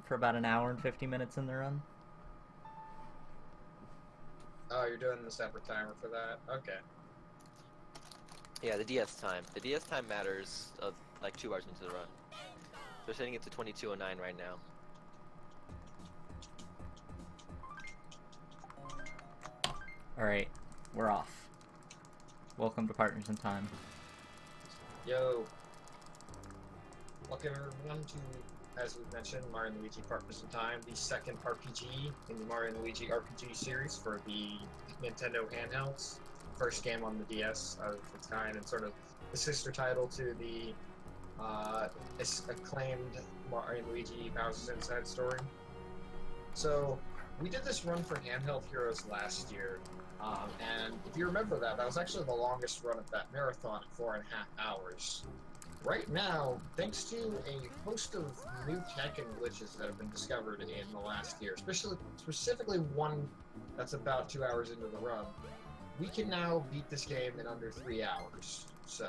for about an hour and 50 minutes in the run. Oh, you're doing the separate timer for that? Okay. Yeah, the DS time. The DS time matters like 2 hours into the run. They're setting it to 22:09 right now. Alright, we're off. Welcome to Partners in Time. Yo. Welcome everyone to, as we've mentioned, Mario and Luigi Partners in Time, the second RPG in the Mario and Luigi RPG series for the Nintendo handhelds. First game on the DS of its kind, and sort of the sister title to the acclaimed Mario and Luigi Bowser's Inside Story. So, we did this run for Handheld Heroes last year, and if you remember that was actually the longest run of that marathon at 4.5 hours. Right now, thanks to a host of new tech and glitches that have been discovered in the last year, specifically one that's about 2 hours into the run, we can now beat this game in under 3 hours. So,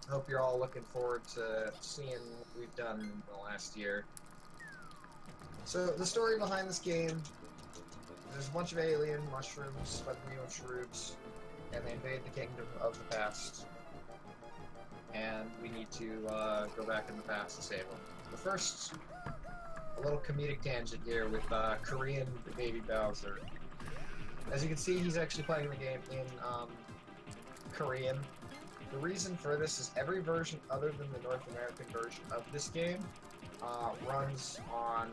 I hope you're all looking forward to seeing what we've done in the last year. So, the story behind this game, there's a bunch of alien mushrooms, slightly mushrooms, and they invade the kingdom of the past. And we need to go back in the past to save them. But first, a little comedic tangent here with Korean Baby Bowser. As you can see, he's actually playing the game in Korean. The reason for this is every version other than the North American version of this game runs on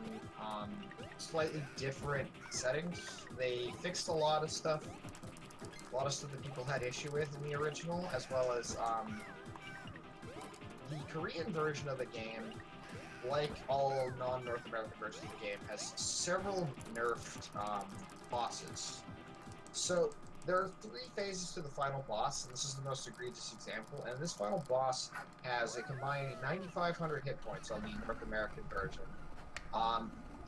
slightly different settings. They fixed a lot of stuff that people had issue with in the original, as well as the Korean version of the game, like all non-North American versions of the game, has several nerfed bosses. So there are 3 phases to the final boss, and this is the most egregious example. And this final boss has a combined 9,500 hit points on the North American version.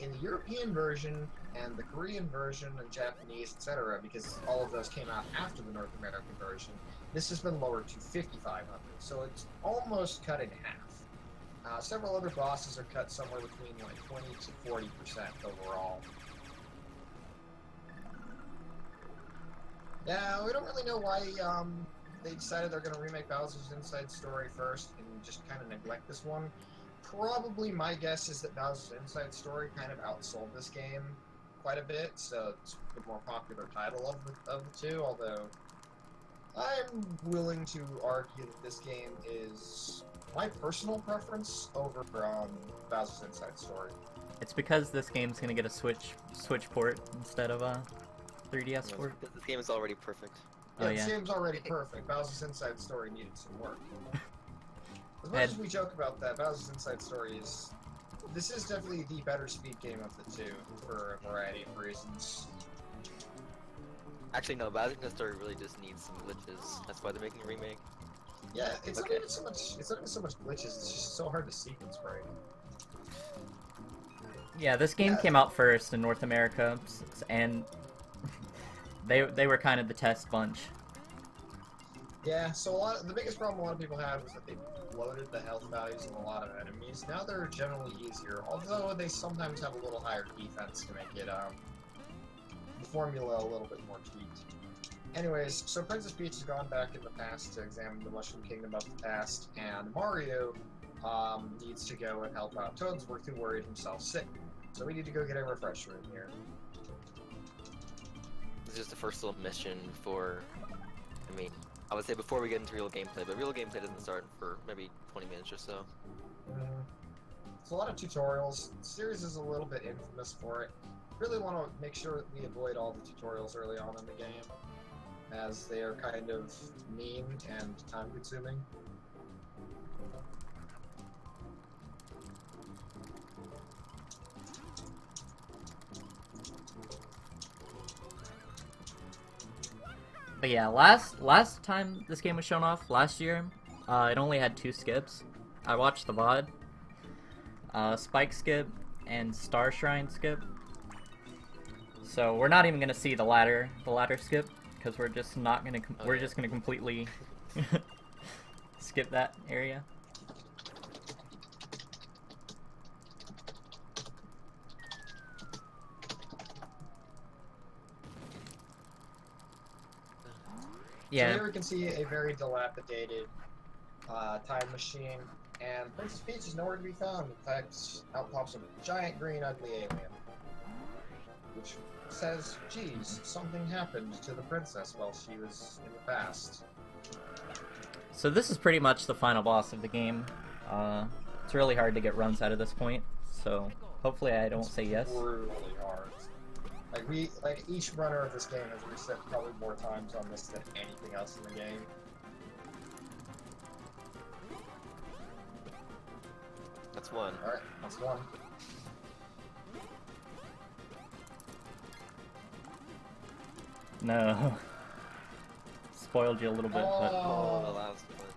In the European version and the Korean version and Japanese, etc., because all of those came out after the North American version, this has been lowered to 5,500. So it's almost cut in half. Several other bosses are cut somewhere between like 20 to 40% overall. Yeah, we don't really know why they decided they're going to remake Bowser's Inside Story first and just kind of neglect this one. Probably my guess is that Bowser's Inside Story kind of outsold this game quite a bit, so it's the more popular title of the two, although I'm willing to argue that this game is my personal preference over Bowser's Inside Story. It's because this game's gonna get a Switch port instead of a 3DS port. Because this game is already perfect. Yeah, Oh, this yeah. game's already perfect. Bowser's Inside Story needed some work. As much as we joke about that, Bowser's Inside Story this is definitely the better speed game of the two, for a variety of reasons. Actually, no, Bowser's Inside Story really just needs some glitches. That's why they're making a remake. Yeah, it's Okay. not even so much glitches, it's just so hard to sequence break. Yeah, this game came out first in North America, and they were kind of the test bunch. Yeah, so the biggest problem a lot of people had was that they bloated the health values of a lot of enemies. Now they're generally easier, although they sometimes have a little higher defense to make it the formula a little bit more tweaked. Anyways, so Princess Peach has gone back in the past to examine the Mushroom Kingdom of the past, and Mario needs to go and help out Toads, who worried himself sick. So we need to go get a refresher in here. This is just the first little mission before, I mean, I would say before we get into real gameplay, but real gameplay doesn't start for maybe 20 minutes or so. It's a lot of tutorials. The series is a little bit infamous for it. Really want to make sure that we avoid all the tutorials early on in the game, as they are kind of mean and time-consuming. But yeah, last time this game was shown off, last year, it only had 2 skips. I watched the VOD. Spike skip and Star Shrine skip. So we're not even gonna see the ladder skip, because we're just not gonna we're just gonna completely skip that area. Yeah. So here we can see a very dilapidated time machine, and Princess Peach is nowhere to be found. In fact, out pops a giant green ugly alien, which says, geez, something happened to the princess while she was in the past. So this is pretty much the final boss of the game. It's really hard to get runs out of this point, so hopefully I don't say yes. Brutally hard. Like each runner of this game has reset probably more times on this than anything else in the game. That's one. Alright, that's one. No. Spoiled you a little bit, but... Oh, the last one.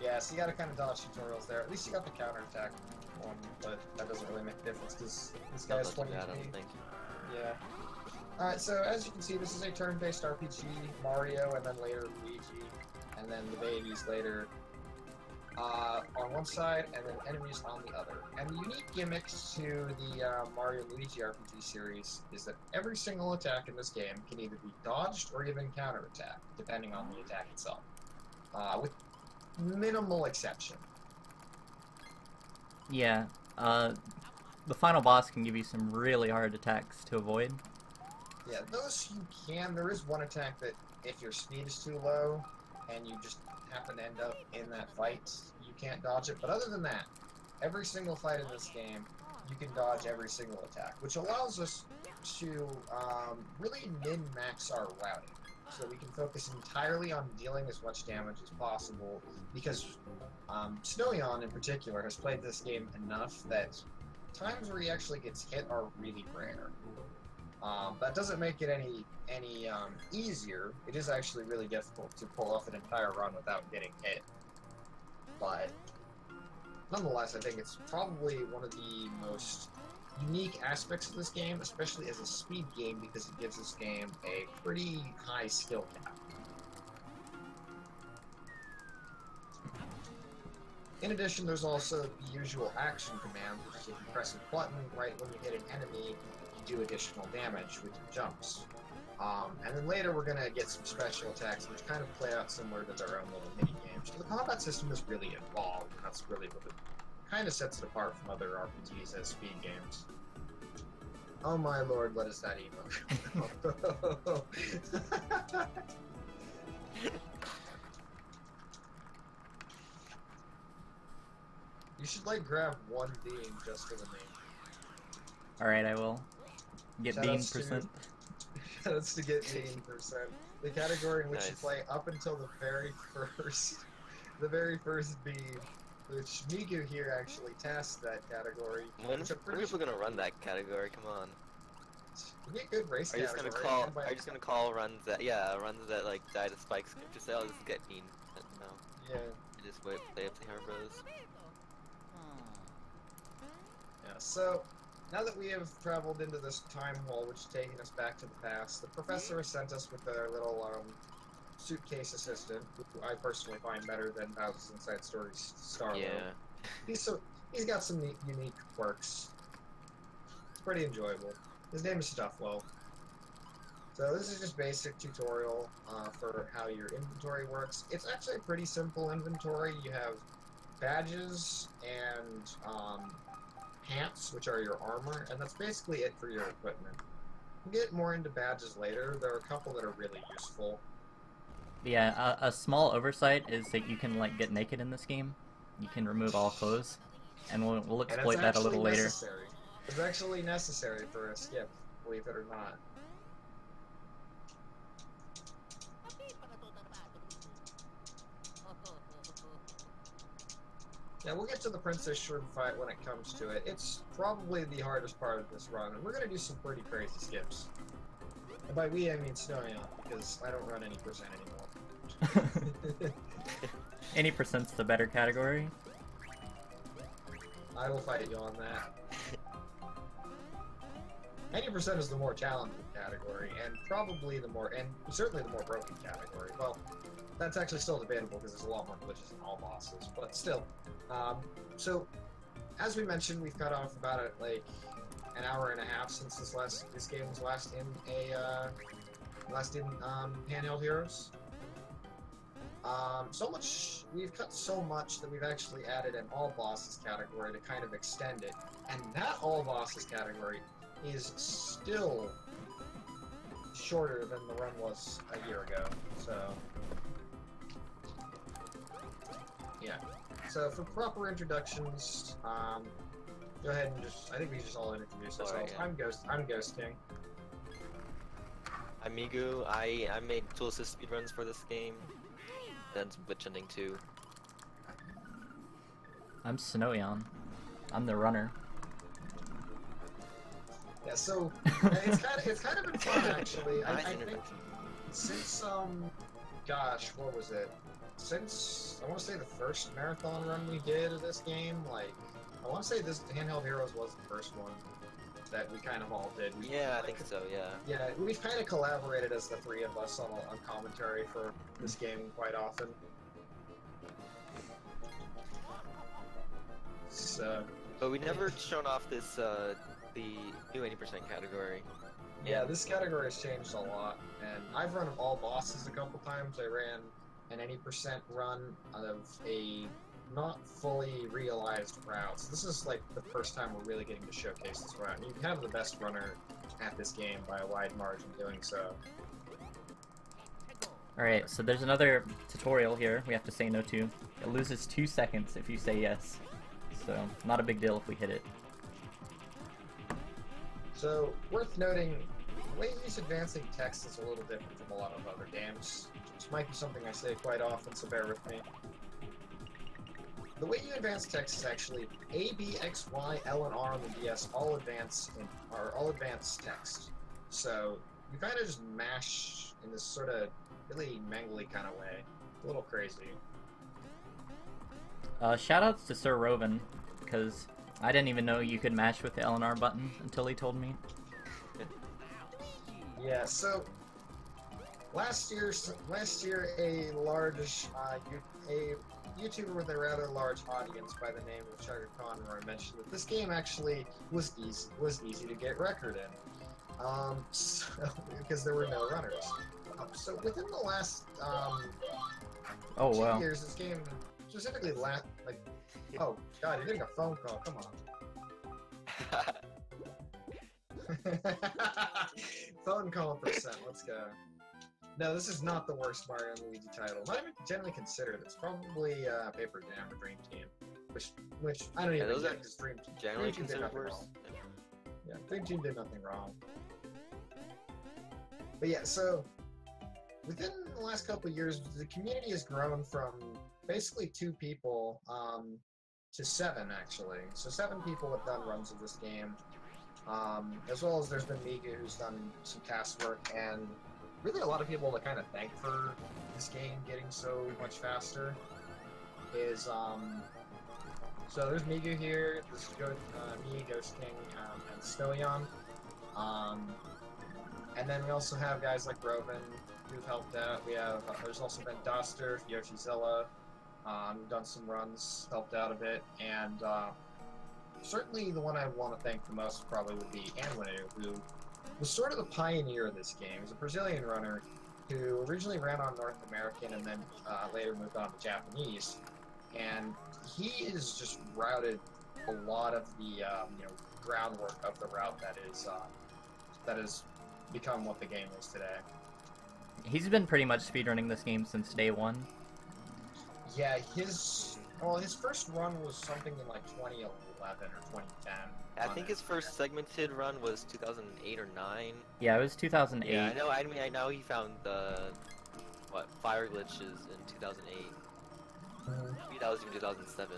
Yeah, so you gotta kind of dodge tutorials there. At least you got the counterattack one, but that doesn't really make a difference because this guy has 20 Not HP. too bad, Yeah. Alright, so as you can see, this is a turn-based RPG, Mario, and then later Luigi, and then the babies later on one side, and then enemies on the other. And the unique gimmicks to the Mario and Luigi RPG series is that every single attack in this game can either be dodged or even counterattacked, depending on the attack itself, with minimal exception. Yeah, the final boss can give you some really hard attacks to avoid. Yeah, those you can. There is one attack that if your speed is too low and you just happen to end up in that fight, you can't dodge it. But other than that, every single fight in this game, you can dodge every single attack, which allows us to really min-max our routing. So we can focus entirely on dealing as much damage as possible, because Snoion in particular has played this game enough that times where he actually gets hit are really rare. That doesn't make it any easier. It is actually really difficult to pull off an entire run without getting hit. But nonetheless, I think it's probably one of the most unique aspects of this game, especially as a speed game, because it gives this game a pretty high skill cap. In addition, there's also the usual action command, which is if you press a button right when you hit an enemy, you do additional damage with your jumps. And then later we're going to get some special attacks, which kind of play out similar to their own little mini-games. So the combat system is really involved, and that's really what kind of sets it apart from other RPGs as speed games. Oh my lord, what is that emote? You should like grab one bean just for the name. Alright, I will. Get bean percent. That's to get bean percent. The category in which you Nice. play up until the very first bean. Which Migu here actually tasked that category. When which I'm are pretty people gonna run that category? Come on. It'd be a good race Are you just category. gonna call? and by- Are you just gonna call runs that like die to spikes? Just say, oh, this is get bean. No, Yeah. you just wait, play up the Hammer Bros. Yeah, so now that we have traveled into this time hole, which is taking us back to the past, the professor has sent us with their little suitcase assistant, who I personally find better than Bowser's Inside Story's Star. Yeah. He's got some unique quirks. It's pretty enjoyable. His name is Stuffwell. So this is just basic tutorial for how your inventory works. It's actually a pretty simple inventory. You have badges and pants, which are your armor, and that's basically it for your equipment. We'll get more into badges later. There are a couple that are really useful. Yeah, a small oversight is that you can like get naked in this game. You can remove all clothes, and we'll And exploit it's that a little actually later. necessary. It's actually necessary for a skip, believe it or not. Yeah, we'll get to the Princess Shrimp fight when it comes to it. It's probably the hardest part of this run, and we're gonna do some pretty crazy skips. And by we, I mean Snoion, because I don't run any percent anymore. Any percent's the better category. I will fight you on that. 90% is the more challenging category, and probably the more, and certainly the more broken category. Well, that's actually still debatable because there's a lot more glitches in all bosses, but still. So, as we mentioned, we've cut off about like an hour and a half since this game was last in Handheld Heroes. We've cut so much that we've actually added an all bosses category to kind of extend it. And that all bosses category is still shorter than the run was a year ago. So, yeah. So for proper introductions, go ahead and I think we just all introduce ourselves. Right, yeah. I'm Ghost King. I'm Migu. I made tool assist speedruns for this game. And some glitch ending too. I'm Snoion. I'm the runner. Yeah, so it's kind of been fun actually. I think since gosh, what was it? Since I want to say the first marathon run we did of this game, like I want to say this Handheld Heroes was the first one that we kind of all did. Yeah, I think so. Yeah. Yeah, we've kind of collaborated as the three of us on commentary for this game quite often. So. But we never shown off this the new 80% category. Yeah, this category has changed a lot, and I've run all bosses a couple times. I ran an 80% run of a not fully realized route. So this is like the first time we're really getting to showcase this route. And you have the best runner at this game by a wide margin doing so. Alright, so there's another tutorial here we have to say no to. It loses 2 seconds if you say yes. So, not a big deal if we hit it. So, worth noting, the way you use advancing text is a little different from a lot of other games. This might be something I say quite often, so bear with me. The way you advance text is actually A, B, X, Y, L, and R on the DS all advance text. So you kind of just mash in this sort of really mangly kind of way. A little crazy. Shoutouts to Sir Roven, because I didn't even know you could mash with the L and R button until he told me. Yeah, so last year a YouTuber with a rather large audience by the name of Chugger Conroy mentioned that this game actually was easy to get record in, because there were no runners. So within the last 2 years, this game specifically oh god, you're getting a phone call. Come on. Phone call percent. Let's go. No, this is not the worst Mario and Luigi title. Not even generally considered. It's probably Paper Jam or Dream Team, which I don't even those get are because Dream generally Team did considered nothing worse. wrong. Yeah, Dream Team did nothing wrong. But yeah, so within the last couple of years, the community has grown from basically 2 people to 7 actually. So 7 people have done runs of this game, as well as there's been Miga who's done some cast work, and really a lot of people to kind of thank for this game getting so much faster is so there's Migu here, this is me, Ghost King, and Snoion, and then we also have guys like Roven who've helped out. We have there's also been Doster, Yoshizilla, who've done some runs, helped out a bit, and certainly the one I want to thank the most probably would be Anwanu, who was sort of the pioneer of this game. He's a Brazilian runner who originally ran on North American and then later moved on to Japanese. And he has just routed a lot of the groundwork of the route that has become what the game is today. He's been pretty much speedrunning this game since day one. Yeah, his first run was something in like 2011 or 2010. I think his first segmented run was 2008 or 9. Yeah, it was 2008. Yeah, I know he found the fire glitches in 2008. Maybe that was even 2007.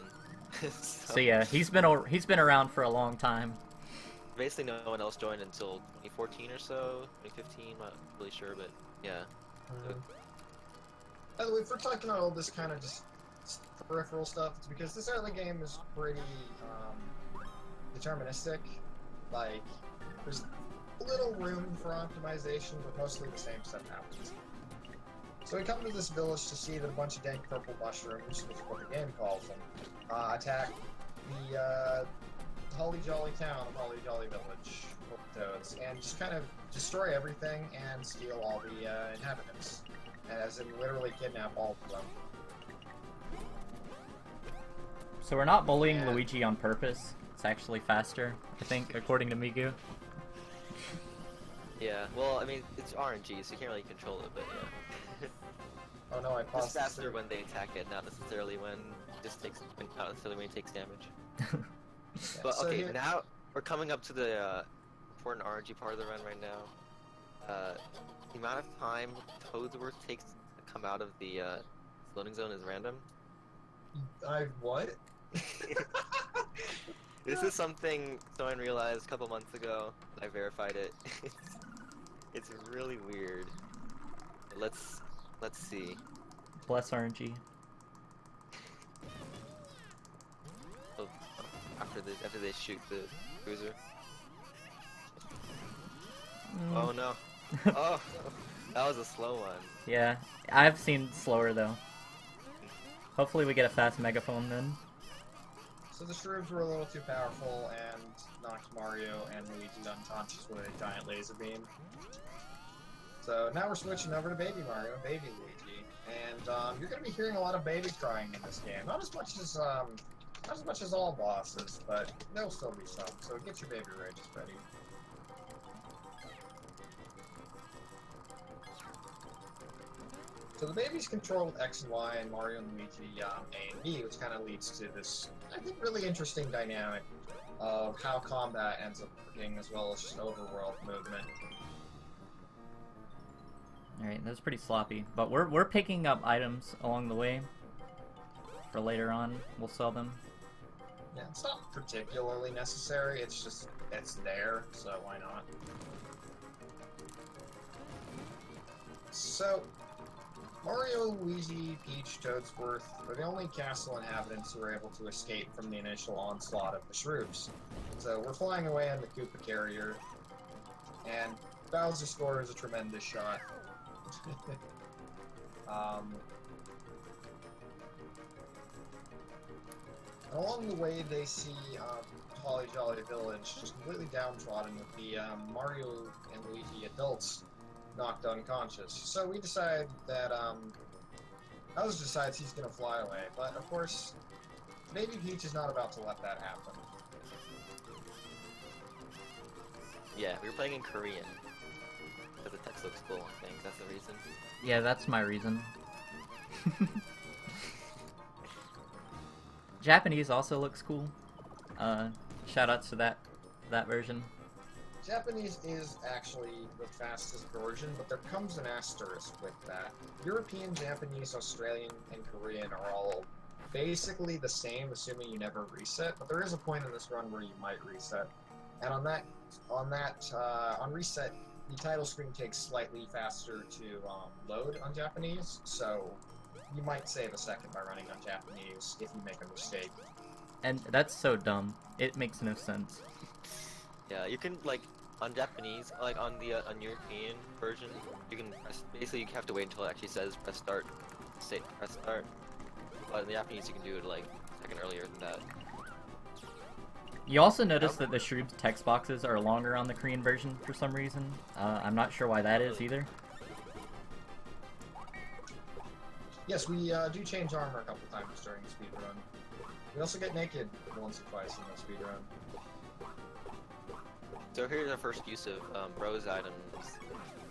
So yeah, he's been around for a long time. Basically, no one else joined until 2014 or so, 2015. Not really sure, but yeah. By the way, if we're talking about all this kind of just peripheral stuff, it's because this early game is pretty deterministic. Like, there's little room for optimization, but mostly the same stuff happens. So we come to this village to see that a bunch of dank purple mushrooms, which is what the game calls them, attack the Holly Jolly town of Holly Jolly Village, and just kind of destroy everything and steal all the inhabitants. as in literally kidnap all of them. So we're not bullying Yeah. Luigi on purpose. It's actually faster, I think, according to Migu. Yeah, well, I mean, it's RNG, so you can't really control it, but yeah. Oh no, I It's paused. faster when they attack it, not necessarily when not necessarily when it takes damage. Yeah, But so okay, here- now we're coming up to the important RNG part of the run right now. The amount of time Toadsworth takes to come out of the loading zone is random. what? This is something Snoion realized a couple months ago. I verified it. It's really weird. Let's see. Bless RNG. Oh, after they shoot the cruiser. Oh no. Oh, that was a slow one. Yeah, I've seen slower though. Hopefully we get a fast megaphone then. So the shrooms were a little too powerful and knocked Mario and Luigi unconscious with a giant laser beam. So now we're switching over to Baby Mario and Baby Luigi, and you're going to be hearing a lot of baby crying in this game. Not as much as all bosses, but there'll still be some. So get your baby rages ready. So the babies control with X and Y, and Mario and Luigi A and B, which kind of leads to this, I think, really interesting dynamic of how combat ends up working, as well as just overworld movement. Alright, that's pretty sloppy. But we're picking up items along the way. For later on, we'll sell them. Yeah, it's not particularly necessary, it's just, it's there, so why not? So, Mario, Luigi, Peach, Toadsworth are the only castle inhabitants who are able to escape from the initial onslaught of the Shrooms. So we're flying away on the Koopa Carrier, and Bowser scores a tremendous shot. Along the way, they see Holly Jolly Village just completely downtrodden with the Mario and Luigi adults knocked unconscious. So we decide that Bowser decides he's gonna fly away, but of course, Baby Peach is not about to let that happen. Yeah, we were playing in Korean. Because the text looks cool, I think that's the reason. Yeah, that's my reason. Japanese also looks cool. Shoutouts to that version. Japanese is actually the fastest version, but there comes an asterisk with that. European, Japanese, Australian, and Korean are all basically the same, assuming you never reset, but there is a point in this run where you might reset. And on reset, the title screen takes slightly faster to load on Japanese, so you might save a second by running on Japanese if you make a mistake. And that's so dumb. It makes no sense. Yeah, you can, like, on Japanese, like on the on European version, you can basically you have to wait until it actually says press start, press start. But in the Japanese, you can do it like a second earlier than that. You also notice that the Shroob's text boxes are longer on the Korean version for some reason. I'm not sure why that is either. Yes, we do change armor a couple times during the speedrun. We also get naked once or twice in the speedrun. So here's our first use of Bros items,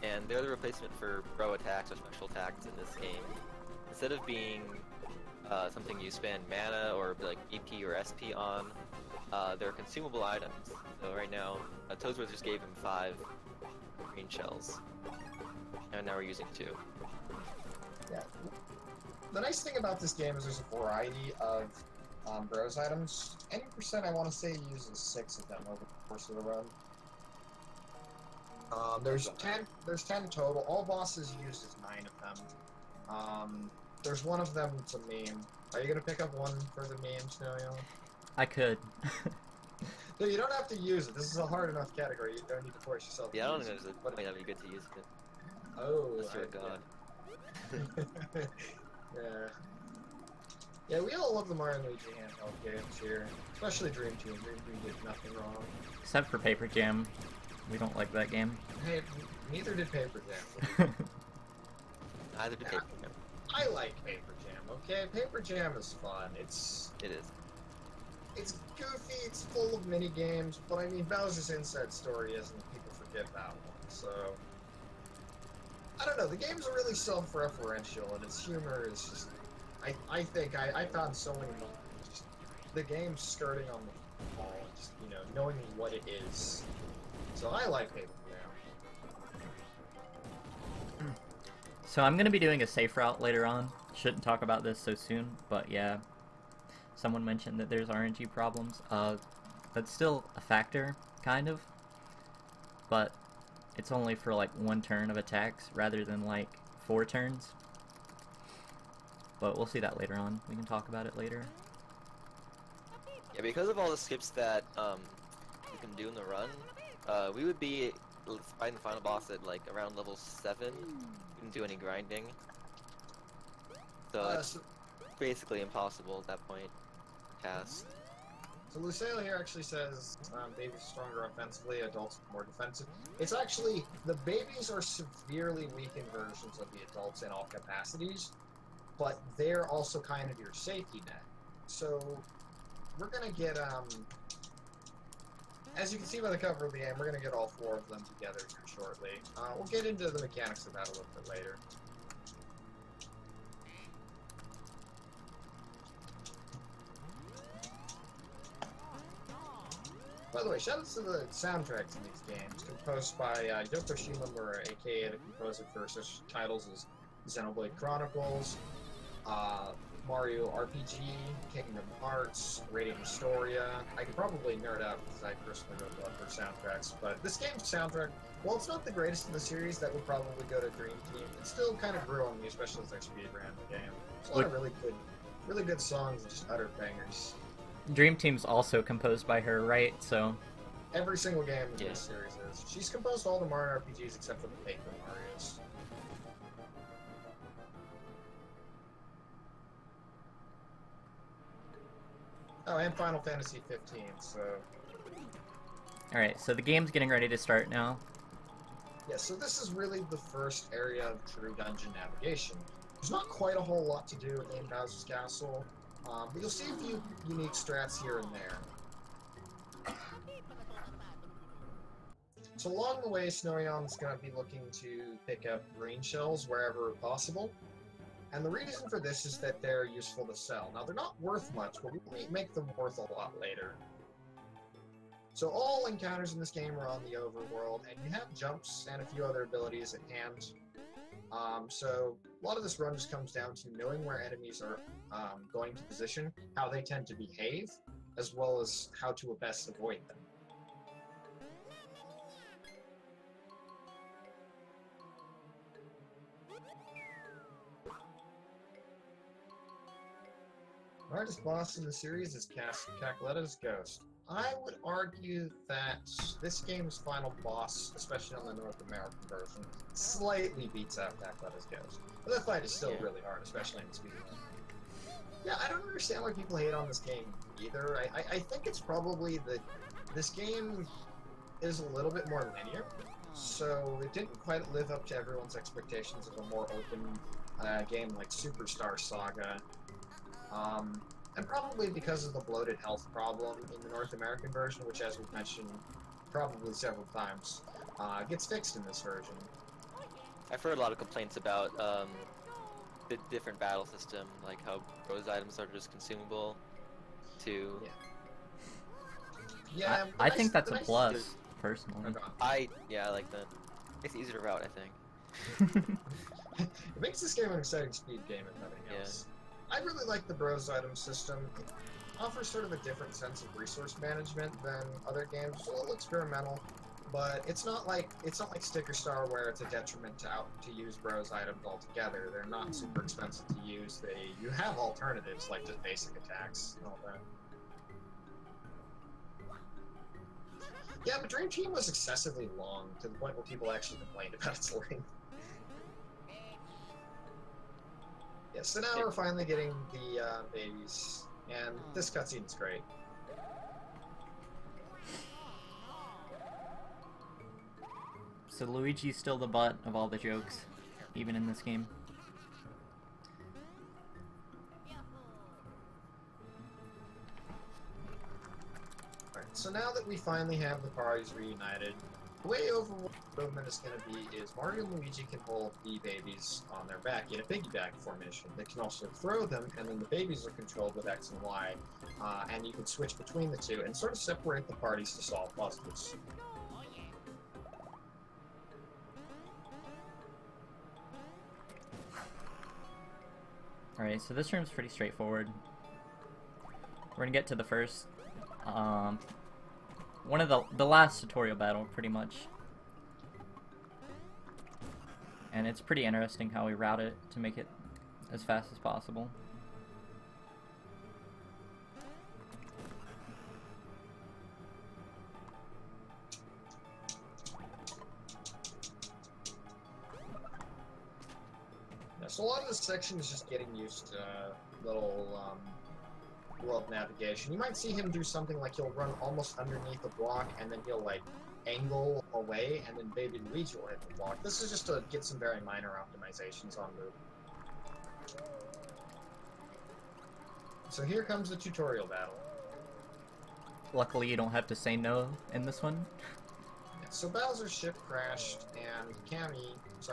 and they're the replacement for Bro attacks or special attacks in this game. Instead of being something you spend mana or like EP or SP on, they're consumable items. So right now, Toadsworth just gave him 5 green shells, and now we're using 2. Yeah. The nice thing about this game is there's a variety of Bros items. Any percent, I want to say, uses 6 of them over the course of the run. There's 10 total. All bosses used is 9 of them. There's one of them to meme. Are you gonna pick up one for the meme, Snoion? I could. No, you don't have to use it. This is a hard enough category. You don't need to force yourself to Yeah, I don't use think it. there's a way that'd be good to use it. Oh, Unless you're a god. Yeah. Yeah, we all love the Mario and Luigi handheld games here. Especially Dream Team. Dream Team did nothing wrong. Except for Paper Jam. We don't like that game. Hey, neither did Paper Jam. Either do Yeah. Paper Jam. I like Paper Jam, okay? Paper Jam is fun. It is. It's goofy, it's full of mini games, but I mean Bowser's Inside Story isn't, people forget that one, so I don't know, the games are really self-referential and its humor is just I think I found so many moments just the game skirting on the ball, just, you know, knowing what it is. So I like Paper Jam. So I'm gonna be doing a safe route later on. Shouldn't talk about this so soon, but yeah. Someone mentioned that there's RNG problems. That's still a factor, kind of. But it's only for like 1 turn of attacks rather than like 4 turns. But we'll see that later on. We can talk about it later. Yeah, because of all the skips that you can do in the run, we would be fighting the final boss at like around level 7. We didn't do any grinding. So it's basically impossible at that point. Cast. So Lucille here actually says babies are stronger offensively, adults are more defensive. It's actually, the babies are severely weakened versions of the adults in all capacities, but they're also kind of your safety net. So we're gonna get, as you can see by the cover of the game, we're gonna get all 4 of them together here shortly. We'll get into the mechanics of that a little bit later. By the way, shoutouts to the soundtrack to these games, composed by Yoko Shimomura, aka the composer for such titles as Xenoblade Chronicles, Mario RPG, Kingdom Hearts, Radiant Historia. I could probably nerd out because I personally really love their soundtracks, but this game's soundtrack, while it's not the greatest in the series, that would probably go to Dream Team. It still kind of grew on me, especially as I speedran the game. There's a lot of really good songs and just utter bangers. Dream Team's also composed by her, right? So every single game in this series is. She's composed all the Mario RPGs except for the Paper Marios. Oh, and Final Fantasy 15, so... Alright, so the game's getting ready to start now. Yeah, so this is really the first area of true dungeon navigation. There's not quite a whole lot to do in Bowser's Castle, but you'll see a few unique strats here and there. So along the way, Snoion's going to be looking to pick up green shells wherever possible. And the reason for this is that they're useful to sell. Now, they're not worth much, but we make them worth a lot later. So all encounters in this game are on the overworld, and you have jumps and a few other abilities at hand. So a lot of this run just comes down to knowing where enemies are going to position, how they tend to behave, as well as how to best avoid them. The hardest boss in the series is Cackleta's Ghost. I would argue that this game's final boss, especially on the North American version, slightly beats out Cackleta's Ghost. But that fight is still really hard, especially in speedrun. Yeah, I don't understand why people hate on this game either. I think it's probably that this game is a little bit more linear, so it didn't quite live up to everyone's expectations of a more open game like Superstar Saga. And probably because of the bloated health problem in the North American version, which, as we've mentioned probably several times, gets fixed in this version. I've heard a lot of complaints about the different battle system, like how Rose items are just consumable to... Yeah, I think that's a plus, personally. I like that. It's easier to route, I think. It makes this game an exciting speed game, if nothing else. I really like the Bros item system. It offers sort of a different sense of resource management than other games. It's a little experimental, but it's not like Sticker Star where it's a detriment to use Bros items altogether. They're not super expensive to use. You have alternatives like just basic attacks and all that. Yeah, but Dream Team was excessively long to the point where people actually complained about its length. Yeah, so now we're finally getting the babies, and this cutscene is great. So Luigi's still the butt of all the jokes, even in this game. So now that we finally have the parties reunited, the way over what the movement is going to be is Mario and Luigi can hold the babies on their back in a piggyback formation. They can also throw them, and then the babies are controlled with X and Y, and you can switch between the two and sort of separate the parties to solve puzzles. Alright, so this room's pretty straightforward. We're gonna get to the first, one of the last tutorial battle, pretty much. And it's pretty interesting how we route it to make it as fast as possible. Yeah, so a lot of this section is just getting used to little world navigation. You might see him do something like he'll run almost underneath a block and then he'll like angle away and then baby Luigi will hit the block. This is just to get some very minor optimizations on move. So here comes the tutorial battle. Luckily you don't have to say no in this one. Yeah, so Bowser's ship crashed and Kamek's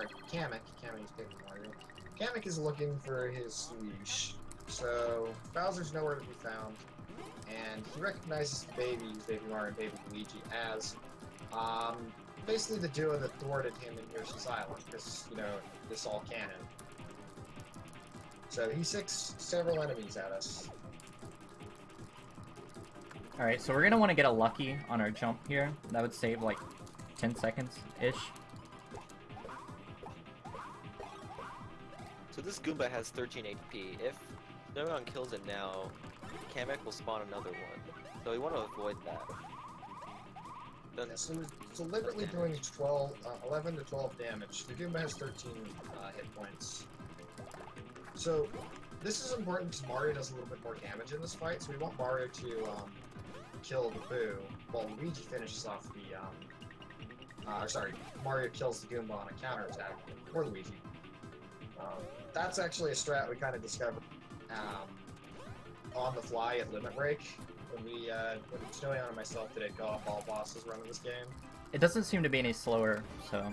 picking Mario. Kamek is looking for his leash. So Bowser's nowhere to be found, and he recognizes the babies, Baby Mario and Baby Luigi, as basically the duo that thwarted him in Yoshi's Island, because, you know, this all canon. So he sicks several enemies at us. Alright, so we're gonna want to get a lucky on our jump here. That would save like 10 seconds-ish. So this Goomba has 13 HP. If Snoion kills it now, Kamek will spawn another one. So we want to avoid that. Then, Yeah, so he's deliberately doing 11 to 12 damage. The Goomba has 13 hit points. So this is important because Mario does a little bit more damage in this fight, so we want Mario to kill the Boo while Luigi finishes off the Mario kills the Goomba on a counterattack, or Luigi. That's actually a strat we kind of discovered on the fly at Limit Break when Snoion and myself did a go-off all bosses run of this game. It doesn't seem to be any slower, so...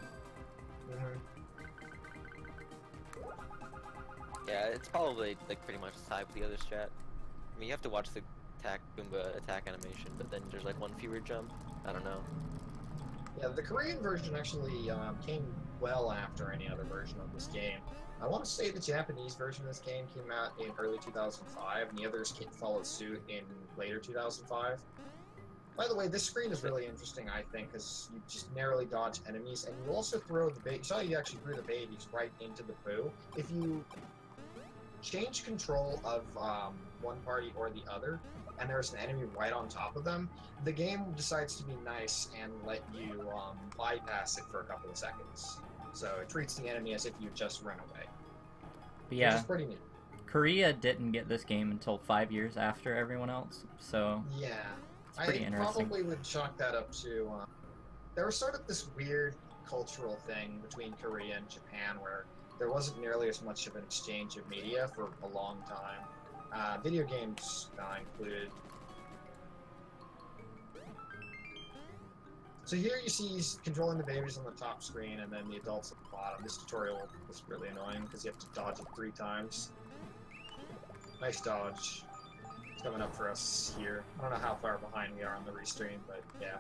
yeah, it's probably like pretty much the same with the other strat. I mean, you have to watch the Goomba attack animation, but then there's like one fewer jump. I don't know. Yeah, the Korean version actually came well after any other version of this game. I want to say the Japanese version of this game came out in early 2005, and the others followed suit in later 2005. By the way, this screen is really interesting, I think, because you just narrowly dodge enemies, and you also throw the babies. You saw you actually threw the babies right into the Boo. If you change control of one party or the other, and there's an enemy right on top of them, the game decides to be nice and let you bypass it for a couple of seconds. So it treats the enemy as if you just run away. But yeah, which is pretty neat. Korea didn't get this game until 5 years after everyone else, so yeah, it's pretty interesting. Probably would chalk that up to there was sort of this weird cultural thing between Korea and Japan where there wasn't nearly as much of an exchange of media for a long time. Video games included. So here you see he's controlling the babies on the top screen and then the adults at the bottom. This tutorial is really annoying because you have to dodge it 3 times. Nice dodge. It's coming up for us here. I don't know how far behind we are on the restream, but yeah.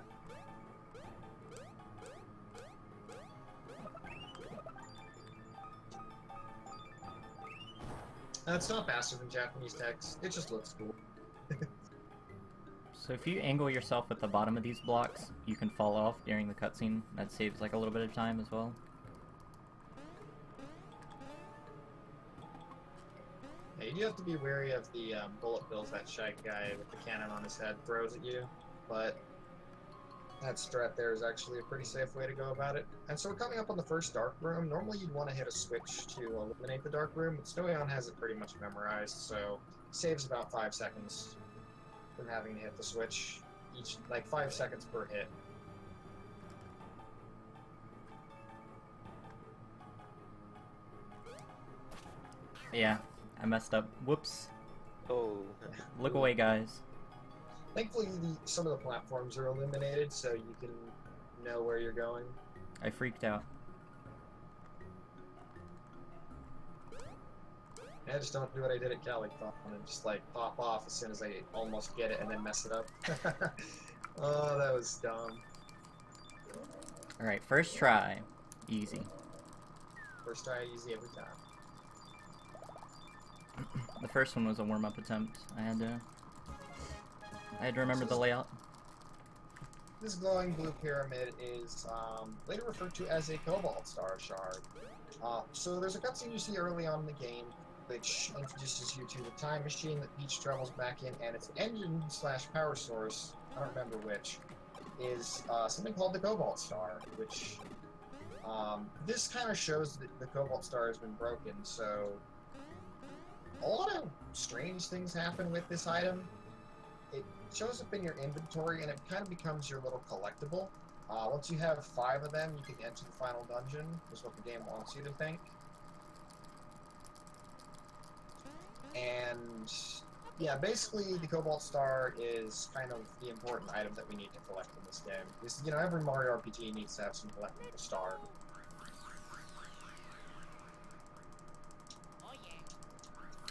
It's not faster than Japanese text. It just looks cool. So if you angle yourself at the bottom of these blocks, you can fall off during the cutscene. That saves like a little bit of time as well. Yeah, you do have to be wary of the bullet bills that shy guy with the cannon on his head throws at you, but that strat there is actually a pretty safe way to go about it. And so we're coming up on the first dark room. Normally you'd want to hit a switch to eliminate the dark room, but Snoion has it pretty much memorized, so saves about 5 seconds from having to hit the switch. Each, like 5 seconds per hit. Yeah, I messed up. Whoops. Oh. Look away, guys. Thankfully, some of the platforms are eliminated, so you can know where you're going. I freaked out. I just don't do what I did at CaliCon and just like pop off as soon as I almost get it and then mess it up. Oh, that was dumb. Alright, first try. Easy. First try easy every time. The first one was a warm-up attempt. I had to remember the layout. This glowing blue pyramid is later referred to as a Cobalt Star shard. So there's a cutscene you see early on in the game which introduces you to the time machine that Peach travels back in, and its engine/power source, I don't remember which, is something called the Cobalt Star, which this kind of shows that the Cobalt Star has been broken, so a lot of strange things happen with this item. It shows up in your inventory and it kind of becomes your little collectible. Once you have 5 of them, you can enter the final dungeon, is what the game wants you to think. And yeah, basically the Cobalt Star is kind of the important item that we need to collect in this game. Because, you know, every Mario RPG needs to have some collectible star.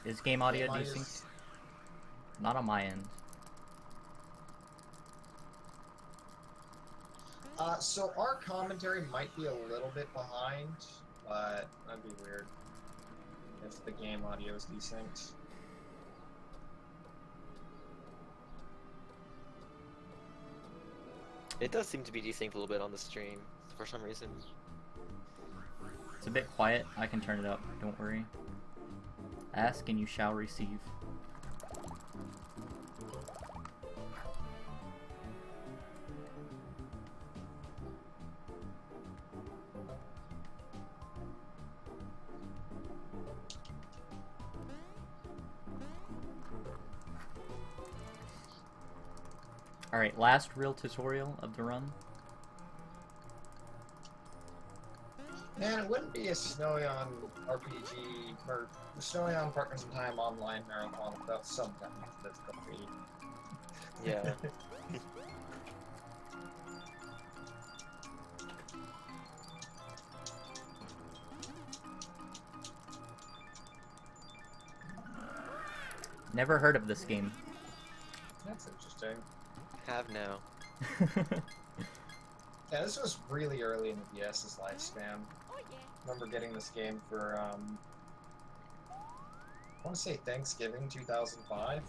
Is game audio desync? Not on my end. So our commentary might be a little bit behind, but that'd be weird if the game audio is desynced. It does seem to be desynced a little bit on the stream for some reason. It's a bit quiet. I can turn it up. Don't worry. Ask and you shall receive. Alright, last real tutorial of the run. Man, it wouldn't be a Snoion RPG, or the Snoion Partners in Time online marathon without some technical difficulty. Yeah. Never heard of this game. That's interesting. Have now. Yeah, this was really early in the DS's lifespan. Remember getting this game for, I want to say Thanksgiving 2005.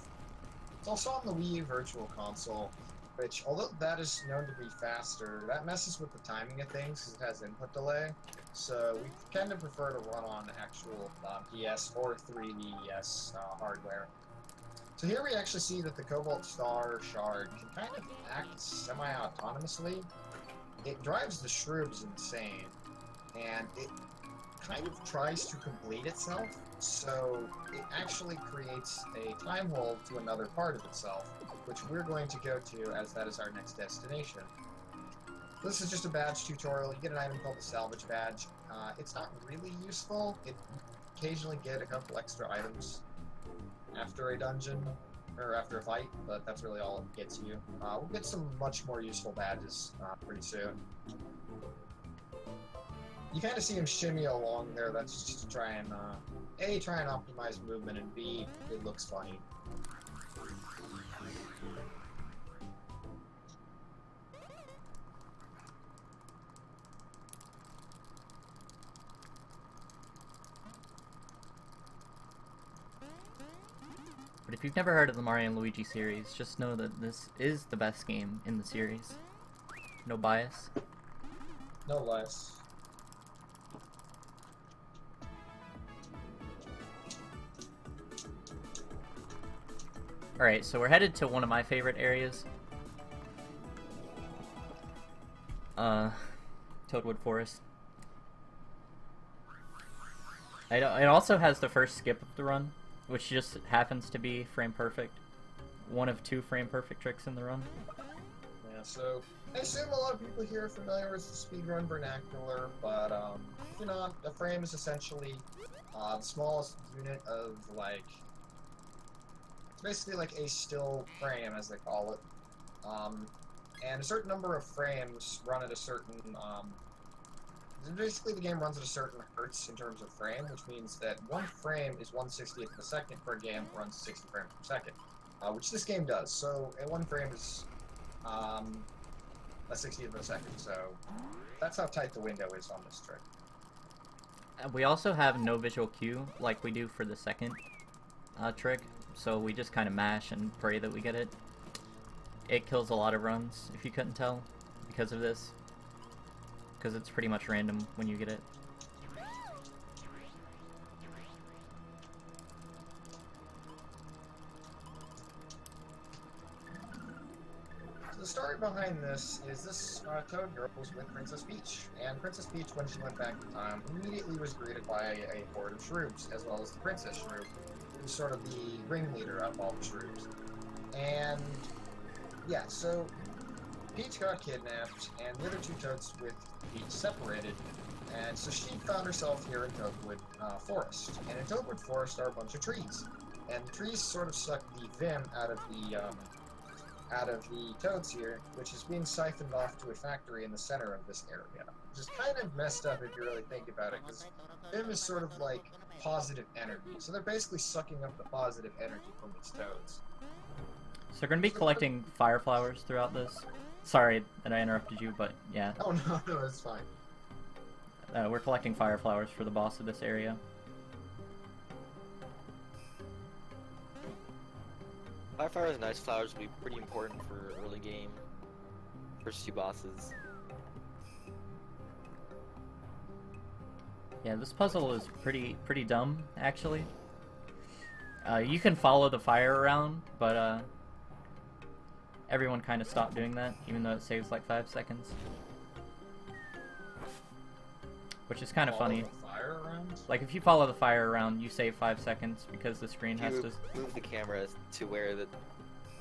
It's also on the Wii U Virtual Console, which, although that is known to be faster, that messes with the timing of things because it has input delay. So we kind of prefer to run on actual DS or 3DS hardware. So here we actually see that the Cobalt Star shard can kind of act semi-autonomously. It drives the shrubs insane, and it kind of tries to complete itself, so it actually creates a time hold to another part of itself, which we're going to go to as that is our next destination. This is just a badge tutorial. You get an item called the salvage badge. It's not really useful. You occasionally get a couple extra items after a dungeon, or after a fight, but that's really all it gets you. We'll get some much more useful badges pretty soon. You kind of see him shimmy along there, that's just to try and, A, try and optimize movement, and B, it looks funny. But if you've never heard of the Mario and Luigi series, just know that this is the best game in the series. No bias. No less. Alright, so we're headed to one of my favorite areas. Toadwood Forest. It also has the first skip of the run, which just happens to be frame perfect. One of 2 frame perfect tricks in the run. Yeah, so I assume a lot of people here are familiar with the speedrun vernacular, but if you're not, a frame is essentially the smallest unit of, like, It's basically like a still frame, as they call it. And a certain number of frames run at a certain, basically the game runs at a certain hertz in terms of frame, which means that one frame is 1/60th of a second for a game that runs 60 frames per second, which this game does. So, one frame is, a 60th of a second, so that's how tight the window is on this trick. We also have no visual cue like we do for the second trick, so we just kind of mash and pray that we get it. It kills a lot of runs, if you couldn't tell, because of this. Because it's pretty much random when you get it. The story behind this is this Toad girl was with Princess Peach, and Princess Peach, when she went back in time, immediately was greeted by a horde of shrews, as well as the Princess Shrew, who's sort of the ringleader of all the shrews. And yeah, so Peach got kidnapped, and the other two Toads with Peach separated, and so she found herself here in Toadwood Forest. And in Toadwood Forest are a bunch of trees, and the trees sort of suck the vim out of the Toads here, which is being siphoned off to a factory in the center of this area. Which is kind of messed up if you really think about it, because vim is sort of like positive energy. So they're basically sucking up the positive energy from these Toads. So we're going to be collecting fire flowers throughout this. Sorry that I interrupted you, but yeah. Oh, no, it's fine. We're collecting fire flowers for the boss of this area. Firefire and nice flowers will be pretty important for early game. First two bosses. Yeah, this puzzle is pretty dumb, actually. You can follow the fire around, but everyone kind of stopped doing that, even though it saves like 5 seconds. Which is kind of funny. Fire around? Like, if you follow the fire around, you save 5 seconds because the screen has to... move the camera to where the...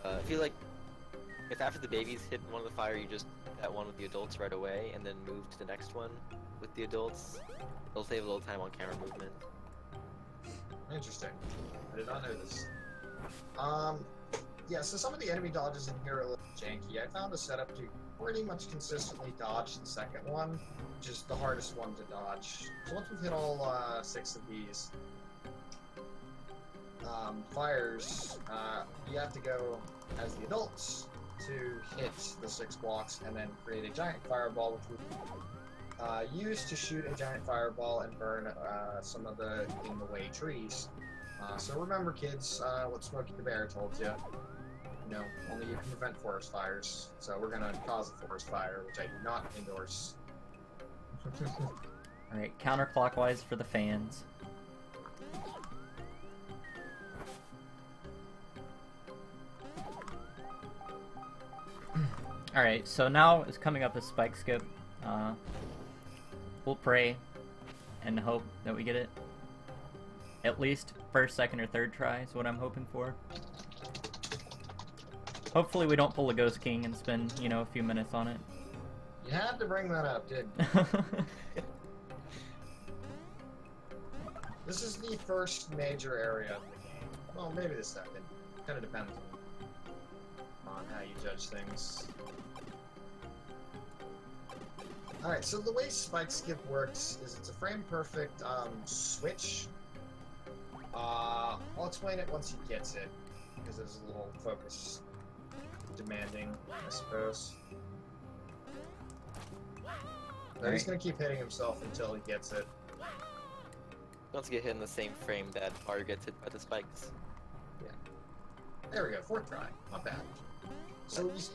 I feel like if after the babies hit one of the fire, you just hit that one with the adults right away, and then move to the next one with the adults, it'll save a little time on camera movement. Interesting. I did not know this. Yeah, so some of the enemy dodges in here are a little janky. I found a setup to pretty much consistently dodge the second one, which is the hardest one to dodge. So once we've hit all 6 of these fires, you have to go as the adults to hit the 6 blocks and then create a giant fireball, which we use to shoot a giant fireball and burn some of the in-the-way trees. So remember, kids, what Smokey the Bear told you. You know, only you can prevent forest fires. So we're gonna cause a forest fire, which I do not endorse. Alright, counterclockwise for the fans. Alright, so now is coming up a spike skip. We'll pray and hope that we get it. At least first, second, or third try is what I'm hoping for. Hopefully we don't pull a Ghost King and spend, you know, a few minutes on it. You had to bring that up, didn't you? This is the first major area of the game. Well, maybe the second. Kind of depends on how you judge things. Alright, so the way Spike Skip works is it's a frame-perfect switch. I'll explain it once he gets it, because it's a little focus demanding, I suppose. But he's gonna keep hitting himself until he gets it. Once you get hit in the same frame that Mario gets hit by the spikes. Yeah. There we go, 4th try. Not bad. So you see,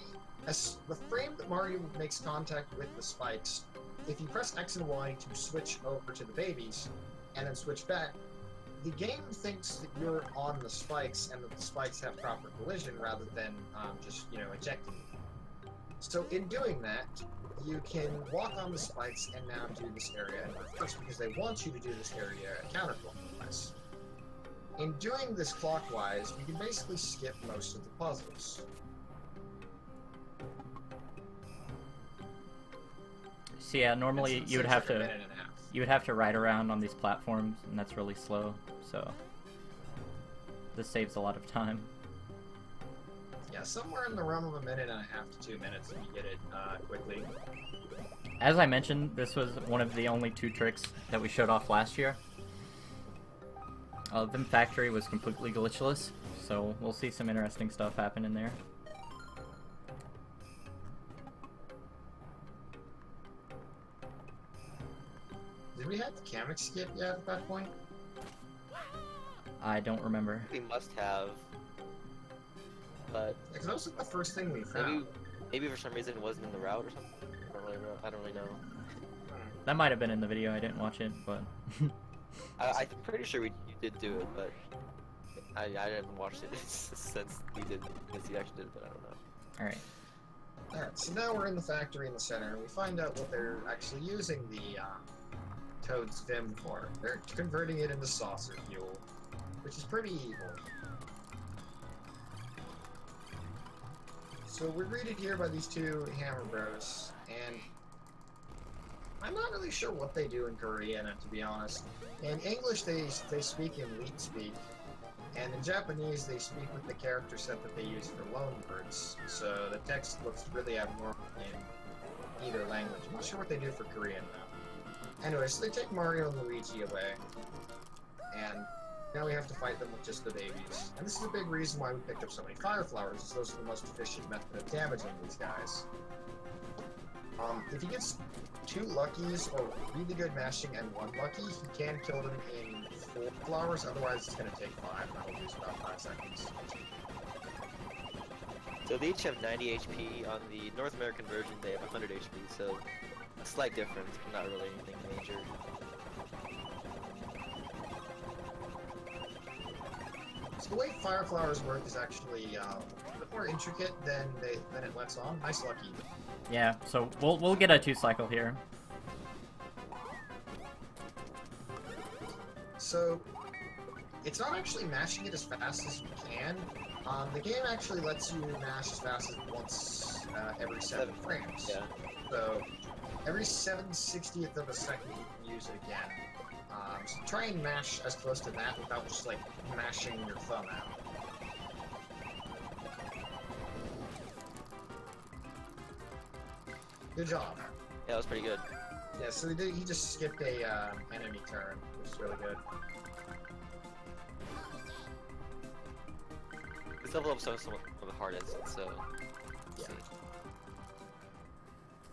as the frame that Mario makes contact with the spikes, if you press X and Y to switch over to the babies, and then switch back, the game thinks that you're on the spikes and that the spikes have proper collision rather than just, you know, ejecting you. So in doing that, you can walk on the spikes and now do this area in reverse because they want you to do this area counterclockwise. In doing this clockwise, you can basically skip most of the puzzles. So yeah, normally you would have to ride around on these platforms, and that's really slow. So this saves a lot of time. somewhere in the realm of a minute and a half to 2 minutes if you get it quickly. As I mentioned, this was one of the only 2 tricks that we showed off last year. Vim Factory was completely glitchless, so we'll see some interesting stuff happen in there. Did we have the Kamek skip yet at that point? I don't remember. We must have, but Because that was like the first thing we found. maybe for some reason it wasn't in the route or something. I don't really know. That might have been in the video, I didn't watch it, but... I'm pretty sure you did do it, but I haven't watched it since you actually did it, but I don't know. Alright. Alright, so now we're in the factory in the center, and we find out what they're actually using the Toad's Vim for. They're converting it into saucer fuel, which is pretty evil. So we're greeted here by these 2 Hammer Bros, and I'm not really sure what they do in Korean, to be honest. In English, they speak in leet speak, and in Japanese, they speak with the character set that they use for loan words. So the text looks really abnormal in either language. I'm not sure what they do for Korean, though. Anyway, so they take Mario and Luigi away, and now we have to fight them with just the babies. And this is a big reason why we picked up so many fire flowers, is those are the most efficient method of damaging these guys. If he gets 2 luckies or really good mashing and 1 lucky, he can kill them in 4 flowers, otherwise it's going to take 5, and that'll lose about 5 seconds. So they each have 90 HP. On the North American version, they have 100 HP, so a slight difference, but not really anything major. So the way fire flowers work is actually a bit more intricate than it lets on. Nice lucky. Yeah, so we'll get a 2 cycle here. So it's not actually mashing it as fast as you can. The game actually lets you mash as fast as once every 7 frames. Yeah. So every 7/60th of a second you can use it again. So try and mash as close to that without just like mashing your thumb out. Good job. Yeah, that was pretty good. Yeah, so he just skipped a enemy turn, which is really good. This level up is some of the hardest, so Yeah.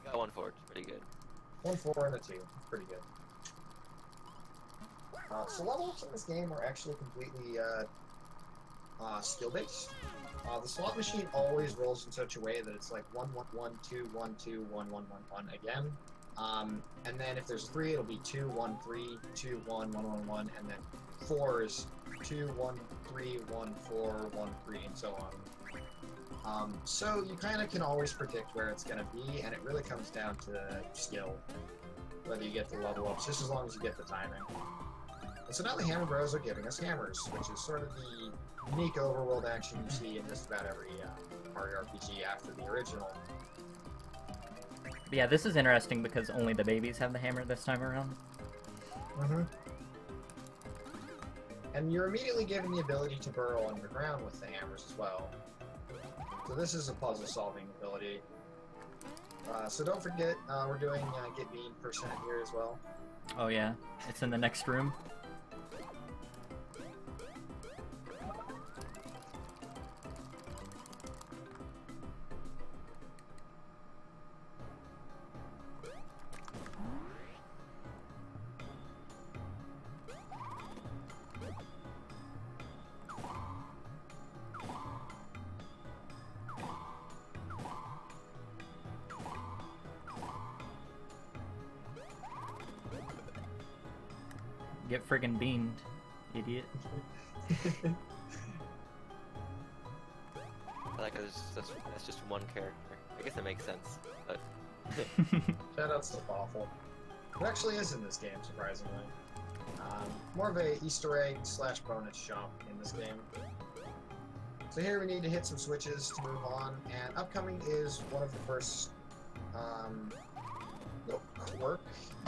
got 1 for it. Pretty good. 1, 4, and a 2. Pretty good. So level ups in this game are actually completely skill-based. The slot machine always rolls in such a way that it's like 1, 1, 1, 2, 1, 2, 1, 1, 1, 1 again. And then if there's 3, it'll be 2, 1, 3, 2, 1, 1, 1, 1, and then 4 is 2, 1, 3, 1, 4, 1, 3, and so on. So you kind of can always predict where it's going to be, and it really comes down to skill, whether you get the level ups, just as long as you get the timing. And so now the Hammer Bros are giving us hammers, which is sort of the unique overworld action you see in just about every Mario RPG after the original. But yeah, this is interesting because only the babies have the hammer this time around. Mm-hmm. And you're immediately given the ability to burrow underground with the hammers as well. So this is a puzzle-solving ability. So don't forget, we're doing Get Mean % here as well. Oh yeah, it's in the next room. Get friggin' beamed, idiot. I like that's just 1 character. I guess that makes sense, but Shoutouts to Awful. Who actually is in this game, surprisingly. More of a Easter egg / bonus shop in this game. So here we need to hit some switches to move on, and upcoming is one of the first little quirk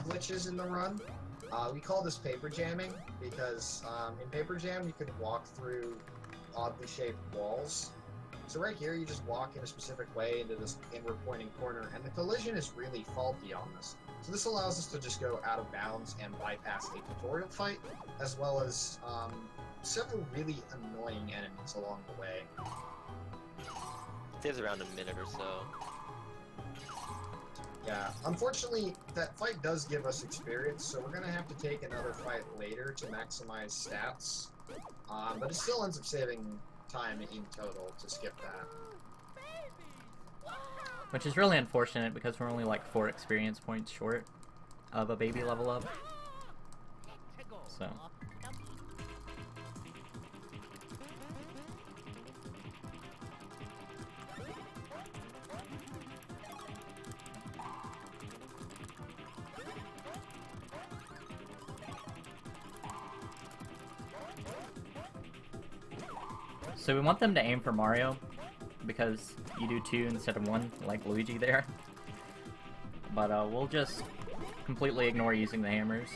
glitches in the run. We call this paper jamming because in paper jam you can walk through oddly shaped walls, So right here, you just walk in a specific way into this inward pointing corner, and the collision is really faulty on this. So this allows us to just go out of bounds and bypass a tutorial fight, as well as several really annoying enemies along the way. Saves around a minute or so. Yeah, unfortunately, that fight does give us experience, so we're going to have to take another fight later to maximize stats. But it still ends up saving time in total to skip that. Which is really unfortunate because we're only like 4 experience points short of a baby level up. So. So we want them to aim for Mario, because you do 2 instead of 1, like Luigi there. But we'll just completely ignore using the hammers,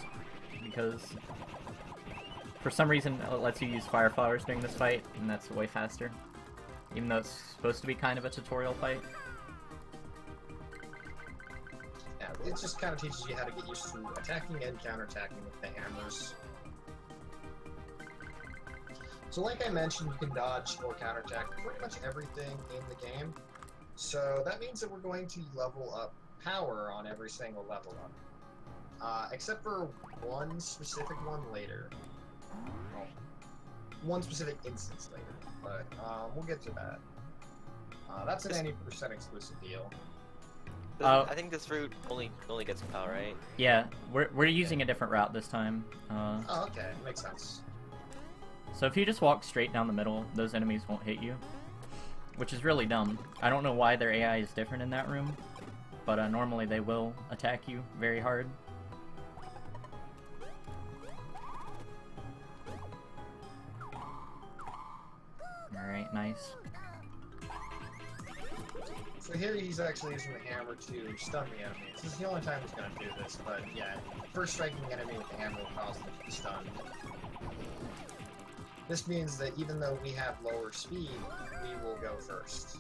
because for some reason it lets you use fire flowers during this fight, and that's way faster. Even though it's supposed to be kind of a tutorial fight. Yeah, it just kind of teaches you how to get used to attacking and counterattacking with the hammers. So like I mentioned, you can dodge or counterattack pretty much everything in the game. So that means that we're going to level up power on every single level up. Except for one specific one later. Well, one specific instance later. But we'll get to that. That's an 80% exclusive deal. I think this route only gets power, right? Yeah, we're using a different route this time. Oh, okay. Makes sense. So if you just walk straight down the middle, those enemies won't hit you. Which is really dumb. I don't know why their AI is different in that room, but normally they will attack you very hard. Alright, nice. So here he's actually using the hammer to stun the enemy. This is the only time he's going to do this, but yeah, first striking the enemy with the hammer will cause them to be stunned. This means that even though we have lower speed, we will go first.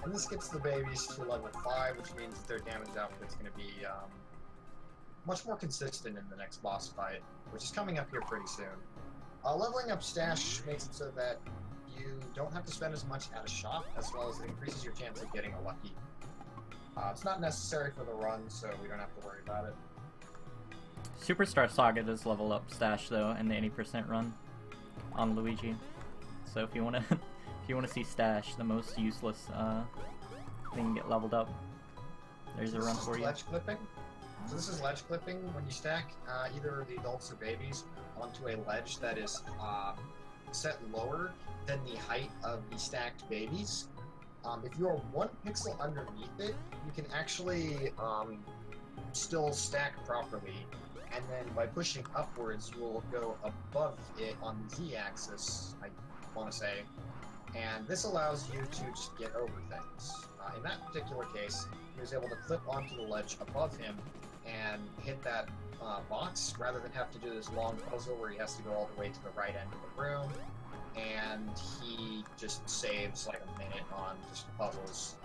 And this gets the babies to level 5, which means that their damage output is going to be much more consistent in the next boss fight, which is coming up here pretty soon. Leveling up Stash makes it so that you don't have to spend as much at a shop, as well as it increases your chance of getting a lucky. It's not necessary for the run, so we don't have to worry about it. Superstar Saga does level up Stash though in the 80% run on Luigi. So if you wanna if you wanna see Stash, the most useless thing, get leveled up, there's a run for you. Ledge clipping. So this is ledge clipping when you stack either the adults or babies onto a ledge that is set lower than the height of the stacked babies. If you're 1 pixel underneath it, you can actually still stack properly, and then by pushing upwards, you will go above it on the Z-axis, I want to say, and this allows you to just get over things. In that particular case, he was able to clip onto the ledge above him and hit that box, rather than have to do this long puzzle where he has to go all the way to the right end of the room. And he just saves like a minute on just puzzles.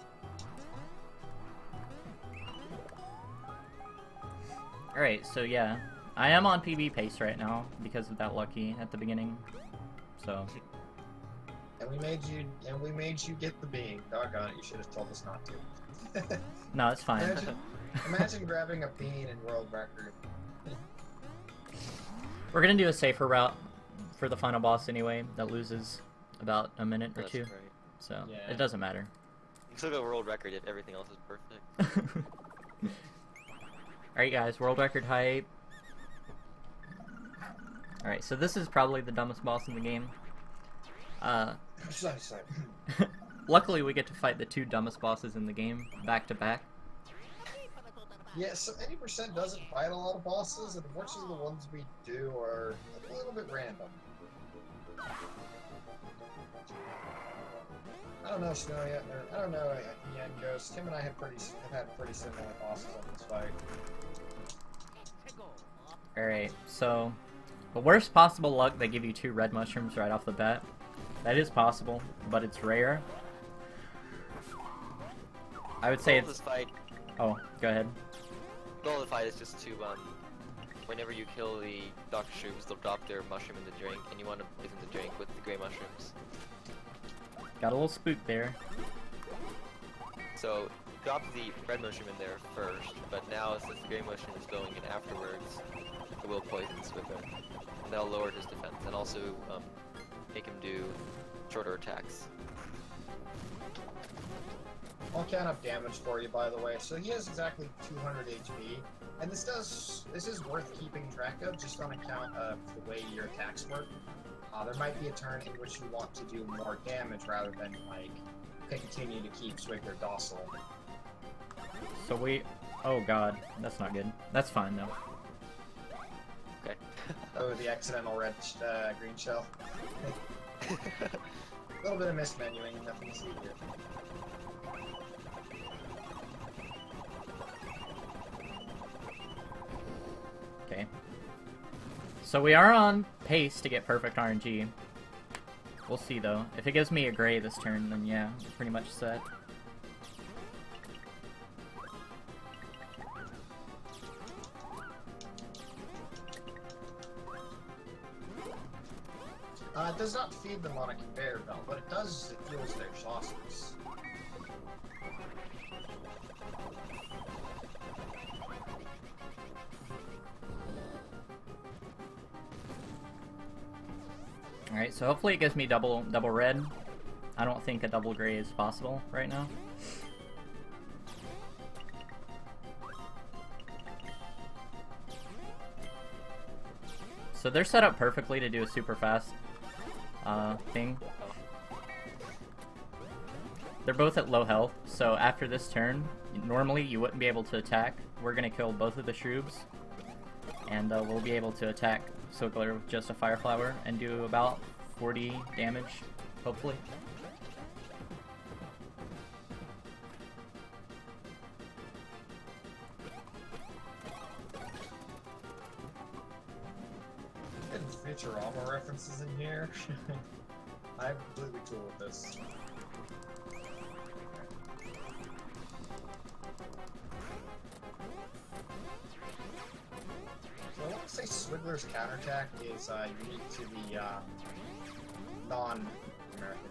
Alright, so yeah, I am on PB pace right now because of that lucky at the beginning. So. And we made you get the bean. Doggone it, you should have told us not to. No, it's fine. Imagine grabbing a bean in world record. We're gonna do a safer route for the final boss anyway, that loses about a minute or 2. Right. So, yeah. It doesn't matter. You can still go world record if everything else is perfect. Alright guys, world record height. Alright, so this is probably the dumbest boss in the game. Sorry. Luckily we get to fight the 2 dumbest bosses in the game, back to back. Yeah, so 80% doesn't fight a lot of bosses, and unfortunately the ones we do are a little bit random. I don't know Snoion, or I don't know Ian Ghost. Tim and I have had pretty similar bosses on this fight. Alright, so the worst possible luck, they give you 2 red mushrooms right off the bat. That is possible, but it's rare. I would say it's... Fight, Oh, go ahead. the goal of the fight is just to, whenever you kill the Dr. Shrooms, they'll drop their mushroom in the drink, and you want to poison the drink with the gray mushrooms. Got a little spook there. So, drop the red mushroom in there first, but now since the gray mushroom is going in afterwards, it will poison Swiggler. And that'll lower his defense, and also make him do shorter attacks. I'll count up damage for you, by the way. So he has exactly 200 HP, and this is worth keeping track of just on account of the way your attacks work. There might be a turn in which you want to do more damage rather than like continue to keep Swiggler docile. So we... Oh god, that's not good. That's fine though. Okay. Oh, the accidental red green shell. A little bit of mismenuing, nothing to see here. Okay. So we are on pace to get perfect RNG. We'll see though. If it gives me a gray this turn, then yeah, we're pretty much set. It does not feed them on a conveyor belt. What it does is it fuels their saucers. Alright, so hopefully it gives me double red. I don't think a double gray is possible right now. So they're set up perfectly to do a super fast thing. They're both at low health, so after this turn, normally you wouldn't be able to attack. We're gonna kill both of the Shroobs, and we'll be able to attack Swiggler with just a Fire Flower and do about 40 damage, hopefully. Getting Futurama references in here. I'm completely cool with this. So I want to say Swiggler's counterattack is unique to the non-American.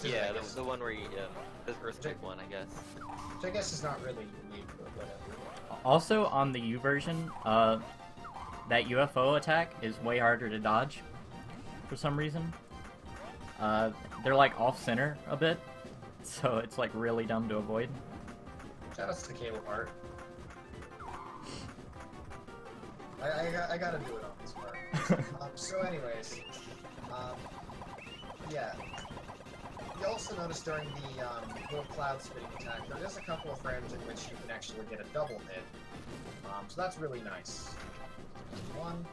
Yeah, the one where you, the Earthquake one, I guess. Which I guess is not really unique, but whatever. Also, on the U version, that UFO attack is way harder to dodge for some reason. They're like off-center a bit, so it's like really dumb to avoid. Shout out to the cable part. I gotta do it on this part. So anyways, yeah. You also notice during the little cloud spitting attack, there is a couple of frames in which you can actually get a double hit. So that's really nice. One.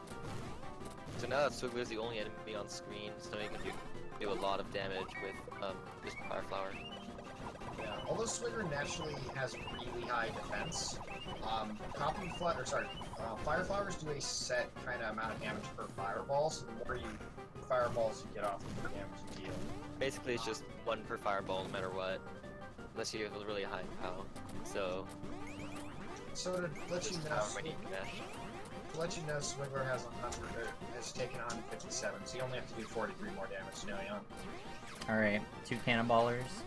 So now that Swiggler is the only enemy on screen, Snoion can do a lot of damage with just Fire Flower. Yeah, although Swiggler naturally has really high defense, Fire Flowers do a set kind of amount of damage per fireball, so the more fireballs you get off, the more damage you deal. Basically, it's just 1 per fireball, no matter what, unless you have a really high POW. So to let you know, Swiggler has taken 157, so you only have to do 43 more damage, Snoion. Alright, 2 cannonballers.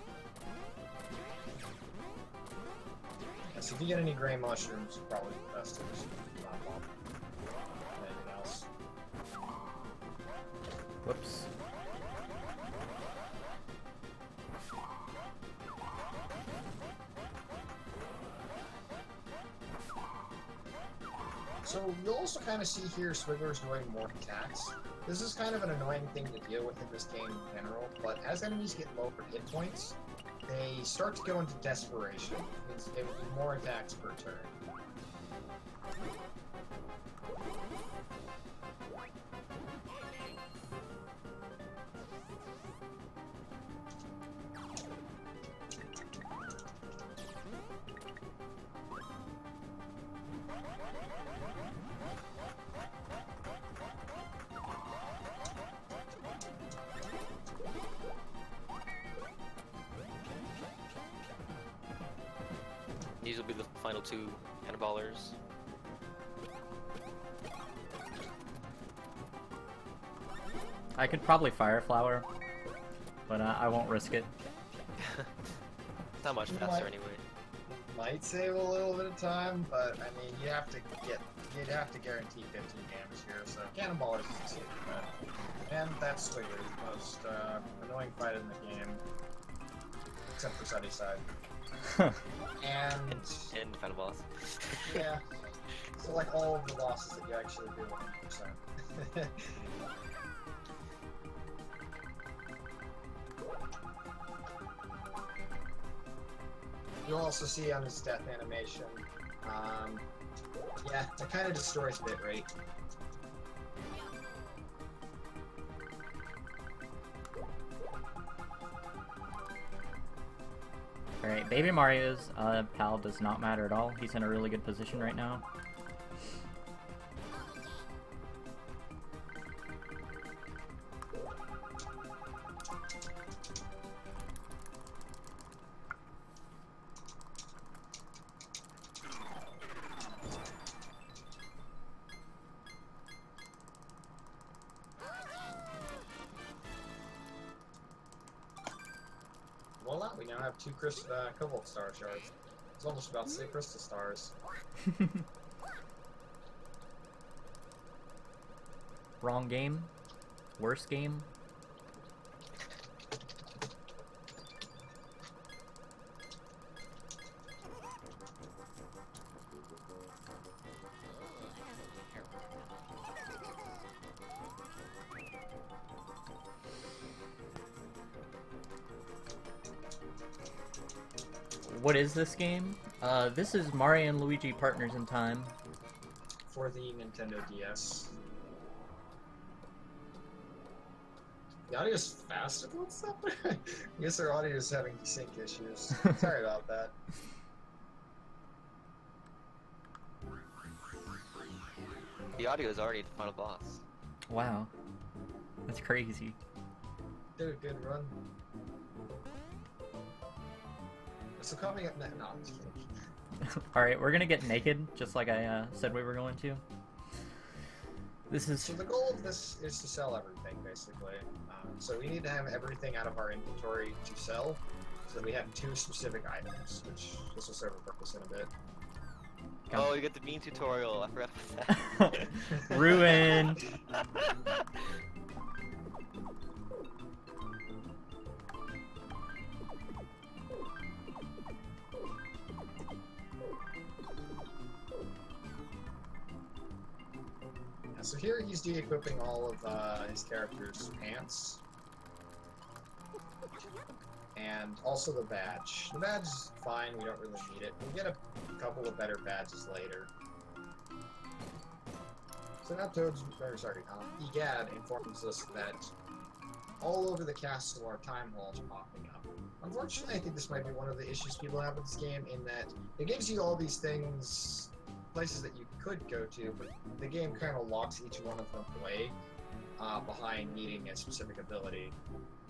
Yeah, so if you get any gray mushrooms, probably the best to just not bother. Anything else? Whoops. So you'll also kind of see here Swiggler's doing more attacks. This is kind of an annoying thing to deal with in this game in general, but as enemies get lower hit points, they start to go into desperation. It means they will do more attacks per turn. these will be the final two cannonballers. I could probably Fire Flower, but I won't risk it. It's not much faster anyway. Might save a little bit of time, but I mean, you'd have to guarantee 15 damage here, so Cannonballers is a safe bet. And that's Squigly, the most annoying fight in the game, except for Sunnyside. And final boss. yeah, so like all of the bosses that you actually do 100%. You'll also see on his death animation, yeah, it kind of destroys bit rate. Alright, Baby Mario's pal does not matter at all. He's in a really good position right now. Voila, we now have two Cobalt Star shards. It's almost about to say Crystal Stars. Wrong game. Worst game. What is this game? This is Mario and Luigi Partners in Time. For the Nintendo DS. The audio's fast. What's up? I guess our audio is having desync issues. Sorry about that. The audio is already the final boss. Wow. That's crazy. Did a good run. So coming up next, no, I'm just kidding. Alright, we're gonna get naked, just like I said we were going to. This is... So the goal of this is to sell everything, basically. So we need to have everything out of our inventory to sell, so that we have two specific items, which this will serve a purpose in a bit. Oh, you get the bean tutorial. I forgot about that. Ruined! So here he's de-equipping all of his character's pants. And also the badge. The badge is fine, we don't really need it. We'll get a couple of better badges later. So now Egad informs us that all over the castle are time halls popping up. Unfortunately, I think this might be one of the issues people have with this game, in that it gives you all these things, places that you could go to, but the game kind of locks each one of them away behind needing a specific ability.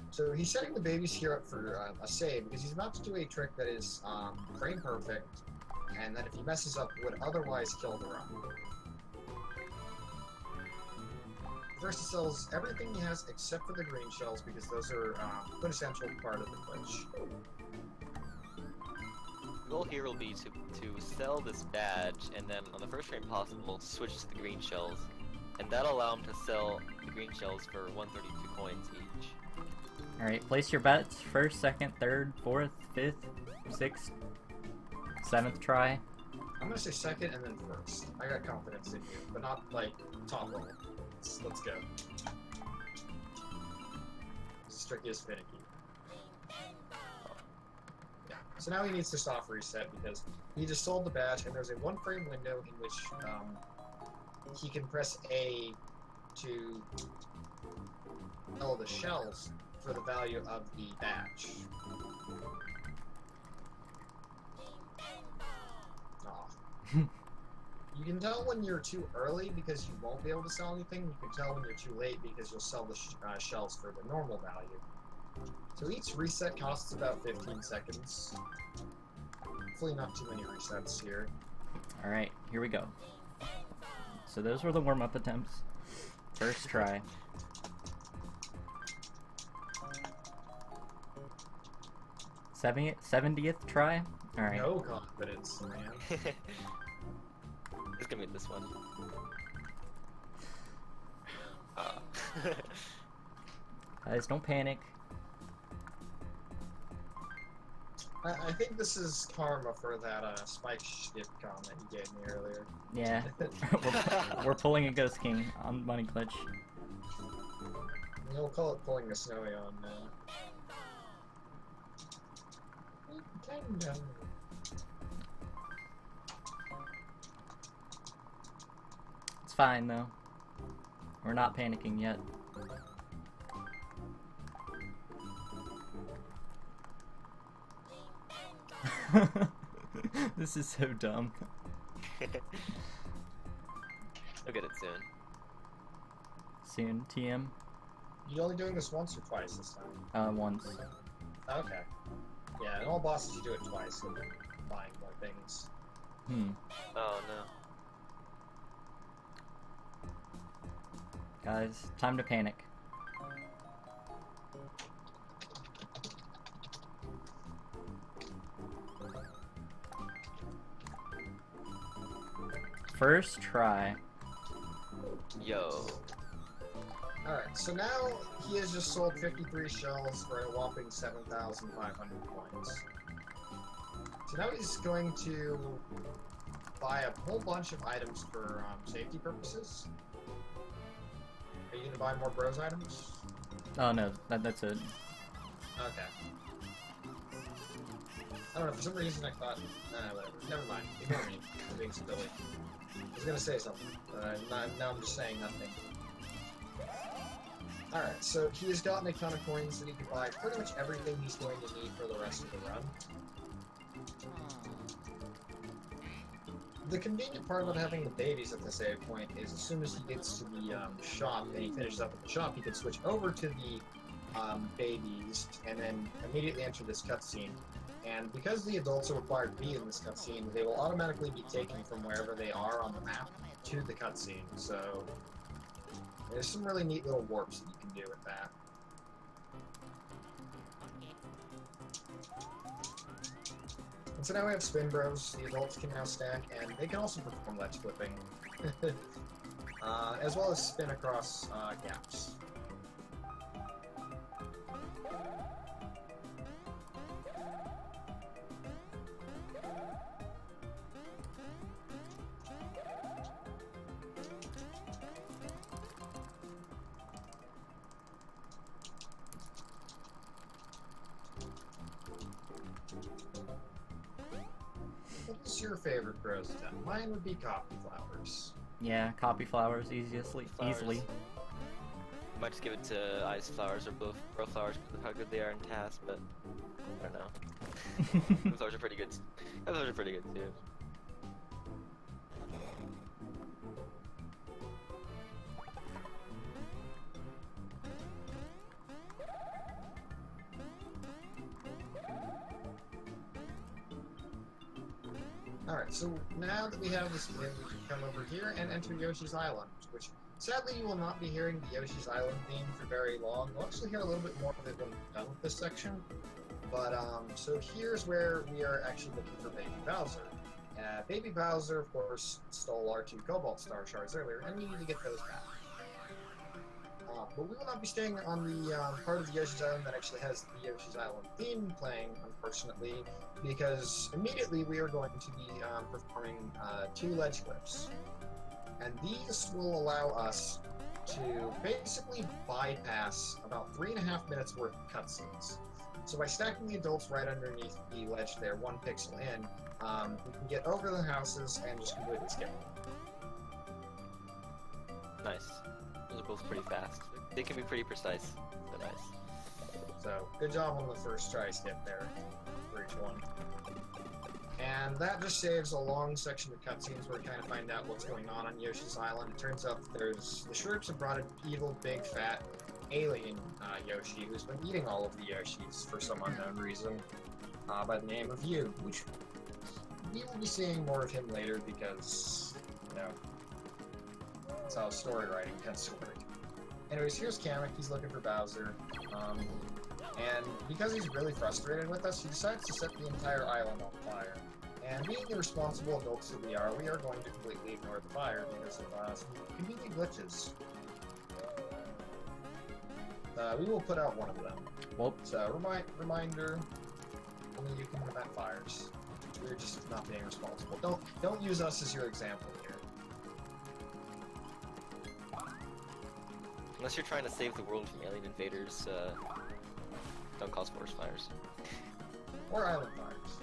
So he's setting the babies here up for a save, because he's about to do a trick that is frame perfect, and that if he messes up would otherwise kill the run. First he sells everything he has except for the green shells, because those are a quintessential part of the glitch. The goal here will be to sell this badge, and then on the first frame possible, switch to the green shells. And that'll allow him to sell the green shells for 132 coins each. Alright, place your bets. First, second, third, fourth, fifth, sixth, seventh try. I'm gonna say second and then first. I got confidence in you, but not like top level. Let's go. This is tricky as finicky. Yeah. So now he needs to soft reset because he just sold the badge, and there's a one frame window in which he can press A to sell the shells for the value of the badge. Aw. You can tell when you're too early because you won't be able to sell anything. You can tell when you're too late because you'll sell the shells for the normal value. So each reset costs about 15 seconds. Hopefully not too many resets here. Alright, here we go. So those were the warm-up attempts. First try. Seventieth try? Alright. No confidence, man. It's gonna be this one. Guys, don't panic. I think this is karma for that spike skip comment you gave me earlier. Yeah. we're pulling a Ghost King on Money Glitch. We'll call it pulling a Snoion now. Nintendo. It's fine though. We're not panicking yet. This is so dumb. I'll get it soon. Soon, TM. You only doing this once or twice this time? Once. Okay. Yeah, in all bosses you do it twice and then buying more things. Oh no. Guys, time to panic. First try. Yo. Alright, so now he has just sold 53 shells for a whopping 7,500 coins. So now he's going to buy a whole bunch of items for safety purposes. Are you going to buy more bros items? Oh no, that's it. Okay. I don't know, for some reason I thought... whatever. Never mind. Ignore me. I'm being silly. I was gonna say something, but now I'm just saying nothing. Alright, so he has gotten a ton of coins that he can buy pretty much everything he's going to need for the rest of the run. The convenient part about having the babies at the save point is as soon as he gets to the shop and he finishes up at the shop, he can switch over to the babies and then immediately enter this cutscene. And because the adults are required to be in this cutscene, they will automatically be taken from wherever they are on the map to the cutscene. So there's some really neat little warps that you can do with that. And so now we have Spin Bros. The adults can now stack, and they can also perform ledge flipping, as well as spin across gaps. What's your favorite bros attempt? Mine would be Copy Flowers. Yeah, copy flowers easily. Flowers. Might just give it to Ice Flowers or Bro Flowers because of how good they are in tasks, but I don't know. Those flowers are pretty good. Those flowers are pretty good too. Alright, so now that we have this win, we can come over here and enter Yoshi's Island, which sadly you will not be hearing the Yoshi's Island theme for very long. You'll actually hear a little bit more of it when we're done with this section. But, so here's where we are actually looking for Baby Bowser. Baby Bowser, of course, stole our 2 Cobalt Star Shards earlier, and we need to get those back. But we will not be staying on the part of the Yoshi's Island that actually has the Yoshi's Island theme playing, unfortunately, because immediately we are going to be performing 2 ledge flips. And these will allow us to basically bypass about 3.5 minutes worth of cutscenes. So by stacking the adults right underneath the ledge there, 1 pixel in, we can get over the houses and just completely skip them. Nice. Those are both pretty fast. They can be pretty precise. So nice. So, good job on the first try skip there for each one. And that just saves a long section of cutscenes where we kind of find out what's going on Yoshi's Island. It turns out that the Shrimps have brought an evil, big, fat alien Yoshi who's been eating all of the Yoshis for some unknown reason by the name of Yu, which we will be seeing more of him later because, you know, that's how story writing tends to work. Anyways, here's Kamek. He's looking for Bowser. And because he's really frustrated with us, he decides to set the entire island on fire. And being the responsible adults that we are going to completely ignore the fire because of some convenient glitches. We will put out one of them. Well, So, reminder, only you can prevent fires. We're just not being responsible. Don't use us as your example here. Unless you're trying to save the world from alien invaders, don't cause forest fires. Or island fires.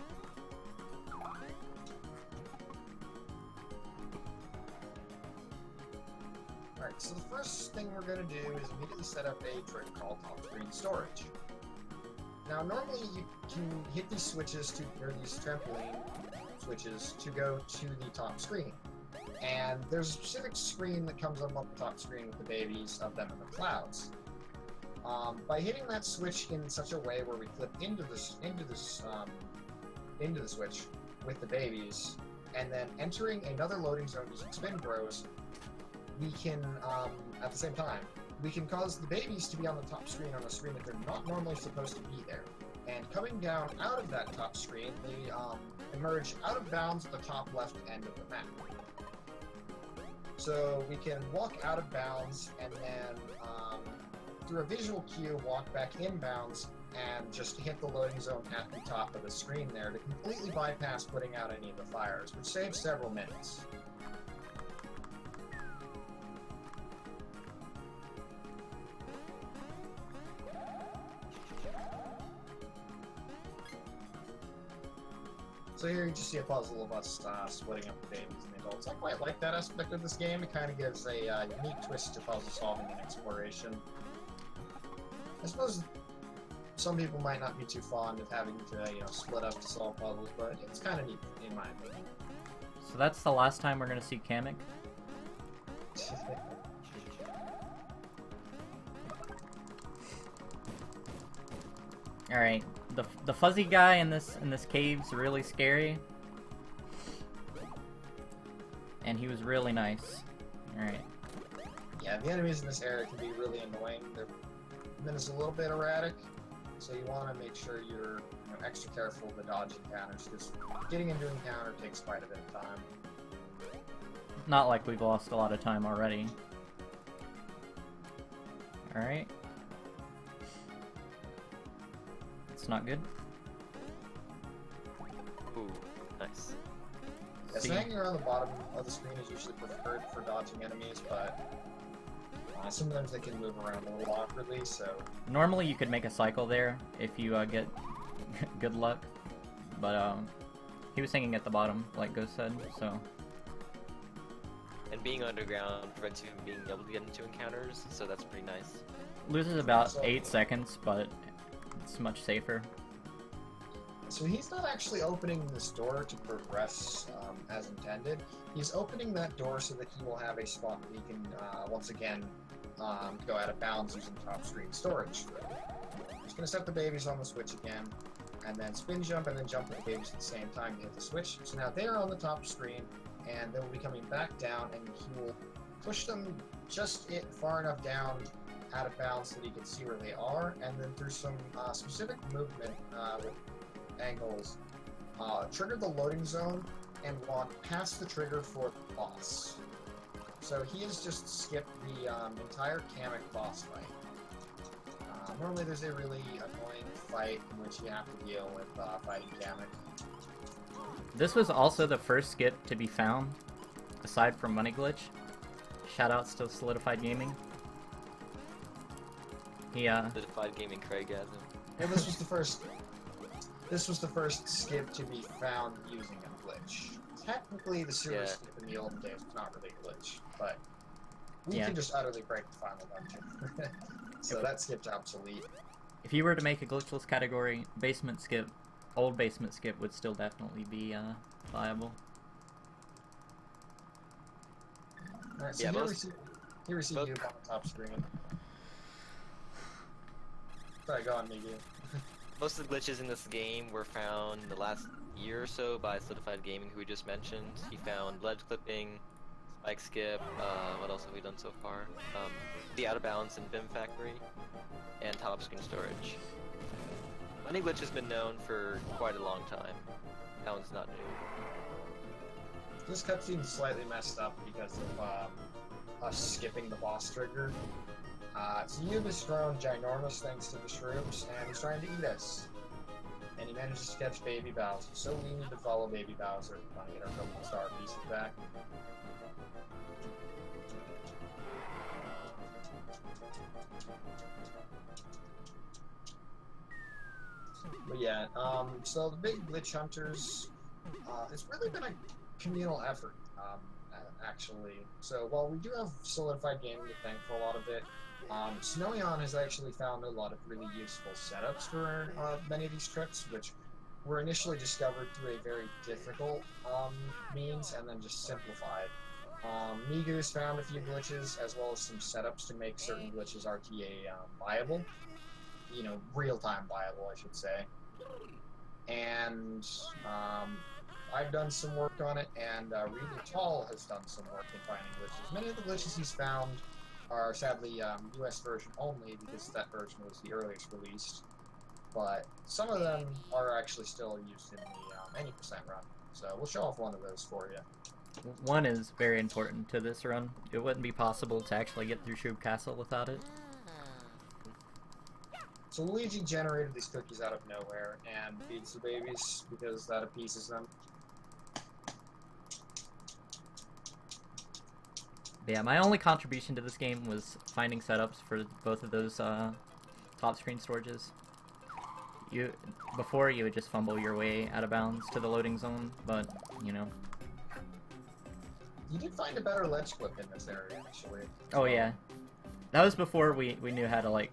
Alright, so the first thing we're going to do is immediately set up a trigger called top screen storage. Now, normally you can hit these switches or these trampoline switches to go to the top screen. And there's a specific screen that comes up on the top screen with the babies of them in the clouds. By hitting that switch in such a way where we flip into the switch with the babies, and then entering another loading zone using spin bros, we can, at the same time, we can cause the babies to be on the top screen on a screen that they're not normally supposed to be there. And coming down out of that top screen, they emerge out of bounds at the top left end of the map. So we can walk out of bounds and then, through a visual cue, walk back in bounds and just hit the loading zone at the top of the screen there to completely bypass putting out any of the fires, which saves several minutes. So here you just see a puzzle of us splitting up the babies and the adults. I quite like that aspect of this game. It kind of gives a unique twist to puzzle solving and exploration. I suppose some people might not be too fond of having to, split up to solve puzzles, but it's kind of neat, in my opinion. so that's the last time we're gonna see Kamek. All right, the fuzzy guy in this cave's really scary, and he was really nice. All right. Yeah, the enemies in this area can be really annoying. Then it's a little bit erratic, so you want to make sure you're extra careful of the dodge encounters, because getting into an encounter takes quite a bit of time. Not like we've lost a lot of time already. All right. It's not good. Ooh, nice. Yeah, so hanging around the bottom of the screen is usually preferred for dodging enemies, but sometimes they can move around a little awkwardly, so... Normally you could make a cycle there if you get good luck, but he was hanging at the bottom, like Ghost said, so... And being underground prevents you from being able to get into encounters, so that's pretty nice. Loses about 8 seconds, but it's much safer. So he's not actually opening this door to progress as intended. He's opening that door so that he will have a spot that he can, once again, go out of bounds using top screen storage. Just going to set the babies on the switch again, and then spin jump, and then jump with the babies at the same time to hit the switch. So now they are on the top screen, and they will be coming back down, and he will push them just far enough down out of bounds so that he can see where they are, and then through some specific movement with angles, trigger the loading zone and walk past the trigger for the boss. So he has just skipped the entire Kamek boss fight. Normally there's a really annoying fight in which you have to deal with fighting Kamek. This was also the first skip to be found, aside from Money Glitch. Shoutouts to Solidified Gaming. He Solidified Gaming Craigasm. Well, this was the first. This was the first skip to be found using a glitch. Technically, the sewer skip in the olden days was not really a glitch, but we can just utterly break the final dungeon. So that skip's obsolete. If you were to make a glitchless category, basement skip, old basement skip would still definitely be viable. Alright, so here we see you on the top screen. Sorry, go on, Miguel. Most of the glitches in this game were found the last year or so by Solidified Gaming, who we just mentioned. He found ledge clipping, spike skip, what else have we done so far? The out of balance in Bim Factory, and top screen storage. Money glitch has been known for quite a long time. That one's not new. This cutscene's slightly messed up because of us skipping the boss trigger. Yub has grown ginormous thanks to the shrooms, and he's trying to eat us. And he manages to catch Baby Bowser, so we need to follow Baby Bowser to get our couple star pieces back. But yeah, so the big glitch hunters, it's really been a communal effort, actually. So while we do have Solidified Gaming to thank for a lot of it, Snoion has actually found a lot of really useful setups for many of these tricks, which were initially discovered through a very difficult means and then just simplified. Migu's found a few glitches as well as some setups to make certain glitches RTA viable. You know, real-time viable, I should say. And I've done some work on it, and Really Tall has done some work in finding glitches. Many of the glitches he's found are sadly US version only, because that version was the earliest released. But some of them are actually still used in the any percent run. So we'll show off one of those for you. One is very important to this run. It wouldn't be possible to actually get through Shroob Castle without it. So Luigi generated these cookies out of nowhere and feeds the babies because that appeases them. Yeah, my only contribution to this game was finding setups for both of those top screen storages. Before you would just fumble your way out of bounds to the loading zone, but you know. You did find a better ledge clip in this area, actually. Oh yeah, that was before we knew how to like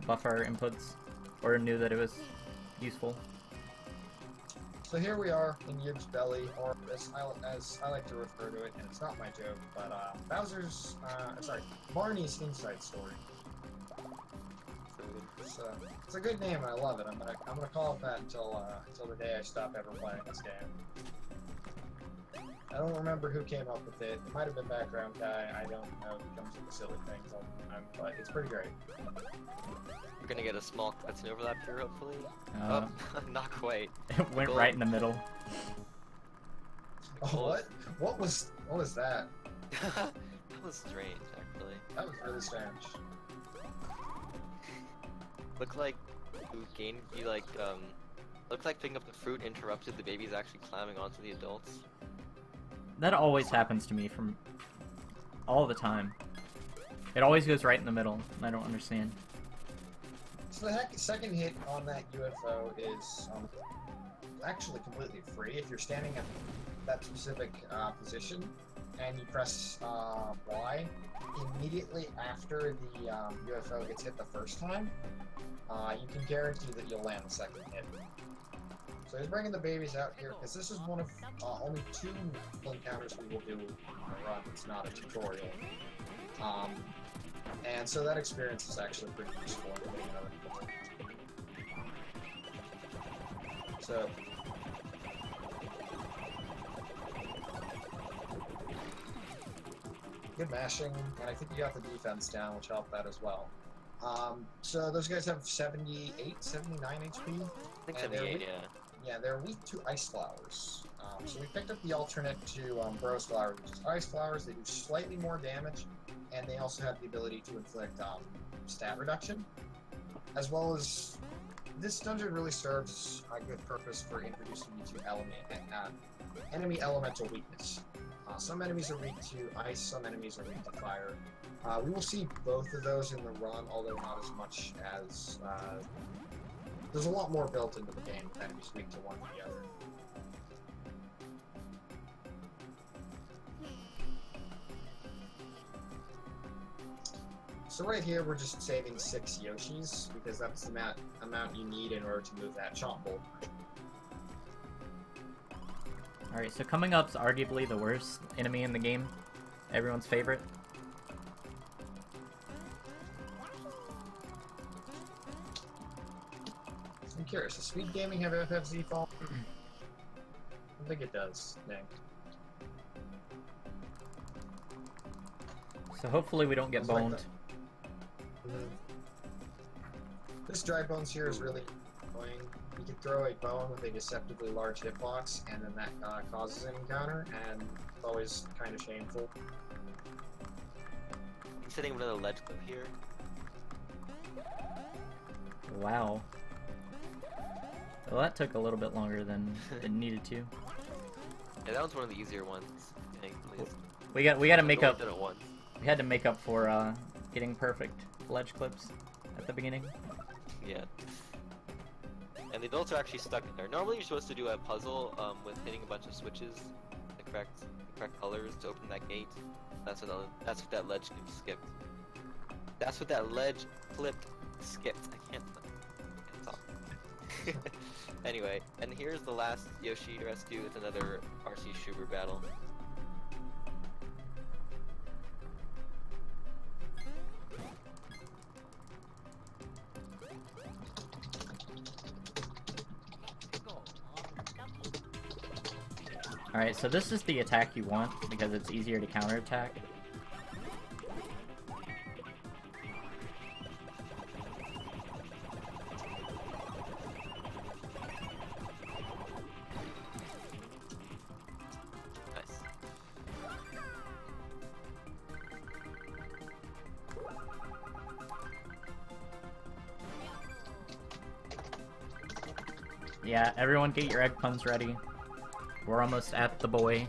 buffer our inputs, or knew that it was useful. So here we are in Yib's belly, or as I like to refer to it, and it's not my joke, but Barney's inside story. It's a good name, and I love it. I'm gonna call it that until the day I stop ever playing this game. I don't remember who came up with it. It might have been Background Guy. I don't know. He comes with the silly things all the time, but it's pretty great. We're gonna get a small cutscene overlap here, hopefully. Oh, not quite. It went right in the middle. Oh, what was that? That was strange, actually. That was really strange. Looked like picking up the fruit interrupted the babies actually climbing onto the adults. That always happens to me from all the time. It always goes right in the middle. I don't understand. So the second hit on that UFO is actually completely free if you're standing at that specific position and you press Y immediately after the UFO gets hit the first time. You can guarantee that you'll land the second hit. So he's bringing the babies out here because this is one of only 2 encounters we will do in a run. It's not a tutorial. And so that experience is actually pretty useful. So good mashing, and I think you got the defense down, which helped that as well. So those guys have 78, 79 HP. I think 78, yeah. Yeah, they're weak to ice flowers. So we picked up the alternate to Bros flowers, which is ice flowers. They do slightly more damage, and they also have the ability to inflict stat reduction, as well as this dungeon really serves a good purpose for introducing you to enemy elemental weakness. Some enemies are weak to ice, some enemies are weak to fire. We will see both of those in the run, although not as much as... there's a lot more built into the game with enemies weak to one or the other. So right here, we're just saving 6 Yoshis, because that's the amount you need in order to move that Chomp Bolt. Alright, so coming up's arguably the worst enemy in the game. Everyone's favorite. curious, does Speed Gaming have FFZ fall? I think it does, dang. So hopefully we don't get boned. This dry bones here is really annoying. You can throw a bone with a deceptively large hitbox, and then that causes an encounter, and it's always kind of shameful. I'm setting up another ledge clip here. Wow. Well, that took a little bit longer than it needed to. Yeah, that one's one of the easier ones, I think, at least. We got to make up. Did it once. We had to make up for getting perfect ledge clips at the beginning. Yeah. And the adults are actually stuck in there. Normally you're supposed to do a puzzle with hitting a bunch of switches, the correct colors to open that gate. That's what that ledge clip skipped. That's what that ledge clip skipped. I can't talk. Anyway, and here's the last Yoshi rescue with another RC Schubert battle. Alright, so this is the attack you want, because it's easier to counterattack. Nice. Yeah, everyone get your egg puns ready. We're almost at the boy.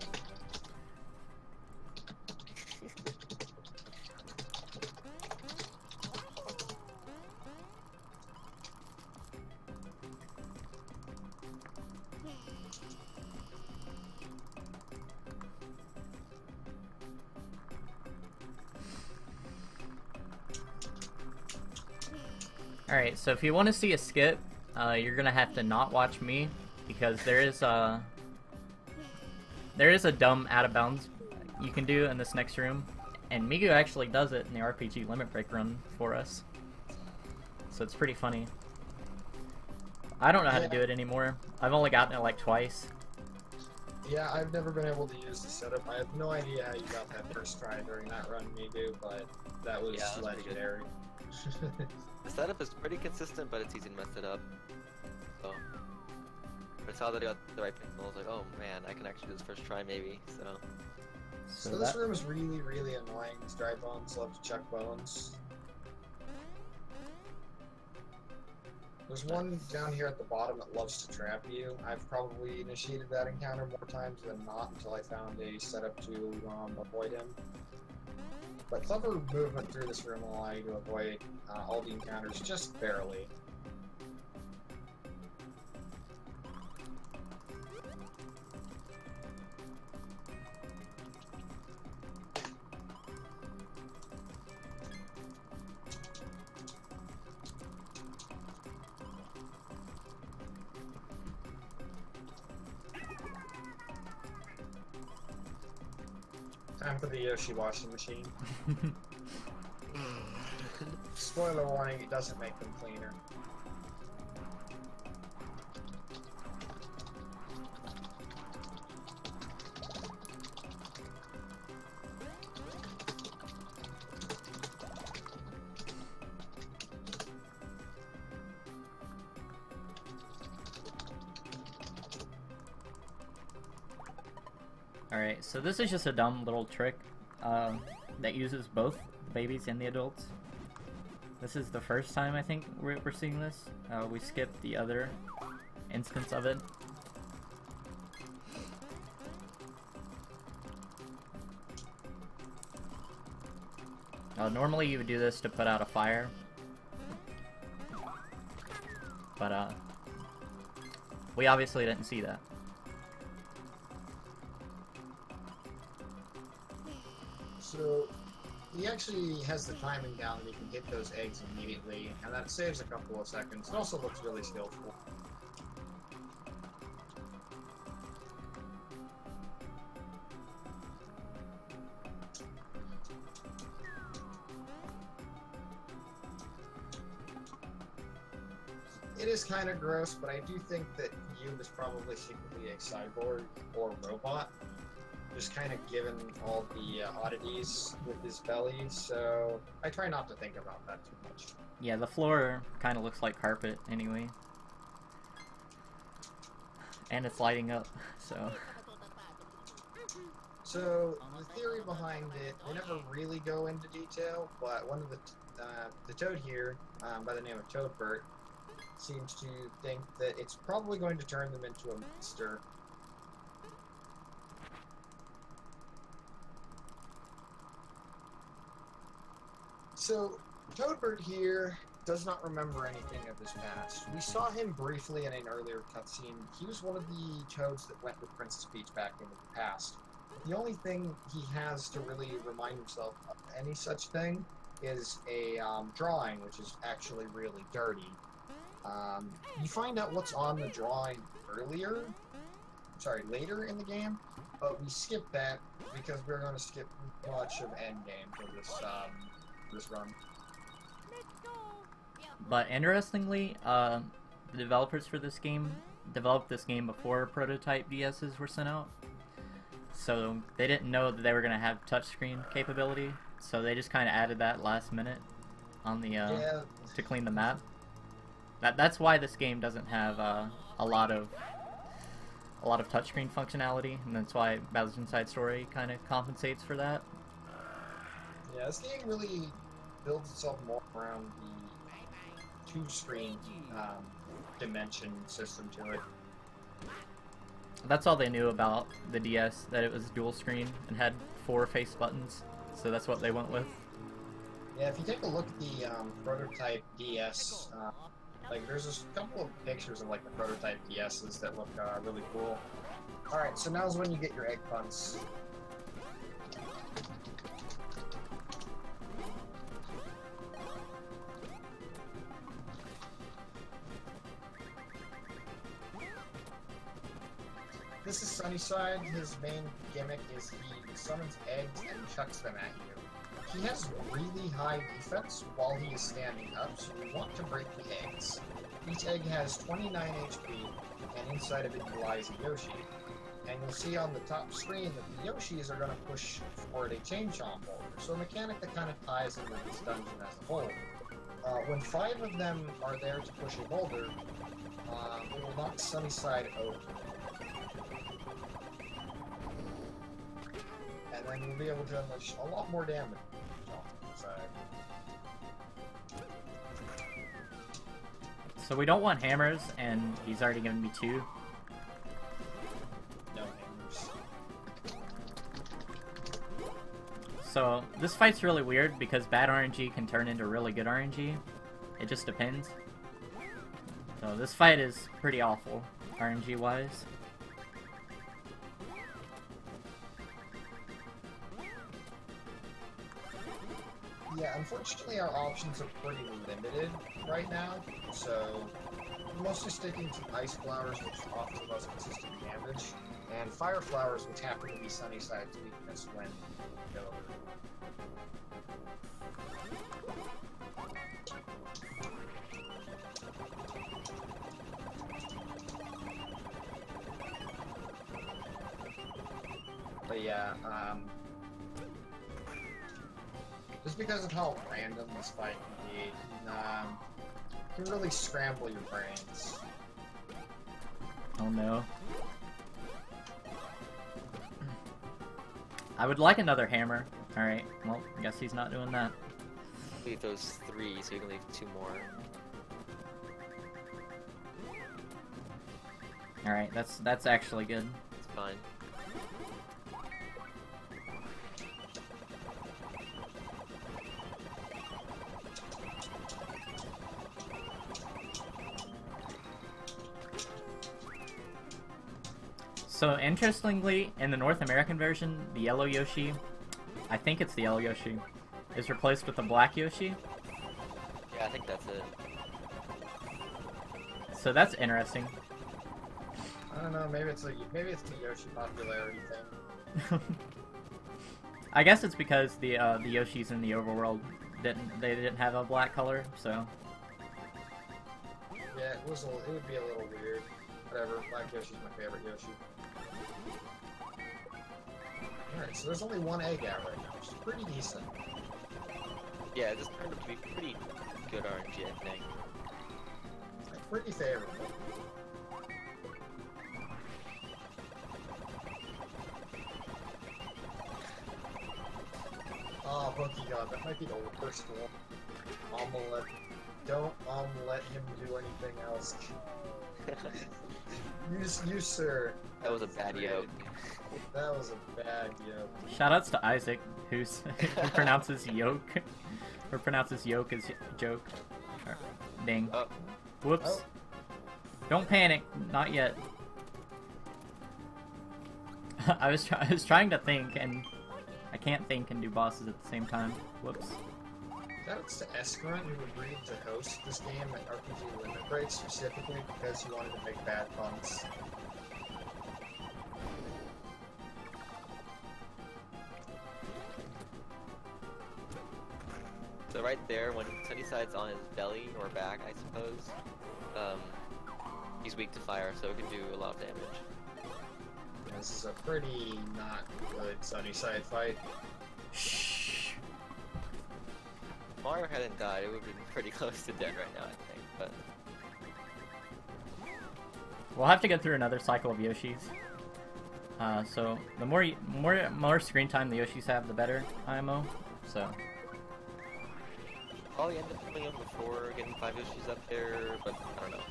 Alright, so if you want to see a skip, you're gonna have to not watch me, because there is a dumb out of bounds you can do in this next room, and Migu actually does it in the RPG Limit Break run for us. So it's pretty funny. I don't know how to do it anymore. I've only gotten it like twice. Yeah, I've never been able to use the setup. I have no idea how you got that first try during that run, Migu, but that was legendary. The setup is pretty consistent, but it's easy to mess it up. So, I saw that I got the right pick, and I was like, oh man, I can actually do this first try maybe, So this room is really, really annoying. These dry bones love to chuck bones. There's one down here at the bottom that loves to trap you. I've probably initiated that encounter more times than not until I found a setup to avoid him. But clever movement through this room will allow you to avoid all the encounters just barely. Time for the Yoshi washing machine. Spoiler warning, it doesn't make them cleaner. Alright, so this is just a dumb little trick that uses both the babies and the adults. This is the first time I think we're seeing this. We skipped the other instance of it. Normally you would do this to put out a fire, but we obviously didn't see that. So, he actually has the timing down that he can hit those eggs immediately, and that saves a couple of seconds. It also looks really skillful. it is kind of gross, but I do think that Yu is probably secretly a cyborg or robot, just kind of given all the oddities with his belly, so I try not to think about that too much. Yeah, the floor kind of looks like carpet anyway. And it's lighting up, so... So, the theory behind it, they never really go into detail, but one of the Toad here, by the name of Toadbert, seems to think that it's probably going to turn them into a monster. So, Toadbert here does not remember anything of his past. We saw him briefly in an earlier cutscene. He was one of the Toads that went with Princess Peach back into the past. The only thing he has to really remind himself of any such thing is a drawing, which is actually really dirty. You find out what's on the drawing later in the game, but we skip that because we're going to skip much of Endgame for this run. But interestingly, the developers for this game developed this game before prototype DSs were sent out. So they didn't know that they were going to have touchscreen capability, so they just kind of added that last minute on the to clean the map. That's why this game doesn't have a lot of touchscreen functionality, and that's why Bowser's Inside Story kind of compensates for that. Yeah, this game really builds itself more around the two-screen dimension system to it. That's all they knew about the DS, that it was dual screen and had 4 face buttons, so that's what they went with. Yeah, if you take a look at the prototype DS, like there's a couple of pictures of like the prototype DSs that look really cool. Alright, so now's when you get your egg puns. This is Sunnyside. His main gimmick is he summons eggs and chucks them at you. He has really high defense while he is standing up, so you want to break the eggs. Each egg has 29 HP, and inside of it lies a Yoshi. And you'll see on the top screen that the Yoshis are going to push forward a chain chomp boulder, so a mechanic that kind of ties into this dungeon as a whole. When 5 of them are there to push a boulder, it will knock Sunnyside over. And then you'll be able to unleash a lot more damage. So we don't want hammers, and he's already given me 2. No hammers. So this fight's really weird because bad RNG can turn into really good RNG. It just depends. So this fight is pretty awful, RNG wise. Yeah, unfortunately our options are pretty limited right now, so we're mostly sticking to Ice Flowers, which offer the most consistent damage, and Fire Flowers, which happen to be Sunnyside's weakness when you go. But yeah, just because of how random this fight can be, can really scramble your brains. Oh no. I would like another hammer. Alright, well, I guess he's not doing that. Leave those 3 so you can leave 2 more. Alright, that's actually good. It's fine. So interestingly, in the North American version, the yellow Yoshi, I think it's the yellow Yoshi, is replaced with the black Yoshi. Yeah, I think that's it. So that's interesting. I don't know, maybe it's the Yoshi popularity thing. I guess it's because the Yoshis in the overworld didn't have a black color, so. Yeah, it would be a little weird. Whatever, Black Yoshi's my favorite Yoshi. Alright, so there's only one egg out right now, which is pretty decent. Yeah, this turned out to be pretty good RNG, I think. Like, pretty favorable. Oh, Pokegod, that might be the worst one. Don't let him do anything else. you sir. That was a bad yoke. That was a bad yoke. Shoutouts to Isaac, who pronounces yoke, or pronounces yoke as joke. Or, dang. Oh. Whoops. Oh. Don't panic. Not yet. I was trying to think, and I can't think and do bosses at the same time. Whoops. Shoutouts to Escaron, who agreed to host this game at RPG Limit Break specifically because he wanted to make bad puns. So right there, when Sunnyside's on his belly, or back, I suppose, he's weak to fire, so it can do a lot of damage. This is a pretty not good Sunnyside fight. Shh. If Mario hadn't died, it would have been pretty close to dead right now, I think, but... We'll have to go through another cycle of Yoshis. So the more screen time the Yoshis have, the better IMO. So. Probably end up killing him before getting 5 Yoshis up there, but I don't know.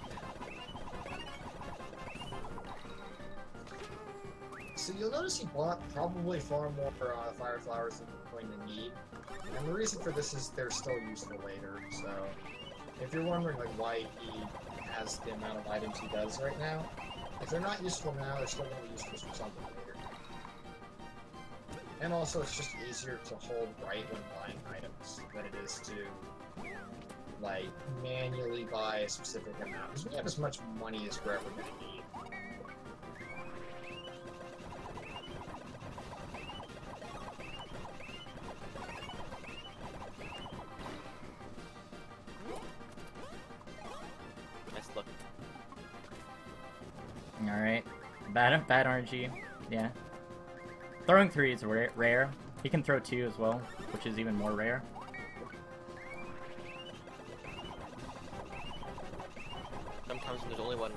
So you'll notice he bought probably far more fire flowers than you're going to need. And the reason for this is they're still useful later, so if you're wondering like why he has the amount of items he does right now, if they're not useful now, they're still going to be useful for something later. And also it's just easier to hold right when buying items than it is to like manually buy a specific amount, because we have as much money as we're ever going to need. Nice look. Alright. Bad RNG. Yeah. Throwing 3 is rare. He can throw 2 as well, which is even more rare. Sometimes when there's only one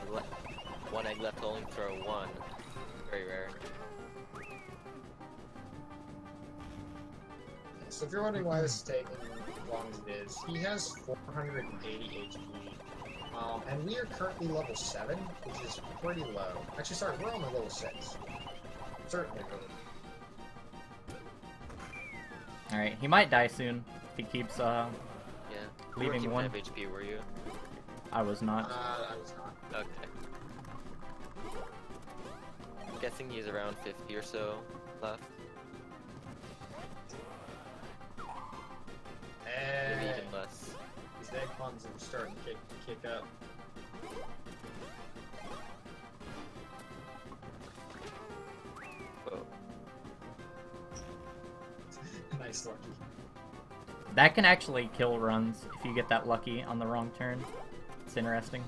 egg left, only throw 1. Very rare. So if you're wondering why this is taking as long as it is, he has 480 HP. And we are currently level 7, which is pretty low. Actually, sorry, we're only level 6. Certainly really. Alright, he might die soon if he keeps Yeah. You leaving were 1. keeping HP, were you? I was not. I was not. Okay. I'm guessing he's around 50 or so left. Maybe Hey, even less. these egg puns are starting to kick up. Whoa. Nice lucky. That can actually kill runs if you get that lucky on the wrong turn. It's interesting.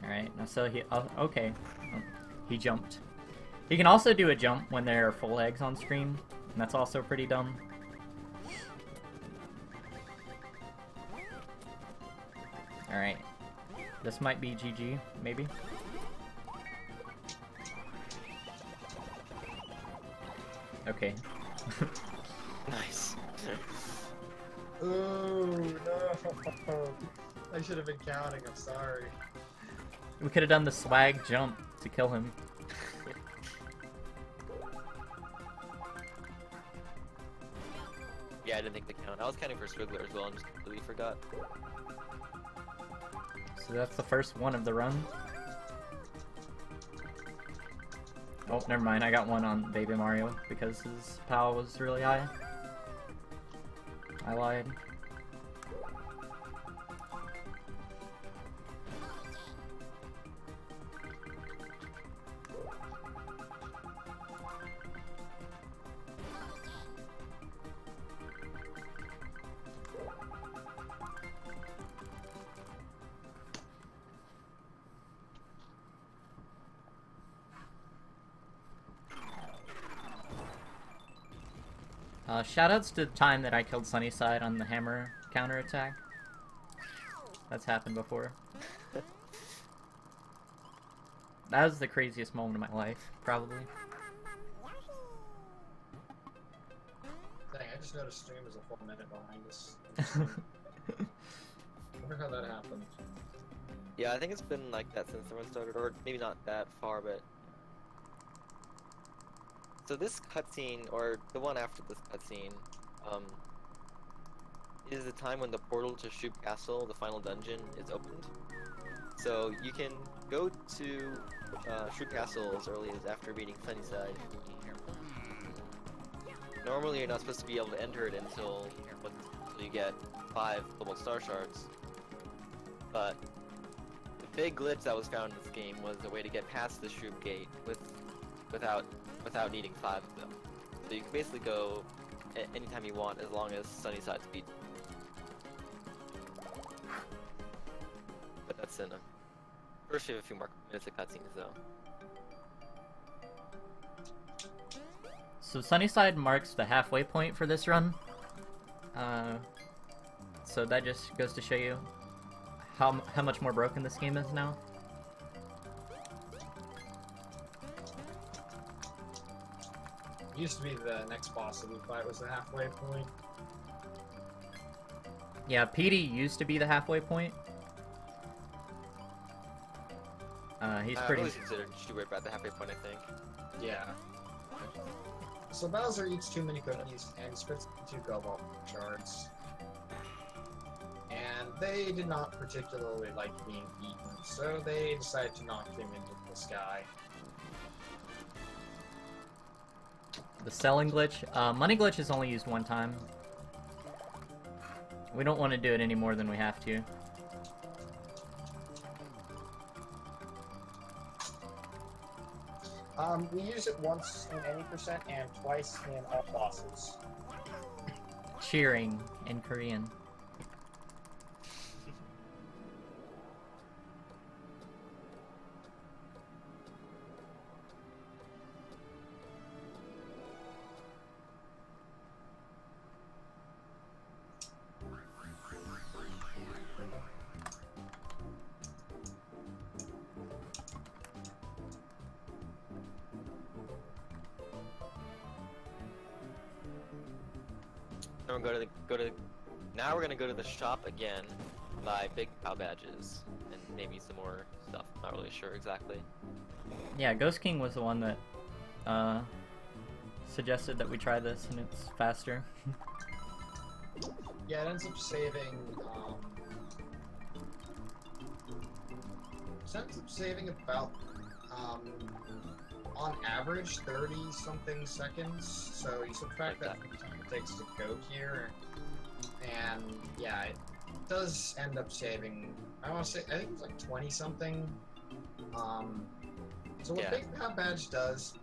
Alright, now so he... Oh, okay. Oh, he jumped. He can also do a jump when there are full eggs on screen, and that's also pretty dumb. Alright. This might be GG, maybe? Okay. Nice. Ooh, no! I should have been counting, I'm sorry. We could have done the swag jump to kill him. Yeah, I didn't think to count. I was counting for Swiggler as well and just completely forgot. So that's the first one of the run. Oh, never mind. I got one on Baby Mario because his POW was really high. I lied. Shoutouts to the time that I killed Sunnyside on the hammer counterattack. That's happened before. That was the craziest moment of my life, probably. Dang, I just noticed stream is a full minute behind us. I wonder how that happened. Yeah, I think it's been like that since the run started, or maybe not that far, but... So this cutscene, or the one after this cutscene, is the time when the portal to Shroop Castle, the final dungeon, is opened. So you can go to Shroop Castle as early as after beating Sunnyside. Normally you're not supposed to be able to enter it until you get 5 global star shards. But the big glitch that was found in this game was a way to get past the Shroop gate without needing 5 of them. So you can basically go anytime you want as long as Sunnyside's beat. But that's in first we have a few more minutes of cutscenes though. So Sunnyside marks the halfway point for this run. So that just goes to show you how much more broken this game is now. It used to be the next boss that we fight was the halfway point. Yeah, PD used to be the halfway point. He's pretty... I always considered Shroop about the halfway point, I think. Yeah. So Bowser eats too many cookies and spits 2 Cobalt shards. And they did not particularly like being eaten, so they decided to knock him into the sky. The selling glitch. Money glitch is only used one time. We don't want to do it any more than we have to. We use it once in any percent and twice in all bosses. Cheering in Korean. Now we're gonna go to the shop again, buy big cow badges, and maybe some more stuff. Not really sure exactly. Yeah, Ghost King was the one that suggested that we try this, and it's faster. Yeah, it ends up saving about on average 30-something seconds. So you subtract that from the time it takes to go here, and yeah, it does end up saving. I think it's like 20-something. So what Big Cow Badge does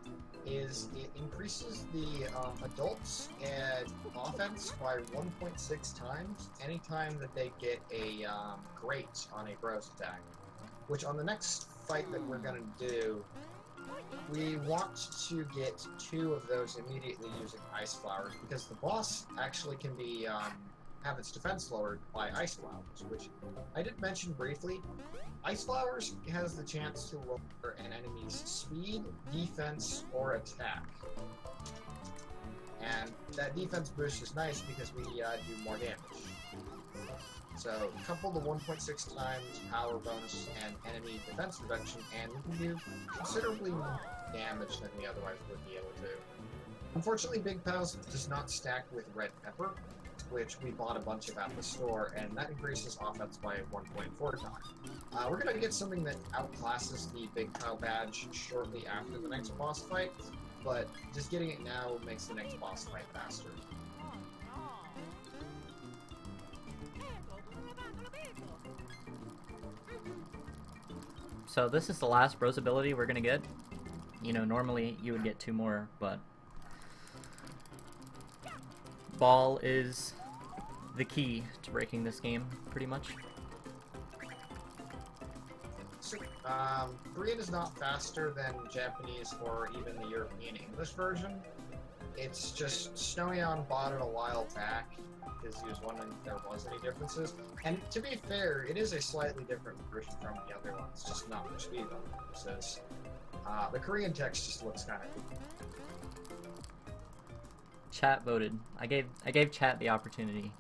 is it increases the adults and offense by 1.6 times anytime that they get a great on a bros attack. Which on the next fight that we're gonna do, we want to get 2 of those immediately using Ice Flowers, because the boss actually can be have its defense lowered by Ice Flowers, which I did mention briefly. Ice Flowers has the chance to lower an enemy's speed, defense, or attack. And that defense boost is nice because we do more damage. So, couple the 1.6 times power bonus and enemy defense reduction, and we can do considerably more damage than we otherwise would be able to. Unfortunately, Big Pals does not stack with Red Pepper, which we bought a bunch of at the store, and that increases offense by 1.4 times. We're going to get something that outclasses the Big Cow Badge shortly after the next boss fight, but just getting it now makes the next boss fight faster. So this is the last bros ability we're gonna get. You know, normally you would get 2 more, but Ball is the key to breaking this game, pretty much. So, Korean is not faster than Japanese or even the European English version, It's just Snoion bought it a while back because he was wondering if there was any differences. And to be fair, it is a slightly different version from the other ones, just not for speed purposes. The Korean text just looks kind of cool. Chat voted. I gave chat the opportunity.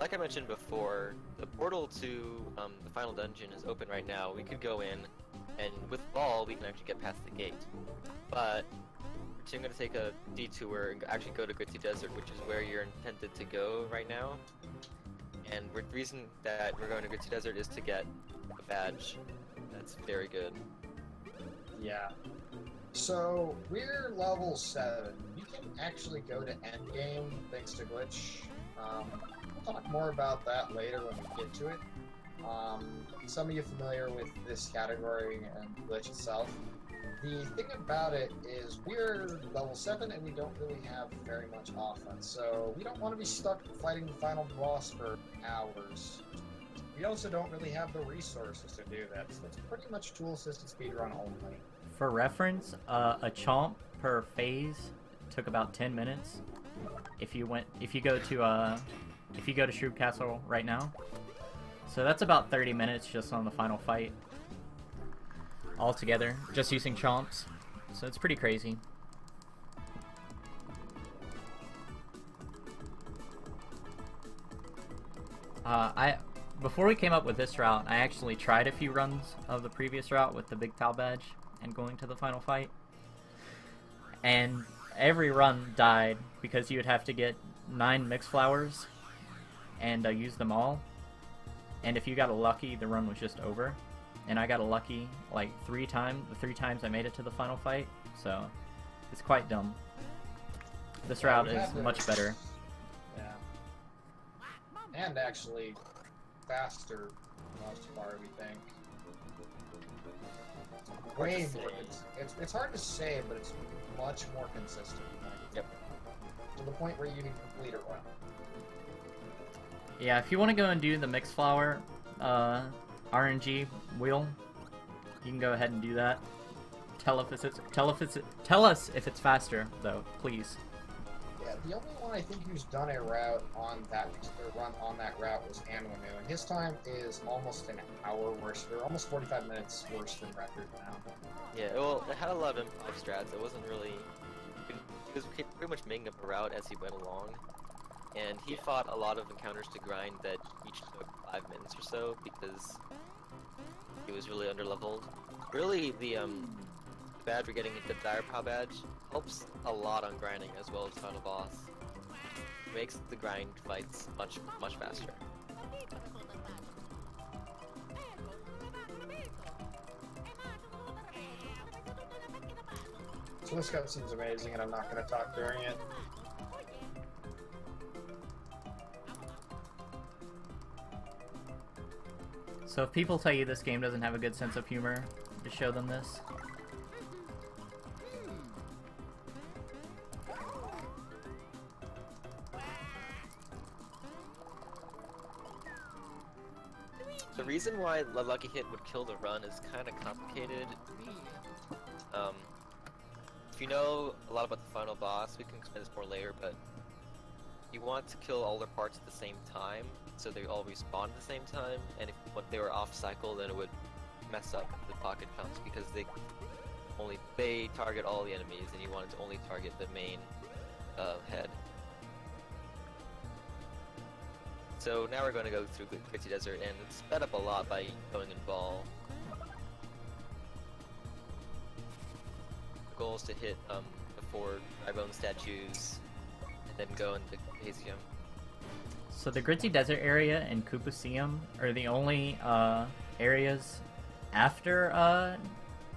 Like I mentioned before, the portal to the final dungeon is open right now. We could go in, and with ball, we can actually get past the gate. But I'm going to take a detour and actually go to Gritty Desert, which is where you're intended to go right now. And the reason that we're going to Gritty Desert is to get a badge that's very good. Yeah. So, we're level 7. You can actually go to endgame thanks to Glitch. We'll talk more about that later when we get to it. Some of you familiar with this category and Glitch itself. The thing about it is we're level 7 and we don't really have very much offense, so we don't want to be stuck fighting the final boss for hours. We also don't really have the resources to do that, so it's pretty much tool-assisted speedrun only. For reference, a chomp per phase took about 10 minutes. If you go to Shroob Castle right now, so that's about 30 minutes just on the final fight. Altogether, just using chomps, so it's pretty crazy. Before we came up with this route, I actually tried a few runs of the previous route with the Big Tau badge and going to the final fight, and every run died because you would have to get 9 mix flowers and use them all, and if you got a lucky, the run was just over. And I got a lucky like 3 times, the 3 times I made it to the final fight, so it's quite dumb. This route is much better. Yeah. And actually faster for the most part, we think. Way more. It's hard to say, but it's much more consistent. Yep. To the point where you can complete a run. Yeah, if you want to go and do the mix flower, RNG wheel, you can go ahead and do that. Tell us if it's faster though, please. Yeah, the only one I think who's done a route on that run on that route was Anwanu, and his time is almost an hour worse, or almost 45 minutes worse than record now. Yeah, well, it had a lot of improv strats. It wasn't really. He was pretty much making up a route as he went along, and he fought a lot of encounters to grind that each took 5 minutes or so because he was really underleveled. Really, the badge we're getting, the Dire Pow badge, helps a lot on grinding as well as final boss. It makes the grind fights much faster. So this cutscene's amazing, and I'm not going to talk during it. So if people tell you this game doesn't have a good sense of humor, just show them this. The reason why the Lucky Hit would kill the run is kind of complicated. If you know a lot about the final boss, we can explain this more later, but you want to kill all their parts at the same time, so they all respawn at the same time, and if they were off cycle, then it would mess up the pocket counts because they target all the enemies, and you wanted to only target the main head. So now we're going to go through Gritty Desert, and it's sped up a lot by going in ball. The goal is to hit the 4 Drybone statues, and then go into Hazium. So the Gritty Desert area and Koopaseum are the only areas after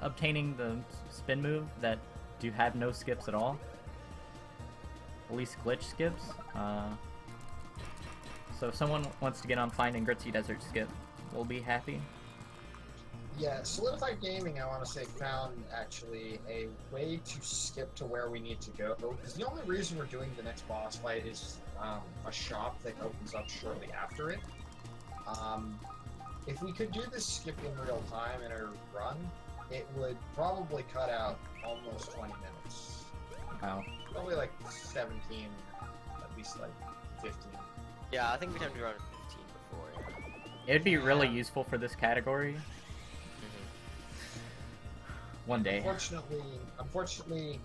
obtaining the spin move that do have no skips at all. At least glitch skips. So if someone wants to get on finding Gritty Desert skip, we'll be happy. Yeah, Solidified Gaming, I want to say, found actually a way to skip to where we need to go. Because the only reason we're doing the next boss fight is a shop that opens up shortly after it. If we could do this skip in real time in a run, it would probably cut out almost 20 minutes. Wow. Probably like 17, at least like 15. Yeah, I think we have to run 15 before. Yeah. It would be really useful for this category. One day. Unfortunately,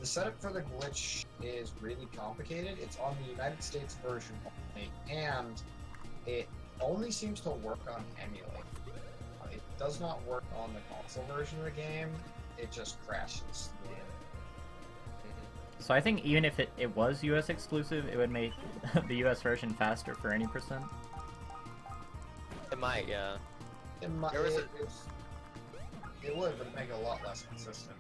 the setup for the glitch is really complicated. It's on the United States version only, and it only seems to work on emulator. It does not work on the console version of the game. It just crashes. So I think even if it was US exclusive, it would make the US version faster for any percent. It might, yeah. It would, but it'd make it a lot less consistent.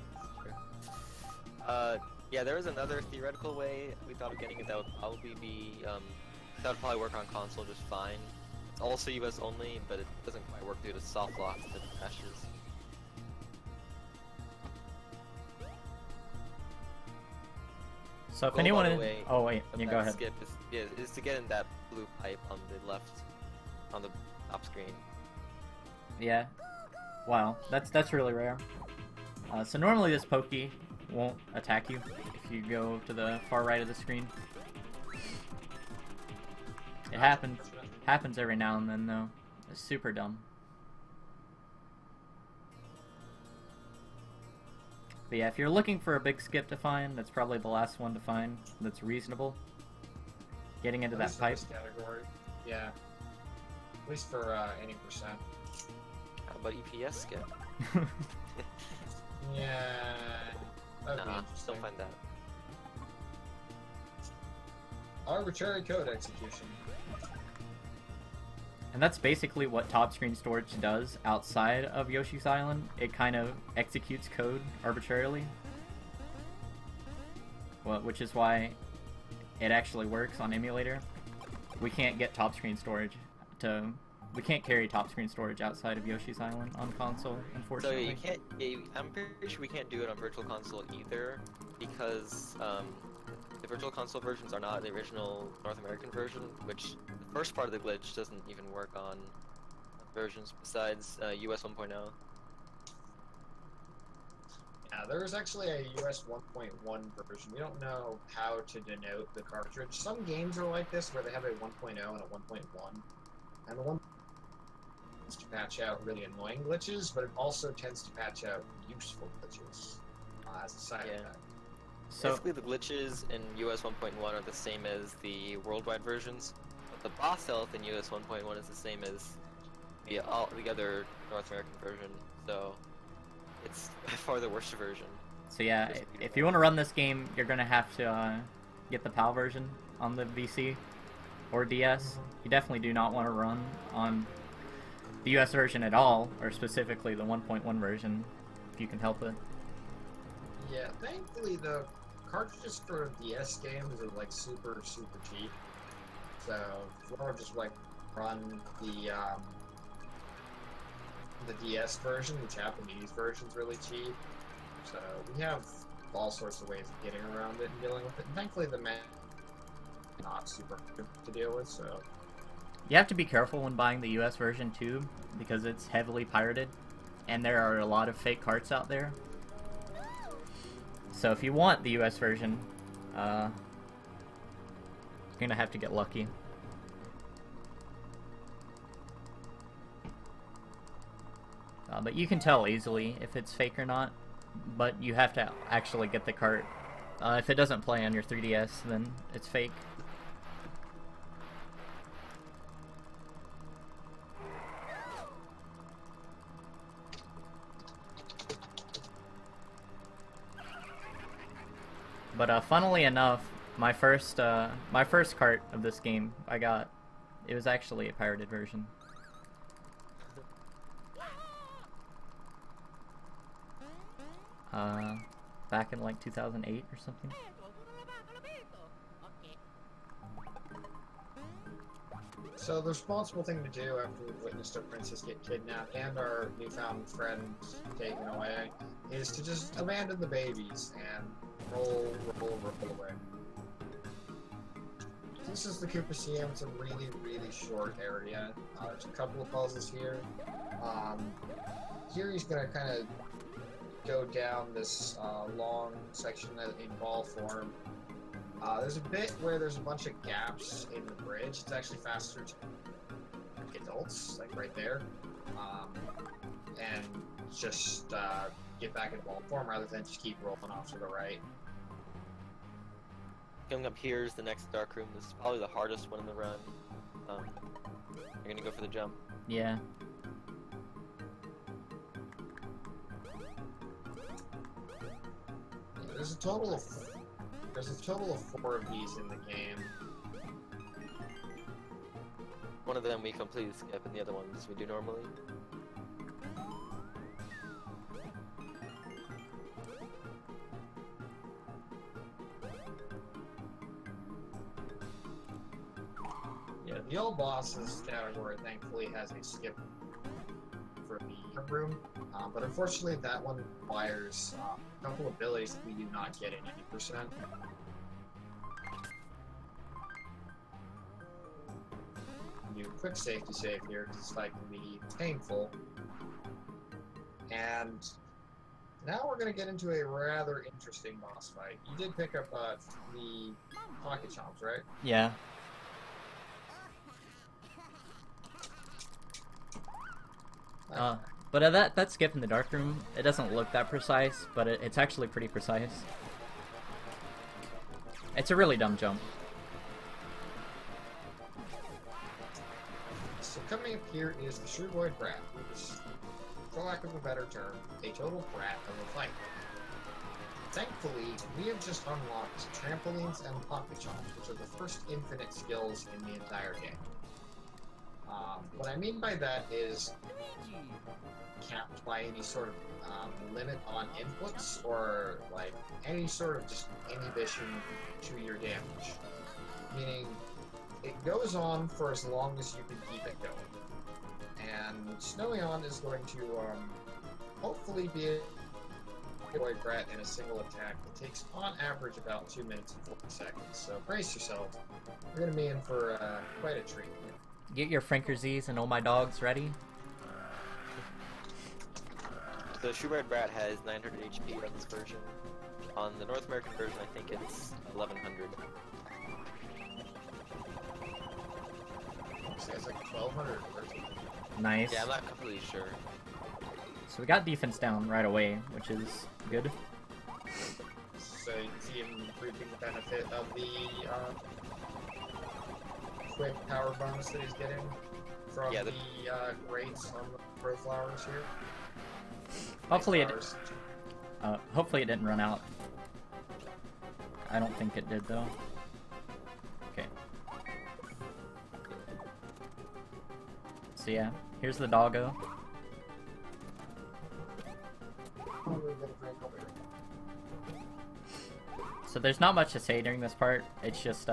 Yeah, there was another theoretical way we thought of getting it that would probably be, that would probably work on console just fine. It's also US only, but it doesn't quite work due to soft locks and crashes. So if Goal, anyone, by the way, oh wait, of yeah, that go ahead. skip is to get in that blue pipe on the left, on the top screen. Yeah. Wow, that's really rare. So normally this pokey won't attack you if you go to the far right of the screen. It happens every now and then though. It's super dumb. But yeah, if you're looking for a big skip to find, that's probably the last one to find that's reasonable. Getting into that pipe. Category. Yeah. At least for any percent. How about EPS skip? Yeah. That'd be Nah, interesting. don't find that. Arbitrary code execution. And that's basically what top screen storage does outside of Yoshi's Island. It kind of executes code arbitrarily. Well, which is why it actually works on emulator. We can't get top screen storage we can't carry top screen storage outside of Yoshi's Island on console, So unfortunately. you can't. I'm pretty sure we can't do it on Virtual Console either, because the Virtual Console versions are not the original North American version. Which the first part of the glitch doesn't even work on versions besides US 1.0. Yeah, there is actually a US 1.1 version. We don't know how to denote the cartridge. Some games are like this, where they have a 1.0 and a 1.1. And the one tends to patch out really annoying glitches, but it also tends to patch out useful glitches as a side effect. So Basically, the glitches in US 1.1 are the same as the worldwide versions, but the boss health in US 1.1 is the same as the other North American version. So it's by far the worst version. So yeah, if you want to run this game, you're gonna have to get the PAL version on the VC or DS. You definitely do not want to run on the US version at all, or specifically the 1.1 version, if you can help it. Yeah, thankfully the cartridges for DS games are like super cheap. So if you want to just like run the DS version, the Japanese version's really cheap. So we have all sorts of ways of getting around it and dealing with it. And thankfully the man not super good to deal with, so You have to be careful when buying the US version too, because it's heavily pirated, and there are a lot of fake carts out there. So if you want the US version, you're gonna have to get lucky. But you can tell easily if it's fake or not, but you have to actually get the cart. If it doesn't play on your 3DS, then it's fake. But funnily enough, my first cart of this game it was actually a pirated version. Back in like 2008 or something. So the responsible thing to do after we've witnessed our princess get kidnapped and our newfound friend taken away is to just abandon the babies and roll away. This is the Koopaceum. It's a really, really short area. There's a couple of puzzles here. Here he's gonna kind of go down this long section in ball form. There's a bit where there's a bunch of gaps in the bridge. It's actually faster to adults, like right there, and just get back in ball form rather than just keep rolling off to the right. Coming up here is the next dark room. This is probably the hardest one in the run. You're gonna go for the jump. Yeah. There's a total of 4 of these in the game. One of them we completely skip, and the other ones we do normally. Yeah, the old bosses category thankfully has a skip for the room, but unfortunately that one requires a couple abilities that we do not get in 80%. Do a quick safety save here because this fight can be painful. And now we're going to get into a rather interesting boss fight. You did pick up the pocket chomps, right? Yeah. But that skip in the dark room, it doesn't look that precise, but it's actually pretty precise. It's a really dumb jump. So coming up here is the Shrewd Brat, which is, for lack of a better term, a total brat of a fight. Thankfully, we have just unlocked trampolines and pocket chomps, which are the first infinite skills in the entire game. What I mean by that is capped by any sort of limit on inputs or like any sort of just inhibition to your damage. Meaning it goes on for as long as you can keep it going. And Snoion is going to hopefully be a Void Brat in a single attack that takes on average about 2 minutes and 40 seconds. So brace yourself. You're going to be in for quite a treat. Get your Frankerz's and all my dogs ready. The Shrewd Brat has 900 HP on this version. On the North American version, I think it's 1100. So it's like 1200 or something. Nice. Yeah, I'm not completely sure. So we got defense down right away, which is good. So you can see him reaping the benefit of the quick power bonus that he's getting from the rates on the pro flowers here. Hopefully hopefully it didn't run out. I don't think it did though. Okay. So yeah, here's the doggo. So there's not much to say during this part. It's just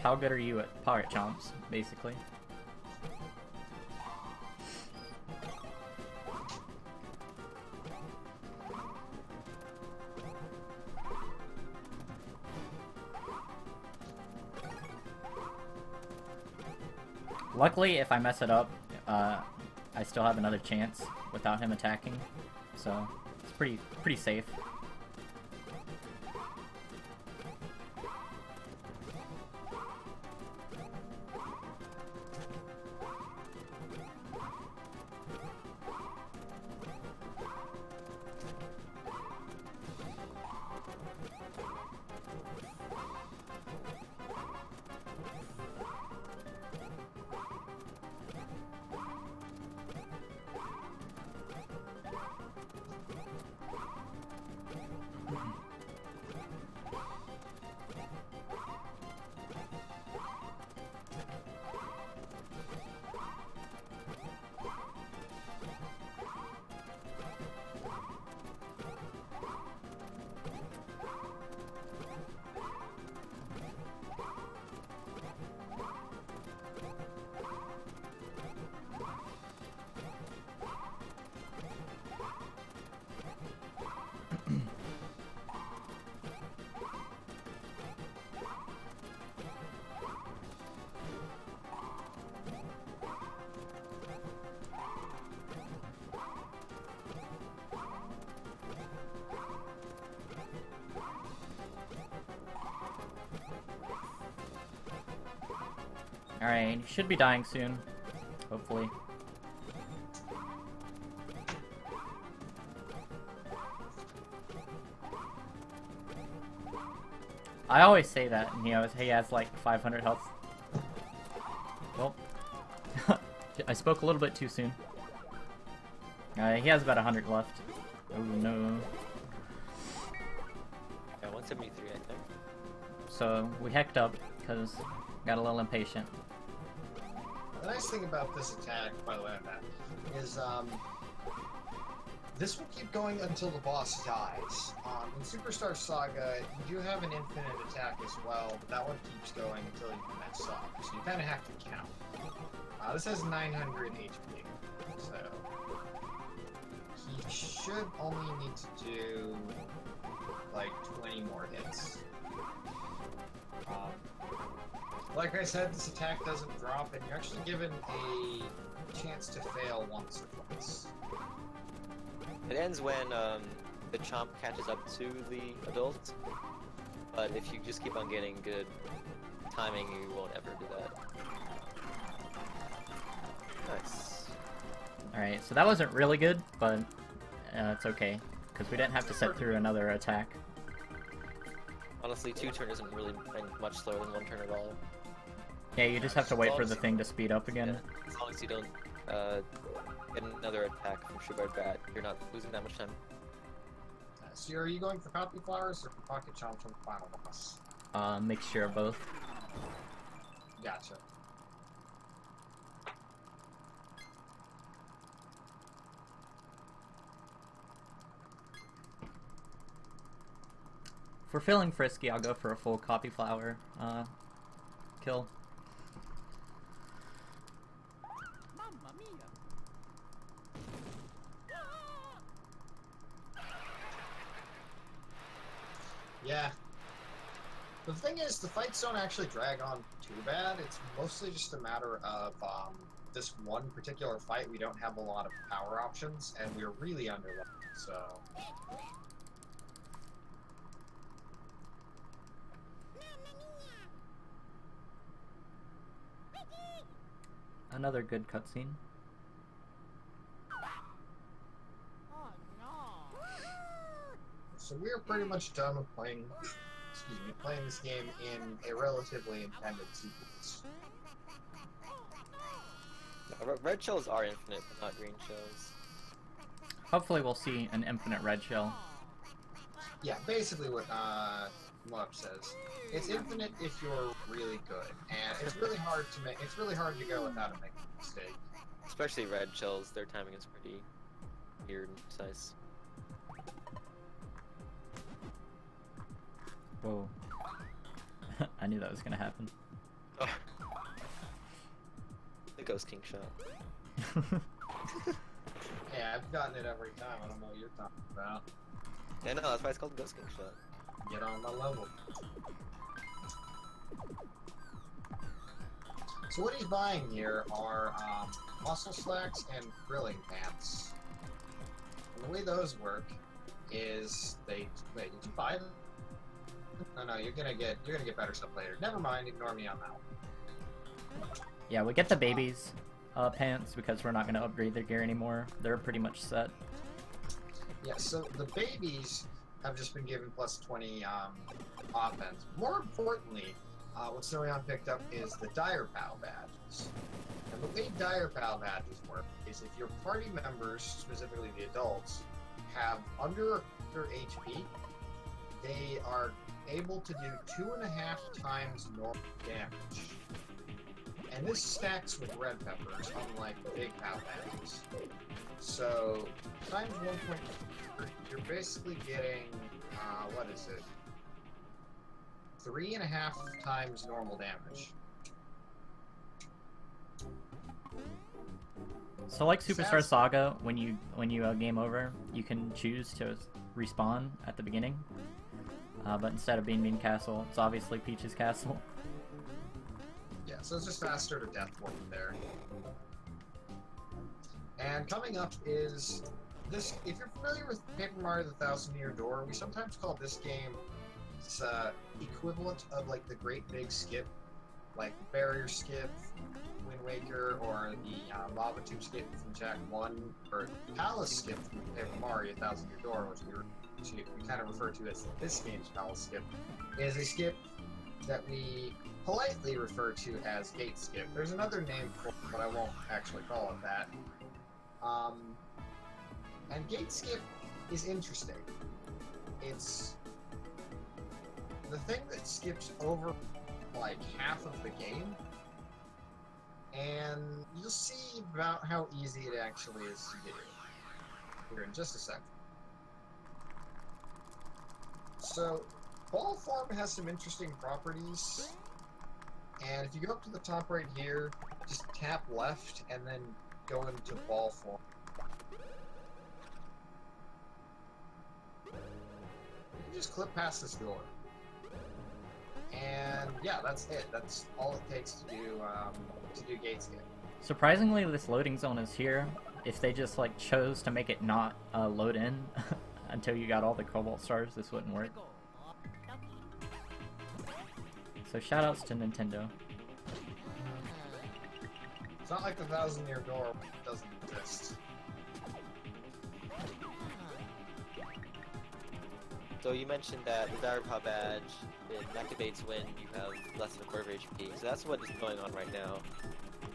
how good are you at pocket chomps, basically. Luckily, if I mess it up, I still have another chance without him attacking, so it's pretty safe. Alright, he should be dying soon. Hopefully. I always say that, and he has like 500 health. Well, I spoke a little bit too soon. He has about 100 left. Oh no. Yeah, 173, I think. So we hecked up because got a little impatient. The nice thing about this attack, by the way, on that, is this will keep going until the boss dies. In Superstar Saga, you do have an infinite attack as well, but that one keeps going until you mess up. So you kind of have to count. This has 900 HP, so he should only need to do like 20 more hits. Like I said, this attack doesn't drop, and you're actually given a chance to fail once or twice. It ends when the chomp catches up to the adult, but if you just keep on getting good timing, you won't ever do that. Nice. Alright, so that wasn't really good, but it's okay, because we didn't have to set through another attack. Honestly, 2 turn isn't really much slower than 1 turn at all. Yeah, you just have to wait for the thing to speed up again. Yeah, as long as you don't get another attack from Shubard Bat, you're not losing that much time. So are you going for Copy Flowers or for Pocket Chomps from the final boss? Mixture of both. Gotcha. If we're feeling frisky, I'll go for a full Copy Flower kill. Yeah. The thing is, the fights don't actually drag on too bad. It's mostly just a matter of this one particular fight. We don't have a lot of power options, and we're really underleveled, so... Another good cutscene. So we're pretty much done with playing, playing this game in a relatively intended sequence. Red shells are infinite, but not green shells. Hopefully we'll see an infinite red shell. Yeah, basically what Moab says. It's infinite if you're really good, and it's really hard to make. It's really hard to go without making a mistake. Especially red shells, their timing is pretty weird and precise. Whoa. I knew that was gonna happen. Oh. The Ghost King shot. Yeah, I've gotten it every time. I don't know what you're talking about. Yeah, no, that's why it's called the Ghost King shot. Get on the level. So what he's buying here are muscle slacks and grilling pants. And the way those work is they wait. Did you buy them? No, you're gonna get better stuff later. Never mind. Ignore me on that one. Yeah, we get the babies pants because we're not gonna upgrade their gear anymore. They're pretty much set. Yeah. So the babies have just been given plus 20 offense. More importantly, what Snoion picked up is the Dire Pal badges. And the way Dire Pal badges work is if your party members, specifically the adults, have under their HP, they are able to do 2.5 times normal damage. And this stacks with red peppers, unlike the big pal badges. So, times 1.4, you're basically getting, what is it? 3.5 times normal damage. So like Superstar Saga, when you game over, you can choose to respawn at the beginning. But instead of being Bean Castle, it's obviously Peach's Castle. Yeah, so it's just faster to death warp there. And coming up is this. If you're familiar with Paper Mario: The Thousand-Year Door, we sometimes call this game its equivalent of like the Great Big Skip like Barrier Skip, Wind Waker, or the Lava Tube Skip from Jack 1, or Palace Skip from Paper Mario 1000 Year Door, which we kind of refer to as this game's Palace Skip, is a skip that we politely refer to as Gate Skip. There's another name for it, but I won't actually call it that. And Gate Skip is interesting. It's the thing that skips over like half of the game, and you'll see about how easy it actually is to do here in just a second. So, ball form has some interesting properties, and if you go up to the top right here, just tap left and then go into ball form. You can just clip past this door. And yeah, that's it. That's all it takes to do Gate Skip. Surprisingly, this loading zone is here. If they just like chose to make it not load in until you got all the Cobalt Stars, this wouldn't work. So shoutouts to Nintendo. It's not like the 1000 Year Door doesn't exist. So you mentioned that the Dire Paw badge, it activates when you have less than a quarter of HP. So that's what is going on right now.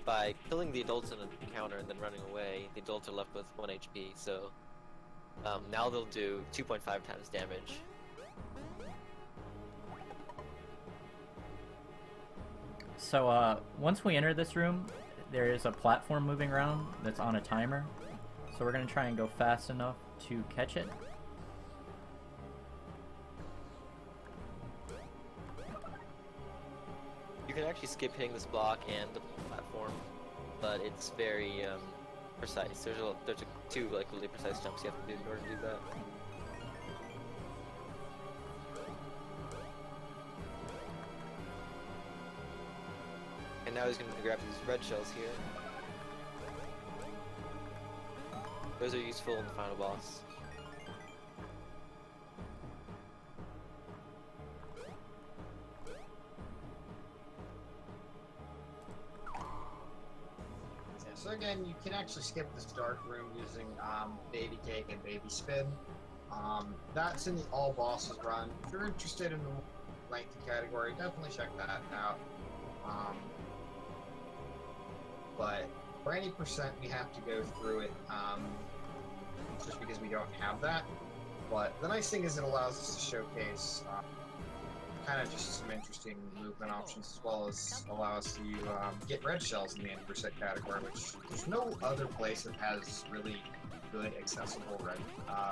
By killing the adults in an encounter and then running away, the adults are left with 1 HP. So now they'll do 2.5 times damage. So once we enter this room, there is a platform moving around that's on a timer. So we're going to try and go fast enough to catch it. You can actually skip hitting this block and the platform, but it's very precise. There's two like really precise jumps you have to do in order to do that. And now he's going to grab these red shells here. Those are useful in the final boss. So again, you can actually skip this dark room using Baby Cake and Baby Spin. That's in the all bosses run. If you're interested in the lengthy category, definitely check that out. But for any percent, we have to go through it just because we don't have that. But the nice thing is it allows us to showcase kind of just some interesting movement options, as well as allow us to get red shells in the end percent category, which there's no other place that has really good accessible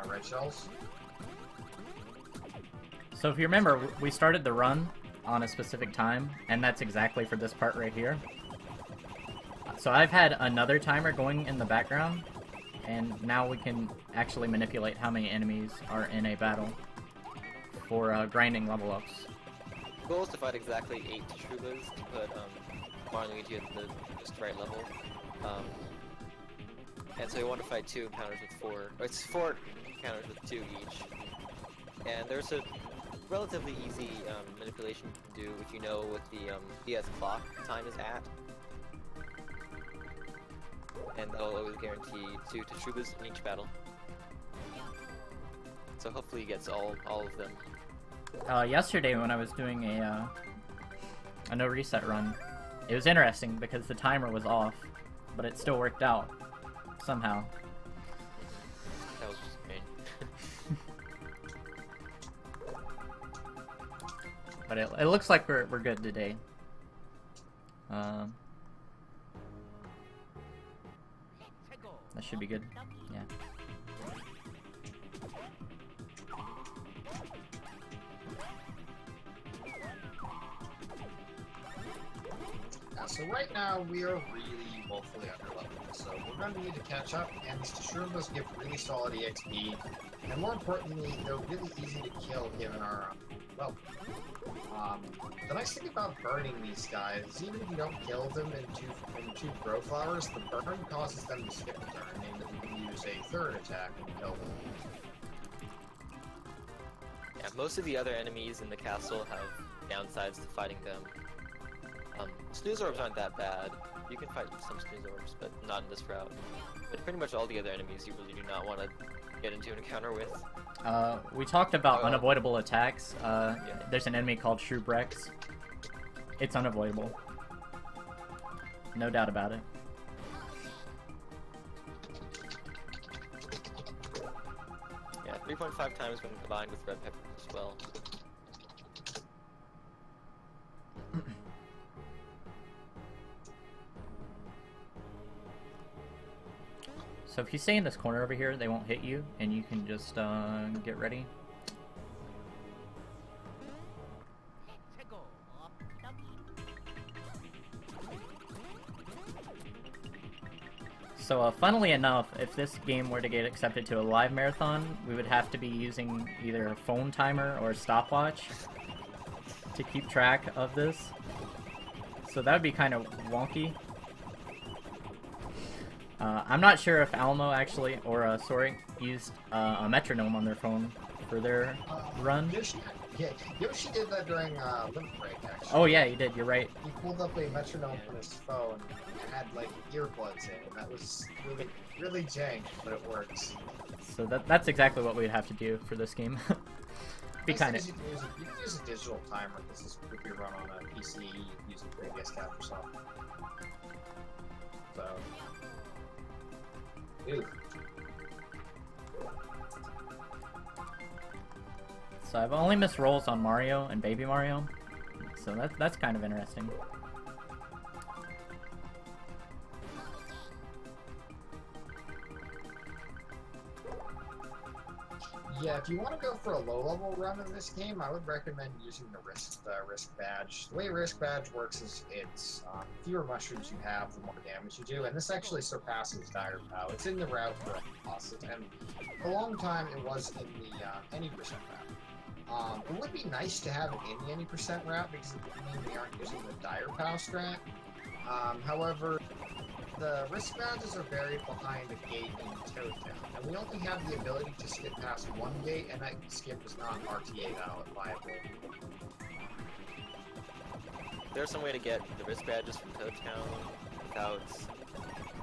red shells. So if you remember, we started the run on a specific time, and that's exactly for this part right here. So I've had another timer going in the background, and now we can actually manipulate how many enemies are in a battle for grinding level ups. The goal is to fight exactly 8 Trubas to put Mario and Luigi at the just right level. And so you want to fight 2 encounters with 4. Or it's 4 encounters with 2 each. And there's a relatively easy manipulation you can do if you know what the PS clock time is at. And they'll always guarantee 2 Trubas in each battle. So hopefully he gets all of them. Yesterday when I was doing a no reset run, it was interesting because the timer was off, but it still worked out somehow. That was just great. But it looks like we're good today. That should be good. Yeah. So right now we are really woefully underleveled, so we're going to need to catch up, and these Shroombas give really solid EXP, and more importantly, they're really easy to kill given our well. The nice thing about burning these guys is even if you don't kill them in two grow flowers, the burn causes them to skip a turn, meaning that you can use a third attack and kill them. Yeah, most of the other enemies in the castle have downsides to fighting them. Snooze orbs aren't that bad. You can fight some snooze orbs, but not in this route. But pretty much all the other enemies you really do not want to get into an encounter with. We talked about unavoidable attacks. There's an enemy called Shrubrex. It's unavoidable. No doubt about it. Yeah, 3.5 times when combined with red pepper as well. So if you stay in this corner over here, they won't hit you, and you can just get ready. So funnily enough, if this game were to get accepted to a live marathon, we would have to be using either a phone timer or a stopwatch to keep track of this. So that would be kind of wonky. I'm not sure if Alamo actually, or Sorry, used a metronome on their phone for their run. Yoshi did that during Limit Break, actually. Oh yeah, he did, you're right. He pulled up a metronome on his phone and had, like, earbuds in, and that was really, really jank, but it works. So that's exactly what we'd have to do for this game. Be kind of... You can use a digital timer, this is if you run on a PC, you can use a previous cap or something. So... Ew. So I've only missed rolls on Mario and Baby Mario, so that's kind of interesting. Yeah, if you want to go for a low-level run in this game, I would recommend using the risk badge. The way risk badge works is it's fewer mushrooms you have, the more damage you do, and this actually surpasses Dire Pow. It's in the route for a boss, and for a long time it was in the any percent route. It would be nice to have it in the any percent route because it would mean we aren't using the Dire Pow strat. However, the risk badges are buried behind a gate in Toad Town, and we only have the ability to skip past one gate, and that skip is not RTA viable. There's some way to get the risk badges from Toad Town without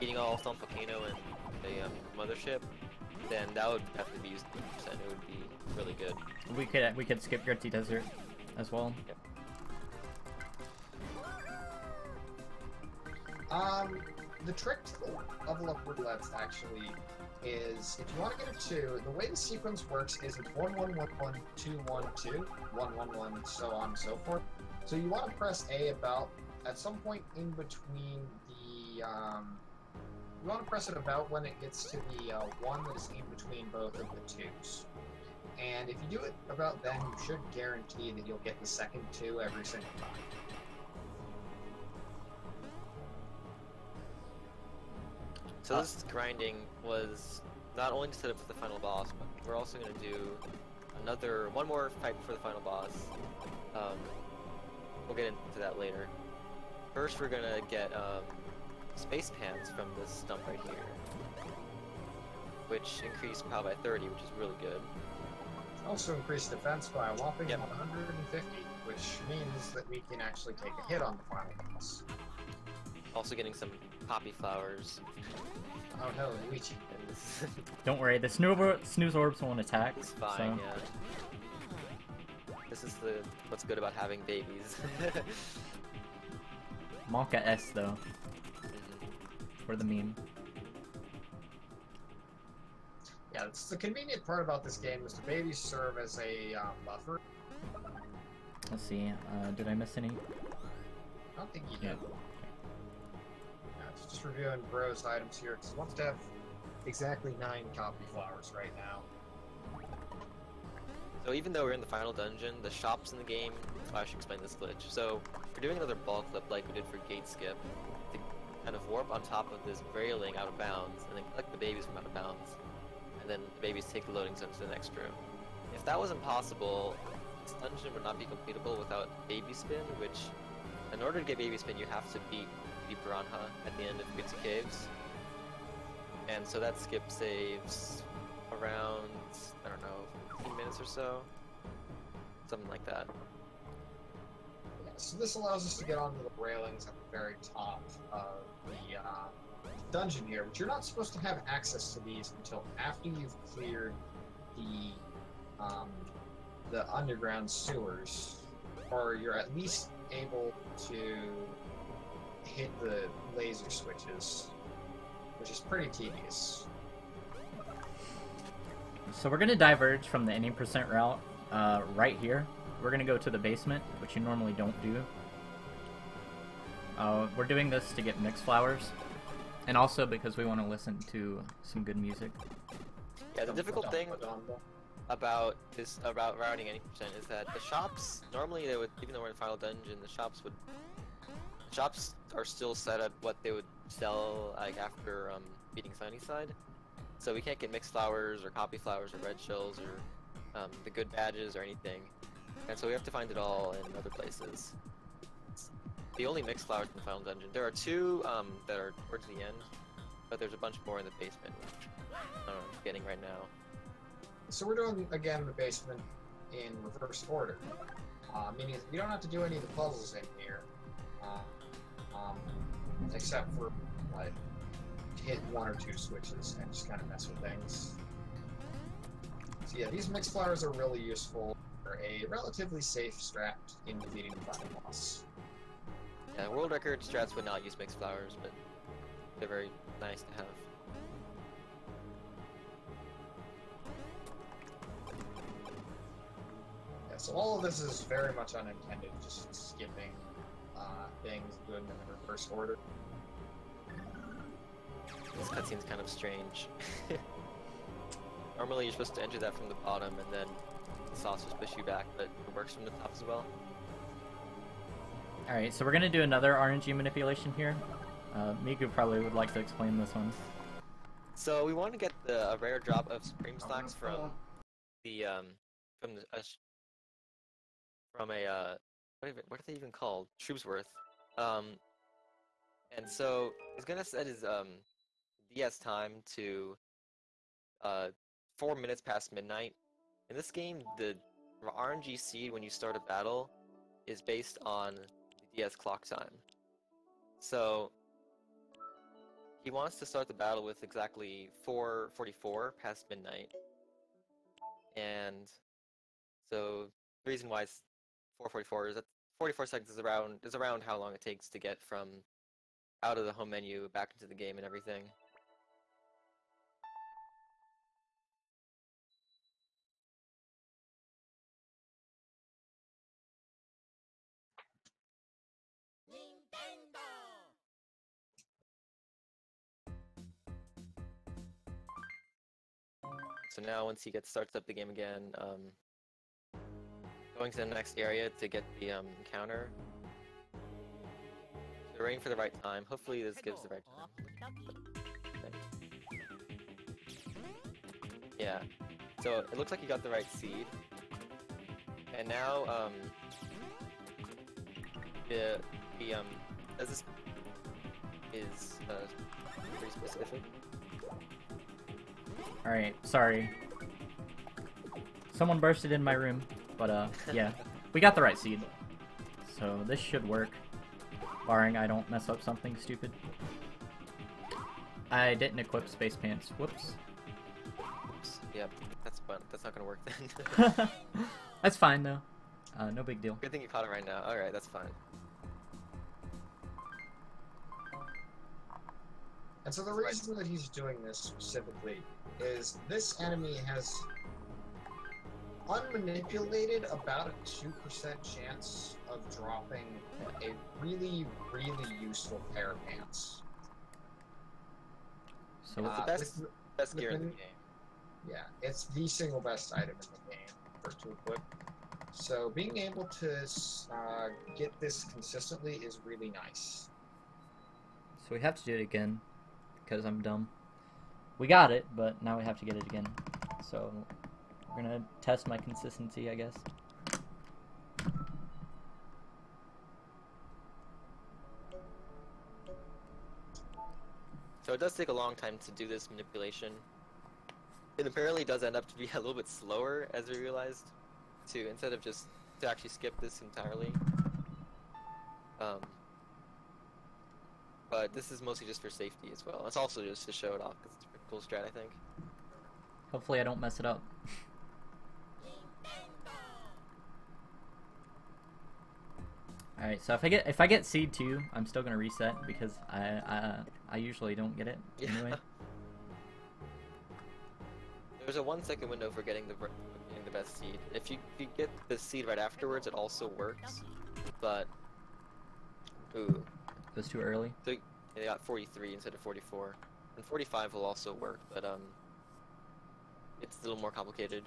eating all Stone Volcano and the mothership, then that would definitely be used 100%. It would be really good. We could skip Gritty Desert as well. Yep. The trick to the level up roulettes actually is if you want to get a 2, the way the sequence works is it's 1 1 1 1 2 1 2 1 1 1 so on and so forth. So you want to press A about at some point in between the you want to press it about when it gets to the 1 that is in between both of the 2s. And if you do it about then, you should guarantee that you'll get the second 2 every single time. So this grinding was not only to set up for the final boss, but we're also going to do one more fight for the final boss. We'll get into that later. First we're going to get space pants from this stump right here, which increased power by 30, which is really good. Also increased defense by a whopping 150, which means that we can actually take a hit on the final boss. Also getting some poppy flowers. Oh no, Luigi. Don't worry, the snooze orbs won't attack. It's fine, so. Yeah. This is what's good about having babies. Monka S though. For the meme. Yeah, it's the convenient part about this game is the babies serve as a buffer. Let's see, did I miss any? I don't think you did. Just reviewing Bro's items here, because he wants to have exactly 9 copy flowers right now. So even though we're in the final dungeon, the shops in the game, I should explain this glitch. So we're doing another ball clip like we did for Gate Skip, to kind of warp on top of this railing out of bounds, and then collect the babies from out of bounds, and then the babies take the loading zone to the next room. If that wasn't possible, this dungeon would not be completable without Baby Spin, which, in order to get Baby Spin, you have to beat the Piranha at the end of Gritty Caves. And so that skip saves around, I don't know, 15 minutes or so? Something like that. So this allows us to get onto the railings at the very top of the dungeon here, but you're not supposed to have access to these until after you've cleared the underground sewers, or you're at least able to hit the laser switches, which is pretty tedious. So we're gonna diverge from the any percent route right here. We're gonna go to the basement, which you normally don't do. We're doing this to get mixed flowers, and also because we want to listen to some good music. Yeah, the difficult thing about this routing any percent is that the shops normally they would, even though we're in final dungeon, the shops are still set at what they would sell like after beating Sunnyside. So we can't get mixed flowers or copy flowers or red shells or the good badges or anything. And so we have to find it all in other places. It's the only mixed flowers in the final dungeon. There are two that are towards the end, but there's a bunch more in the basement, which I don't know, I'm getting right now. So we're doing, again, the basement in reverse order. Meaning you don't have to do any of the puzzles in here. Except for, like, hit one or two switches and just kind of mess with things. So yeah, these mixed flowers are really useful for a relatively safe strat in defeating the final boss. Yeah, world record strats would not use mixed flowers, but they're very nice to have. Yeah, so all of this is very much unintended, just skipping things, doing them in reverse order. This cutscene's kind of strange. Normally you're supposed to enter that from the bottom and then the saucers push you back, but it works from the top as well. Alright, so we're gonna do another RNG manipulation here. Miku probably would like to explain this one. So we want to get a rare drop of Supreme Stocks from the what are they even called? Troopsworth. And so he's gonna set his DS time to 4 minutes past midnight. In this game, the RNG seed when you start a battle is based on the DS clock time. So he wants to start the battle with exactly 4:44 past midnight. And so the reason why it's 4:44 is that 44 seconds is around how long it takes to get from out of the home menu back into the game and everything. So now once he starts up the game again, going to the next area to get the encounter. So we're waiting for the right time. Hopefully this gives the right time. Okay. Yeah. So it looks like you got the right seed. And now as this is pretty specific. Alright, sorry. Someone bursted in my room, but yeah. We got the right seed. So this should work. Barring I don't mess up something stupid. I didn't equip space pants. Whoops. Oops. Yep, that's not gonna work then. That's fine though. No big deal. Good thing you caught it right now. Alright, that's fine. And so the reason that he's doing this specifically is this enemy has unmanipulated about a 2% chance of dropping a really, really useful pair of pants. So it's the best gear in the game. Yeah, it's the single best item in the game, first to equip. So being able to get this consistently is really nice. So we have to do it again, because I'm dumb. We got it, but now we have to get it again. So we're gonna test my consistency, I guess. So it does take a long time to do this manipulation. It apparently does end up to be a little bit slower, as we realized, instead of just to actually skip this entirely. Um, but this is mostly just for safety as well. It's also just to show it off because it's a pretty cool strat, I think. Hopefully I don't mess it up. Alright, so if I get seed 2, I'm still gonna reset because I usually don't get it anyway. There's a 1-second window for getting the best seed. If you get the seed right afterwards, it also works. But ooh, It was too early. so they got 43 instead of 44, and 45 will also work, but it's a little more complicated.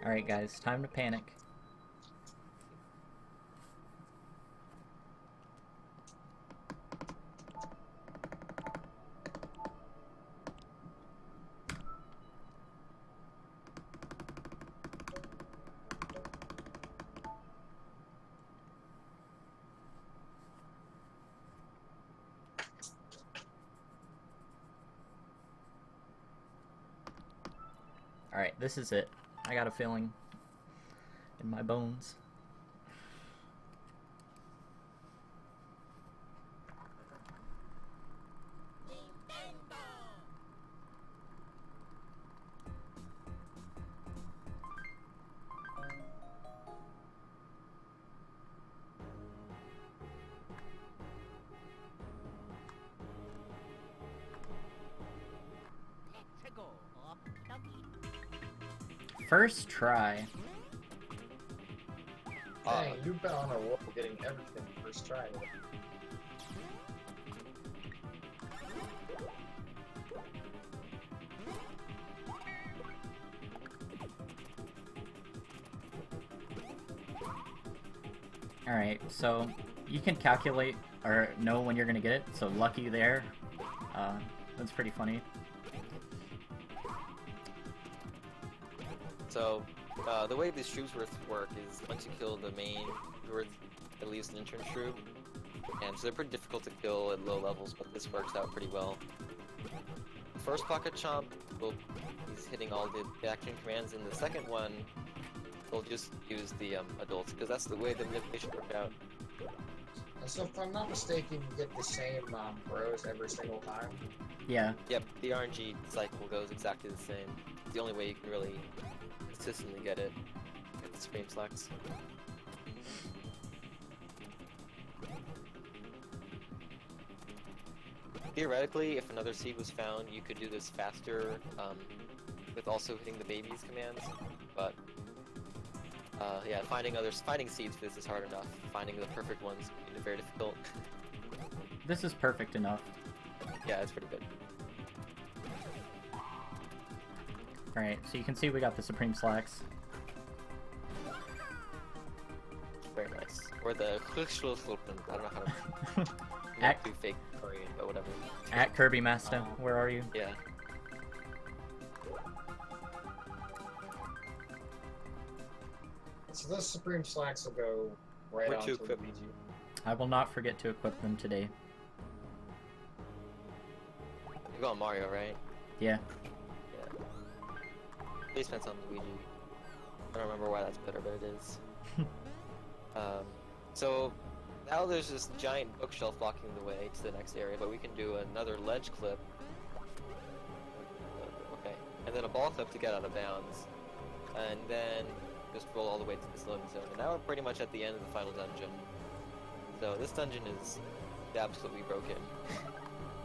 Alright guys, time to panic. Alright, this is it. I got a feeling in my bones. First try. Dang, you've been on a roll getting everything first try. Alright, so you can calculate or know when you're gonna get it, so lucky there. That's pretty funny. So the way these troops work is once you kill the main Druid, it leaves an intern troop, and so they're pretty difficult to kill at low levels, but this works out pretty well. The first pocket chomp, he's hitting all the action commands, and the second one, we'll just use the adults, because that's the way the manipulation worked out. And so if I'm not mistaken, you get the same bros every single time. Yeah. Yep, the RNG cycle goes exactly the same. It's the only way you can really consistently get it. Get the Supreme Slacks. Theoretically, if another seed was found, you could do this faster with also hitting the babies commands, but yeah, finding seeds for this is hard enough. Finding the perfect ones is very difficult. This is perfect enough. Yeah, it's pretty good. Alright, so you can see we got the Supreme Slacks. Very nice. Or the I don't know how to At, do fake Korean, but whatever. at Kirby Master, where are you? Yeah. So those Supreme Slacks will go right Where on to to equip Luigi. I will not forget to equip them today. You go on Mario, right? Yeah. Yeah. They spent on Luigi. I don't remember why that's better, but it is. So now there's this giant bookshelf blocking the way to the next area, but we can do another ledge clip. Okay. And then a ball clip to get out of bounds. And then just roll all the way to this loading zone. And now we're pretty much at the end of the final dungeon. So this dungeon is absolutely broken.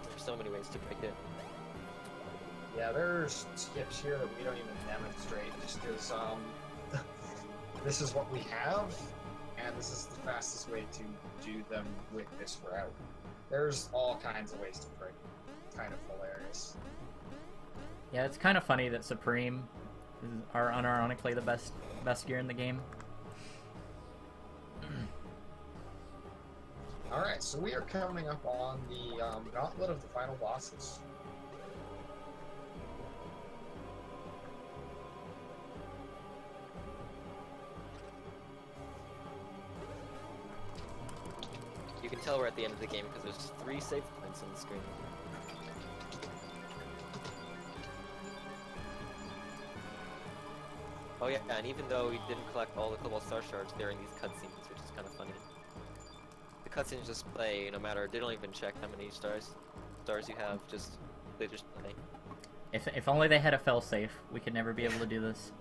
There's so many ways to break it. Yeah, there's skips here that we don't even demonstrate just because this is what we have, and this is the fastest way to do them with this route. There's all kinds of ways to break it. Kind of hilarious. Yeah, it's kind of funny that Supreme are unironically the best gear in the game. Alright, so we are coming up on the gauntlet of the final bosses. You can tell we're at the end of the game because there's 3 save points on the screen. Oh yeah, and even though we didn't collect all the Cobalt Star Shards during these cutscenes, which is kind of funny. The cutscenes just play no matter. They don't even check how many stars you have. They just play. If only they had a failsafe, we could never be able to do this.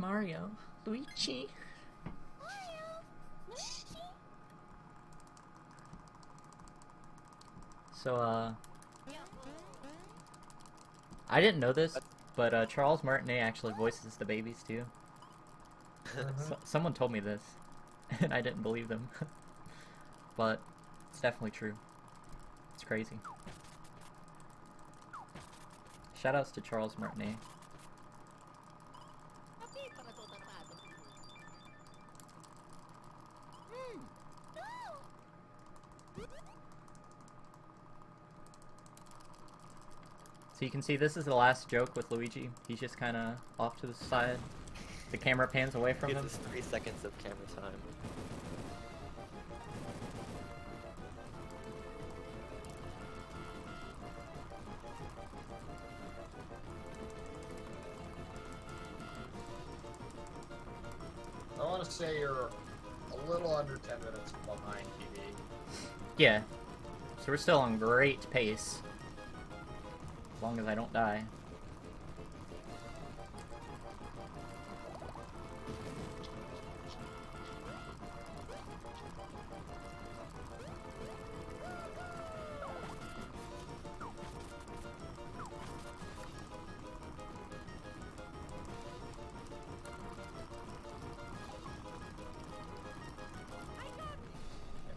Mario, Luigi. So, I didn't know this, but Charles Martinet actually voices the babies too. Someone told me this, and I didn't believe them. But it's definitely true. It's crazy. Shoutouts to Charles Martinet. So you can see this is the last joke with Luigi. He's just kind of off to the side. The camera pans away from him. Gives us 3 seconds of camera time. I want to say you're a little under 10 minutes behind TV. Yeah. So we're still on great pace. As long as I don't die.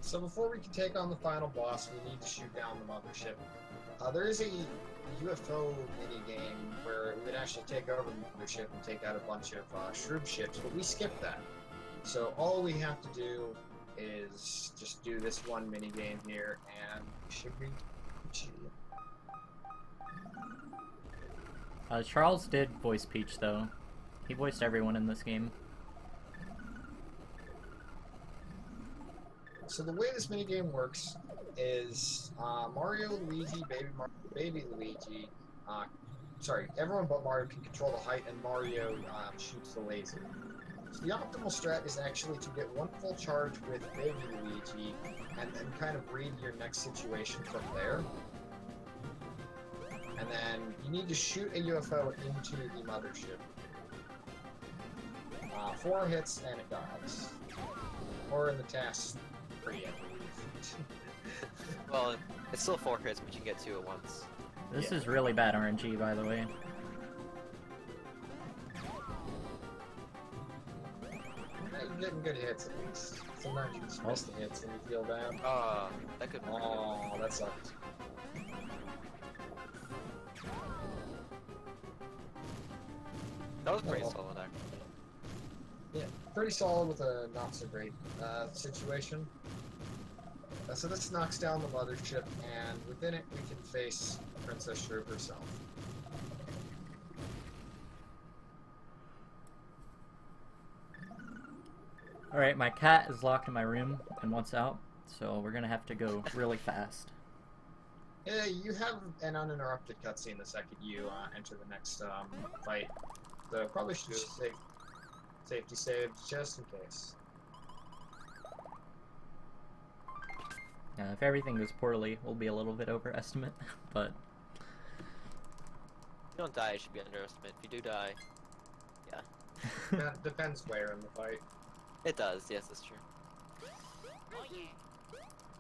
So before we can take on the final boss, we need to shoot down the mothership. There is a UFO minigame where we would actually take over the mothership and take out a bunch of shroom ships, but we skipped that. So all we have to do is just do this one minigame here, and we should be cheating. Charles did voice Peach, though. He voiced everyone in this game. So the way this minigame works is Mario, Luigi, Baby Luigi, sorry, everyone but Mario can control the height, and Mario shoots the laser. So the optimal strat is actually to get one full charge with Baby Luigi, and then kind of read your next situation from there. And then you need to shoot a UFO into the mothership. 4 hits and it dies. Or in the task 3, I believe. Well, it's still 4 hits, but you can get 2 at once. This is really bad RNG, by the way. You're getting good hits at least. Sometimes you just miss the hits and you feel bad. That could be Oh, that sucks. That was pretty solid, actually. Yeah, pretty solid with a not so great situation. So this knocks down the mothership, and within it we can face Princess Shrew herself. Alright, my cat is locked in my room and wants out, so we're gonna have to go really fast. Yeah, you have an uninterrupted cutscene the second you enter the next fight. So probably should just safety save just in case. If everything goes poorly, we'll be a little bit overestimate, but... If you don't die, it should be underestimate. If you do die, yeah. That depends where in the fight. It does, yes, that's true.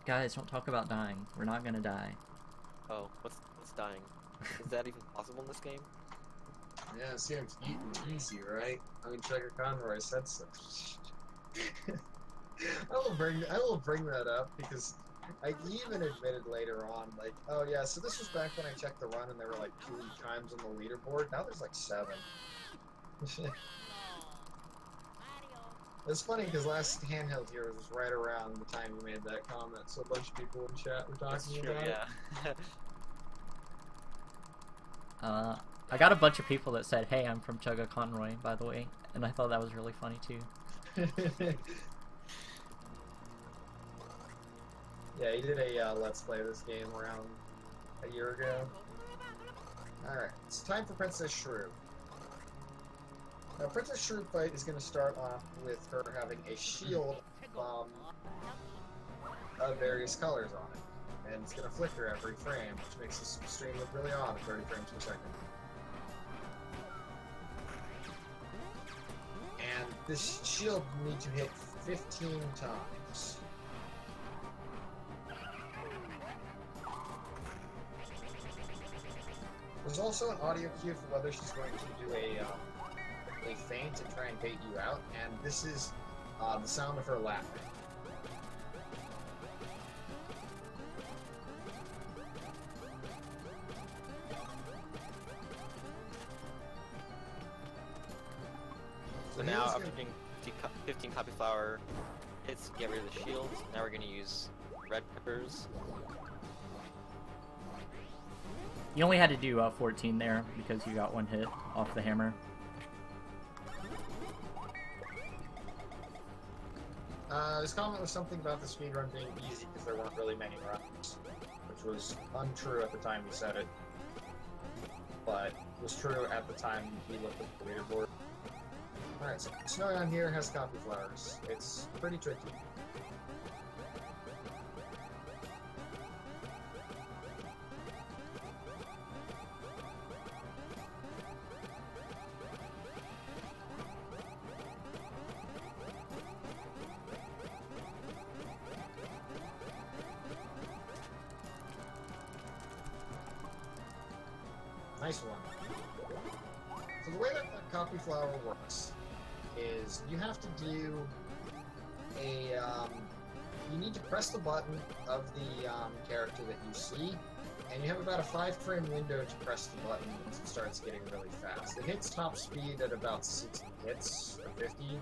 Guys, don't talk about dying. We're not gonna die. Oh, what's dying? Is that even possible in this game? Yeah, it seems easy, right? I mean, Trigger Conroy said so. I will bring that up because He even admitted later on, like, oh yeah, so this was back when I checked the run and there were like 2 times on the leaderboard. Now there's like 7. It's funny because last Handheld Heroes was right around the time you made that comment, so a bunch of people in chat were talking about it. I got a bunch of people that said, "Hey, I'm from Chugga Conroy," by the way, and I thought that was really funny too. Yeah, he did a Let's Play of this game around a year ago. Alright, it's time for Princess Shrew. Now, Princess Shrew fight is going to start off with her having a shield of various colors on it. And it's going to flicker every frame, which makes this stream look really odd at 30 frames per second. And this shield you need to hit 15 times. There's also an audio cue for whether she's going to do a feint to try and bait you out, and this is the sound of her laughing. So now, after doing 15 copy flower hits to get rid of the shields, now we're going to use red peppers. You only had to do 14 there because you got 1 hit off the hammer. This comment was something about the speedrun being easy because there weren't really many runs, which was untrue at the time we said it, but was true at the time we looked at the leaderboard. Alright, so Snoion here has copy flowers. It's pretty tricky. Nice one. So the way that the copy flower works is you have to do a, you need to press the button of the character that you see, and you have about a 5-frame window to press the button once it starts getting really fast. It hits top speed at about 60 hits, or 50.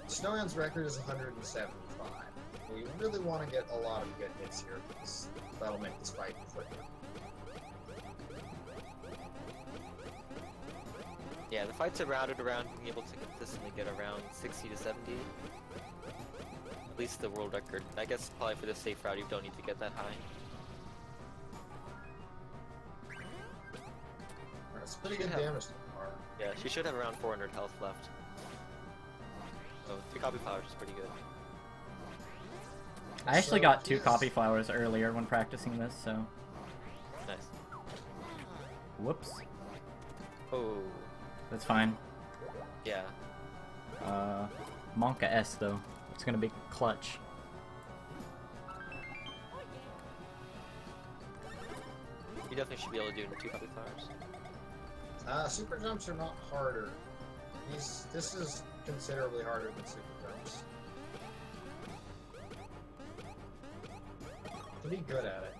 Snoion's record is 175. So you really want to get a lot of good hits here, because that'll make this fight quicker. Yeah, the fights are rounded around being able to consistently get around 60 to 70. At least the world record. I guess probably for the safe route you don't need to get that high. That's pretty good damage so far. Yeah, she should have around 400 health left. So 3 copy flowers is pretty good. I actually got 2 copy flowers earlier when practicing this, so... Nice. Whoops. Oh. That's fine. Yeah. Monka S though. It's gonna be clutch. You definitely should be able to do it in 2 copy flowers. Super jumps are not harder. This is considerably harder than super jumps. To be good at it.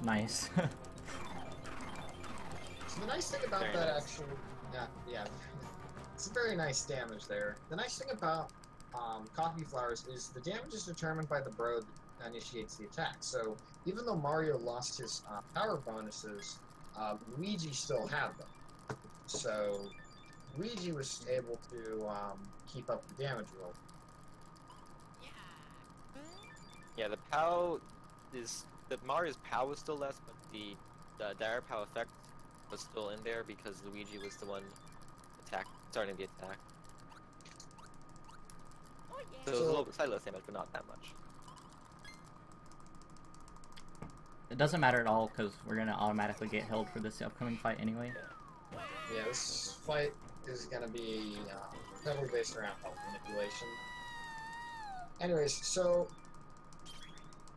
Nice. So the nice thing about Very that nice. actually, yeah, it's very nice damage there. The nice thing about copy flowers is the damage is determined by the bro that initiates the attack. So even though Mario lost his power bonuses, Luigi still had them. So Luigi was able to keep up the damage roll. Yeah, the POW is... Mario's POW was still less, but the dire POW effect was still in there because Luigi was the one starting the attack. So it was a little bit slightly less damage, but not that much. It doesn't matter at all because we're gonna automatically get held for this upcoming fight anyway. Yeah. Yeah, this fight is gonna be heavily based around health manipulation. Anyways, so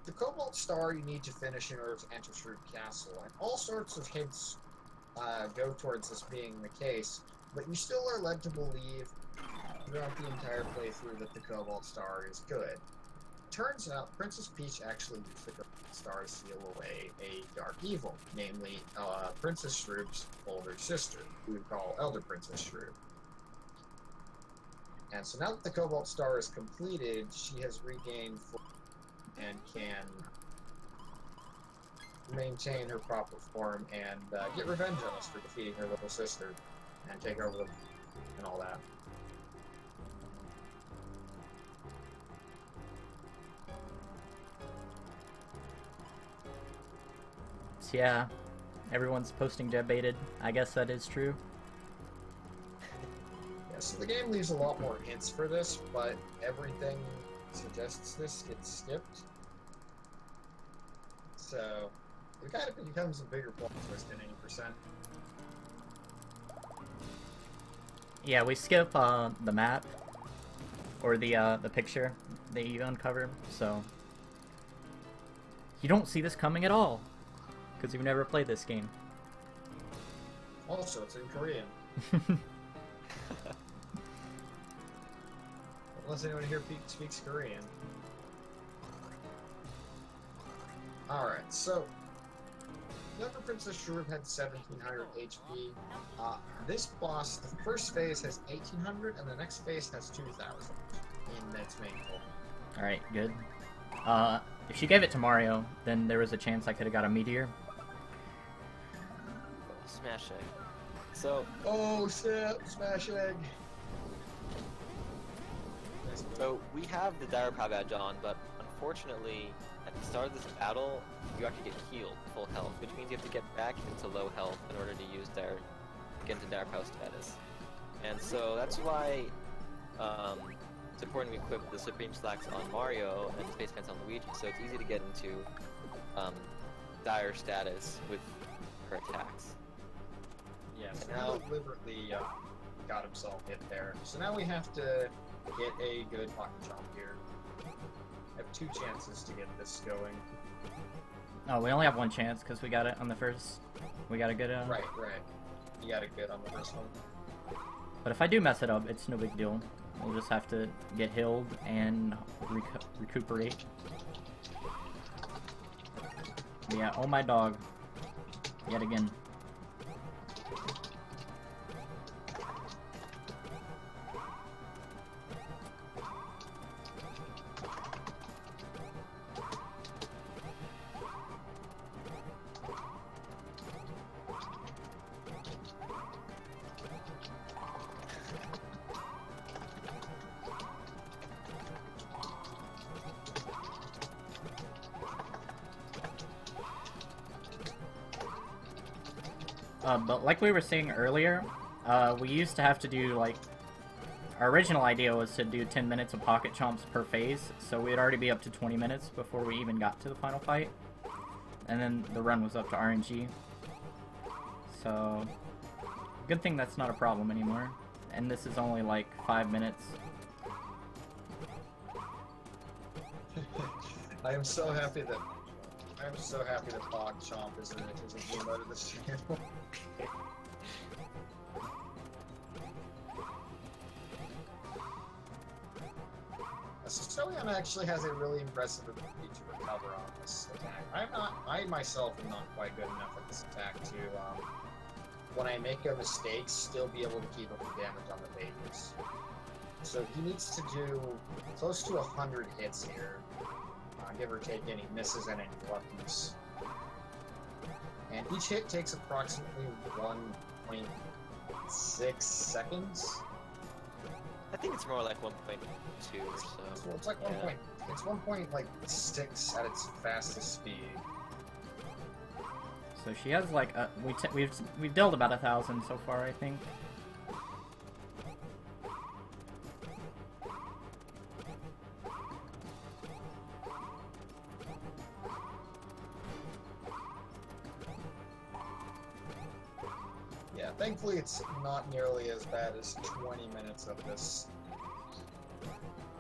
the Cobalt Star you need to finish in order to enter Shroom Castle, and all sorts of hints go towards this being the case, but you still are led to believe throughout the entire playthrough that the Cobalt Star is good. Turns out Princess Peach actually used the Cobalt Star to seal away a dark evil, namely Princess Shroom's older sister, who we call Elder Princess Shroom. And so now that the Cobalt Star is completed, she has regained full and can maintain her proper form and get revenge on us for defeating her little sister and take over them and all that. So yeah, everyone's posting debated. I guess that is true. Yeah, so the game leaves a lot more hints for this, but everything suggests this gets skipped. So it kind of becomes a bigger plot twist than 80%. Yeah, we skip the map or the picture that you uncover, so you don't see this coming at all because you've never played this game. Also, it's in Korean. Unless anyone here speaks Korean. Alright, so Younger Princess Shroom had 1700 HP. This boss, the first phase has 1800 and the next phase has 2000 in its main form. Alright, good. If she gave it to Mario, then there was a chance I could have got a meteor. Smash egg. So, Oh, snap! Smash egg! so we have the Dire Power badge on, but unfortunately, at the start of this battle, you have to get healed full health, which means you have to get back into low health in order to get into Dire Power status. And so that's why it's important we equip the Supreme Slacks on Mario and Space Pants on Luigi, so it's easy to get into Dire status with her attacks. Yeah, so Now- now deliberately got himself hit there. So now we have to get a good pocket chomp here. I have 2 chances to get this going. Oh, we only have one chance because we got it on the first. We got a good. Right. You got it good on the first one. But if I do mess it up, it's no big deal. We'll just have to get healed and recuperate. But yeah, oh my dog. Yet again. But like we were saying earlier, we used to have to do, like, our original idea was to do 10 minutes of pocket chomps per phase, so we'd already be up to 20 minutes before we even got to the final fight. And then the run was up to RNG. So, good thing that's not a problem anymore. And this is only like 5 minutes. I am so happy that PogChomp is a new mode of this channel. So Snoion actually has a really impressive ability to recover on this attack. I myself am not quite good enough at this attack to, when I make a mistake, still be able to keep up the damage on the babies. So he needs to do close to 100 hits here. Give or take any misses and any luckies. And each hit takes approximately 1.6 seconds. I think it's more like 1.2 or so. So it's like 1.6 at its fastest speed. So she has like we've dealt about 1,000 so far, I think. Yeah, Thankfully, it's not nearly as bad as 20 minutes of this.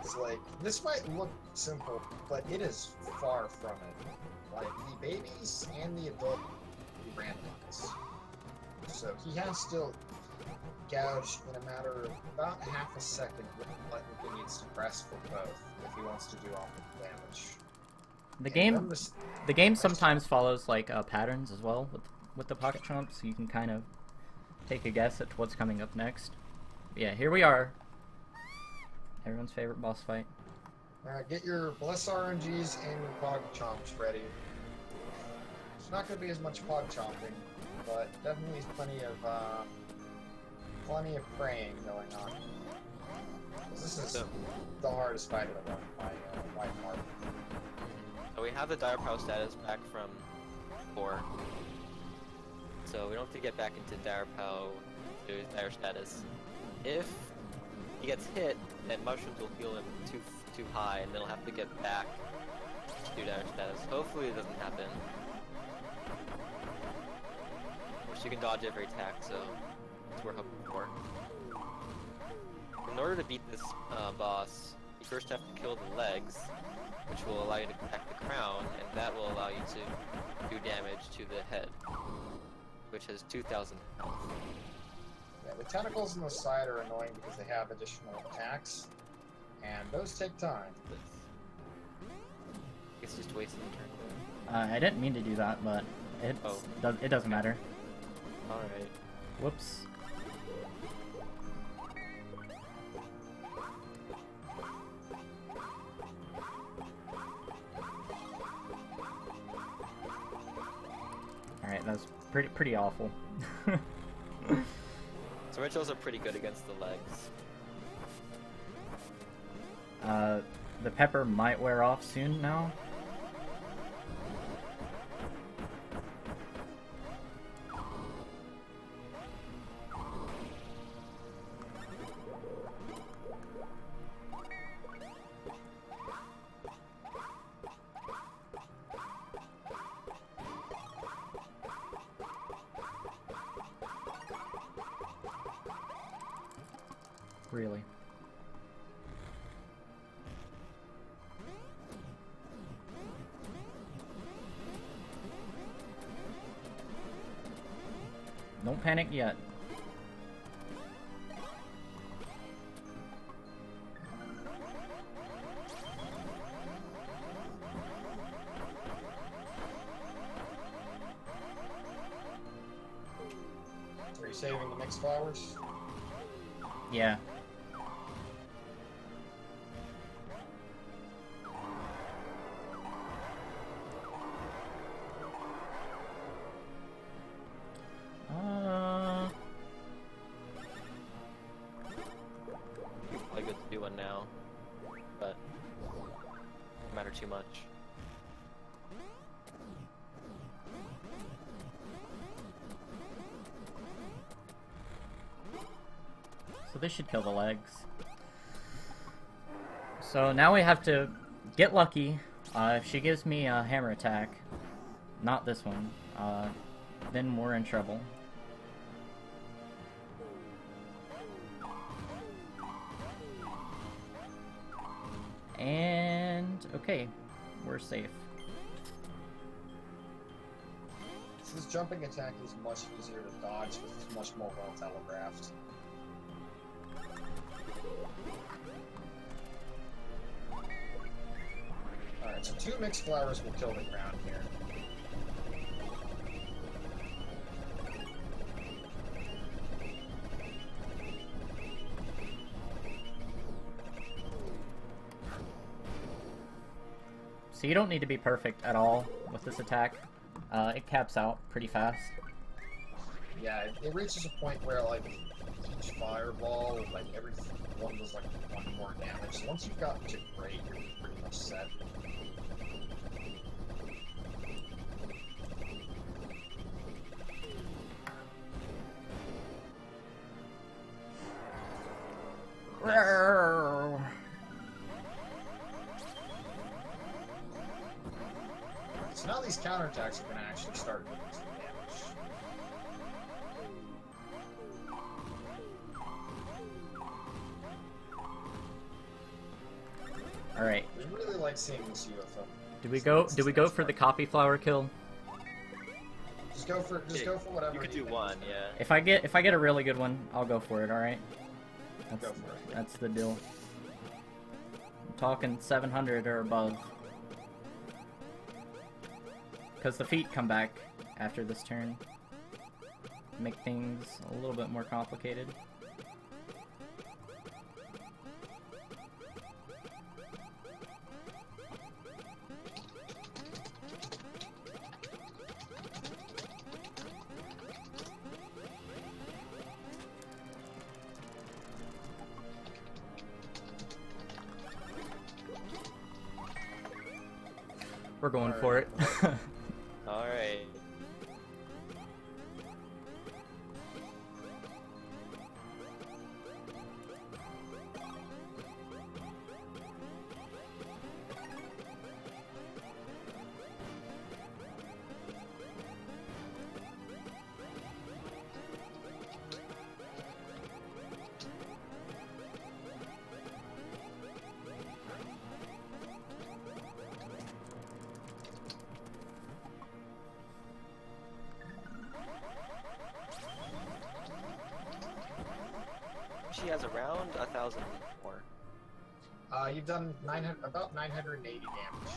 It's like, this might look simple, but it is far from it. Like, the babies and the adult he randomize. So he has to gouge in a matter of about half a second what button he needs to press for both if he wants to do offensive damage. The game sometimes follows like patterns as well with the pocket chomp, so you can kind of take a guess at what's coming up next. But yeah, here we are. Everyone's favorite boss fight. Alright, get your Bless RNGs and your Pog Chomps ready. It's not going to be as much Pog Chomping, but definitely plenty of praying going on. This is the hardest fight of the run by wide mark. So we have the Dire Power status back from 4. So we don't have to get back into Dire Power to Dire status. If he gets hit, then mushrooms will heal him too high, and then he'll have to get back to Dire status. Hopefully it doesn't happen. Of course, you can dodge every attack, so that's what we're hoping for. In order to beat this boss, you first have to kill the legs, which will allow you to attack the crown, and that will allow you to do damage to the head, which has 2,000 health. Yeah, the tentacles on the side are annoying because they have additional attacks, and those take time. It's just wasting a turn. I didn't mean to do that, but it doesn't matter. Alright. Whoops. Alright, that was pretty awful. So rituals are pretty good against the legs. The pepper might wear off soon now. Really. Don't panic yet. Are you saving the mixed flowers? Yeah. Probably good to do one now, but doesn't matter too much. So this should kill the legs. So now we have to get lucky. If she gives me a hammer attack, not this one, then we're in trouble. And okay, we're safe. So this jumping attack is much easier to dodge because it's much more well telegraphed. Alright, so 2 mixed flowers will kill the ground here. So you don't need to be perfect at all with this attack. It caps out pretty fast. Yeah, it reaches a point where, like, each fireball, like, every one does, like, 1 more damage. So once you've gotten to great, you're pretty much set. So now these counterattacks are going to actually start doing some damage. All right. We really like seeing this UFO. Do we go for the copy flower kill? Just go for whatever. You could do think one, is yeah. If I get a really good one, I'll go for it. All right. That's, Go for it. That's the deal. I'm talking 700 or above. Because the feet come back after this turn. Make things a little bit more complicated. We're going for it. Alright. She has around 1,000 more. You've done about 980 damage.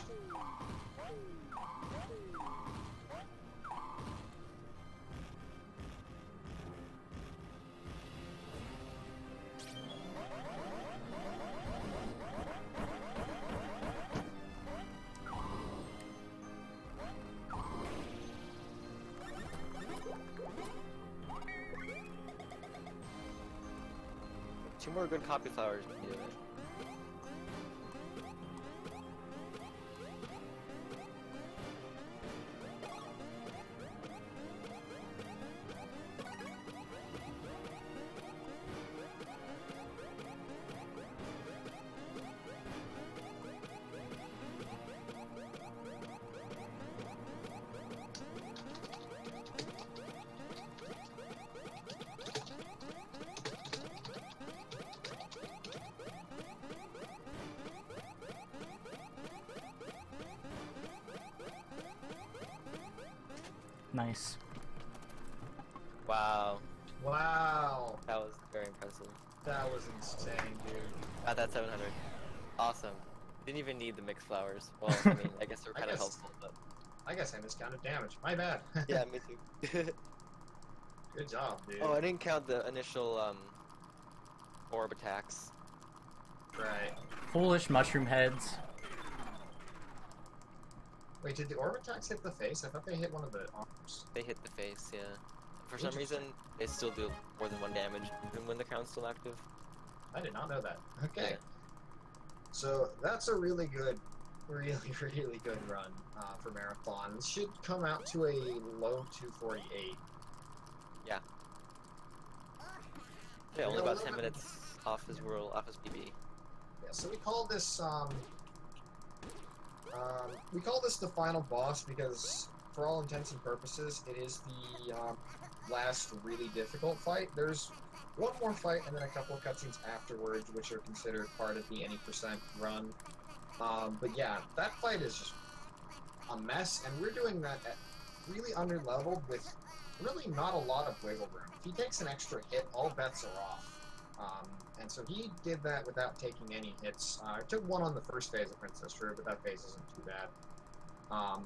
Two more good copy flowers can do it. Nice. Wow, Wow, that was very impressive. that was insane, dude. Got that 700. Awesome. Didn't even need the mixed flowers. Well, I mean, I guess they're kind of guess- helpful, but I guess I miscounted damage. My bad. yeah, me too. Good job, dude. Oh, I didn't count the initial orb attacks. Right. Foolish mushroom heads. Wait, did the orb attacks hit the face? I thought they hit one of the arms. They hit the face, yeah. For some reason, they still do more than 1 damage even when the crown's still active. I did not know that. Okay. Yeah. So that's a really good, really good run for Marathon. This should come out to a low 248. Yeah, only Yeah, about well, 10 minutes off his PB. Yeah, so we call this the final boss because, for all intents and purposes, it is the last really difficult fight. There's one more fight and then a couple of cutscenes afterwards, which are considered part of the any percent run. But yeah, that fight is just a mess, and we're doing that at really under-leveled with really not a lot of wiggle room. If he takes an extra hit, all bets are off. And so he did that without taking any hits. I took one on the first phase of Princess Shrew, but that phase isn't too bad.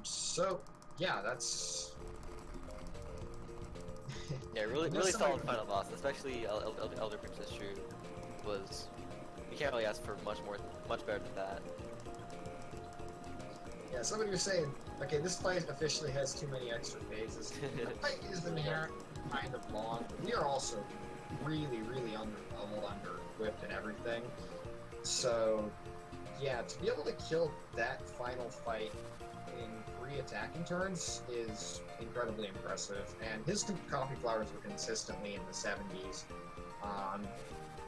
So yeah, that's Yeah, really There's some solid other- final boss, especially Elder Princess Shrew was. You can't really ask for much better than that. Yeah, somebody was saying, okay, this fight officially has too many extra phases. The fight is inherently kind of long, but we are also really under-leveled, under-equipped and everything. So, yeah, to be able to kill that final fight in 3 attacking turns is incredibly impressive, and his copy flowers are consistently in the 70s.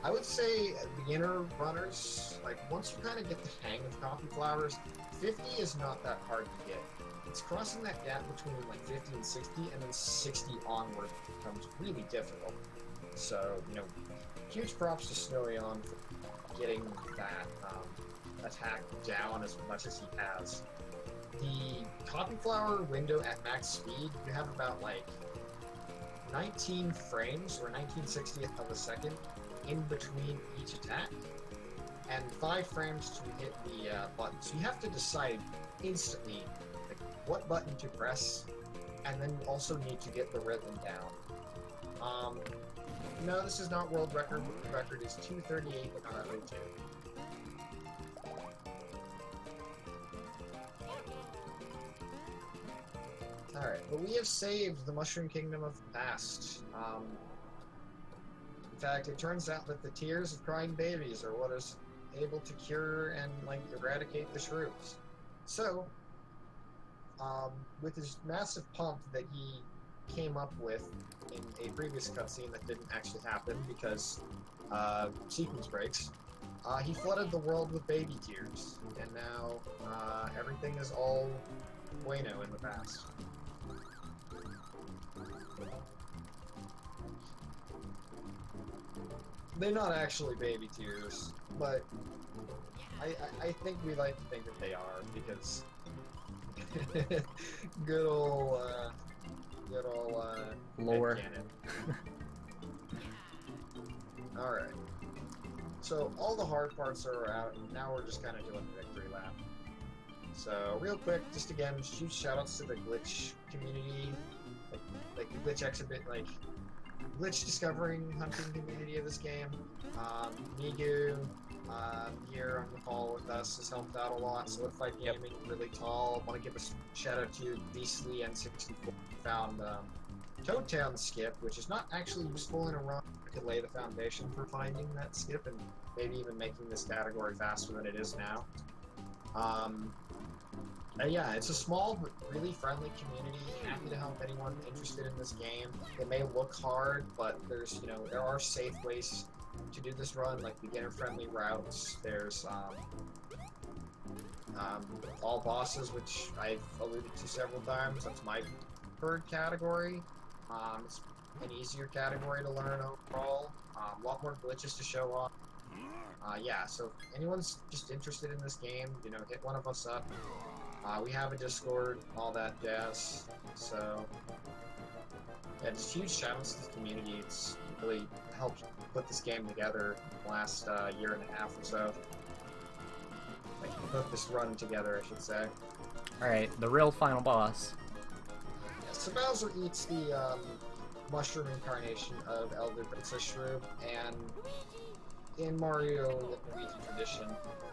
I would say beginner runners, like once you kind of get the hang of copy flowers, 50 is not that hard to get. It's crossing that gap between like 50 and 60, and then 60 onward becomes really difficult. So, you know, huge props to Snoion for getting that. attack down as much as he has. The Copy Flower window at max speed, you have about like 19 frames or 19/60th of a second in between each attack, and 5 frames to hit the button. So you have to decide instantly like, what button to press, and then you also need to get the rhythm down. No, this is not world record. The record is 2:38.02. Alright, but we have saved the Mushroom Kingdom of the past. In fact, it turns out that the tears of crying babies are what is able to cure and, like, eradicate the shrooms. So, with his massive pump that he came up with in a previous cutscene that didn't actually happen because sequence breaks, he flooded the world with baby tears, and now everything is all bueno in the past. They're not actually baby tears, but I think we like to think that they are, because good old lore. Alright. So all the hard parts are out, and now we're just kind of doing the victory lap. So real quick, just again, huge shoutouts to the glitch community, like the glitch exhibit, like glitch discovering hunting community of this game. Migu, here on the call with us, has helped out a lot. Solidified Gaming, really tall. Want to give a shout out to Beastly and 64. Found Toad Town skip, which is not actually useful in a run. Could lay the foundation for finding that skip and maybe even making this category faster than it is now. Yeah, it's a small but really friendly community. Happy to help anyone interested in this game. It may look hard, but there's, you know, there are safe ways to do this run, like beginner-friendly routes. There's all bosses, which I've alluded to several times. That's my preferred category. It's an easier category to learn overall. A lot more glitches to show off. Yeah, so if anyone's just interested in this game, you know, hit one of us up. We have a Discord, all that jazz. So, yeah, just huge shoutouts to the community. It's really helped put this game together the last year and a half or so. Like, put this run together, I should say. Alright, the real final boss. Yeah, so Bowser eats the mushroom incarnation of Elder Princess Shrew, and in Mario and Luigi tradition,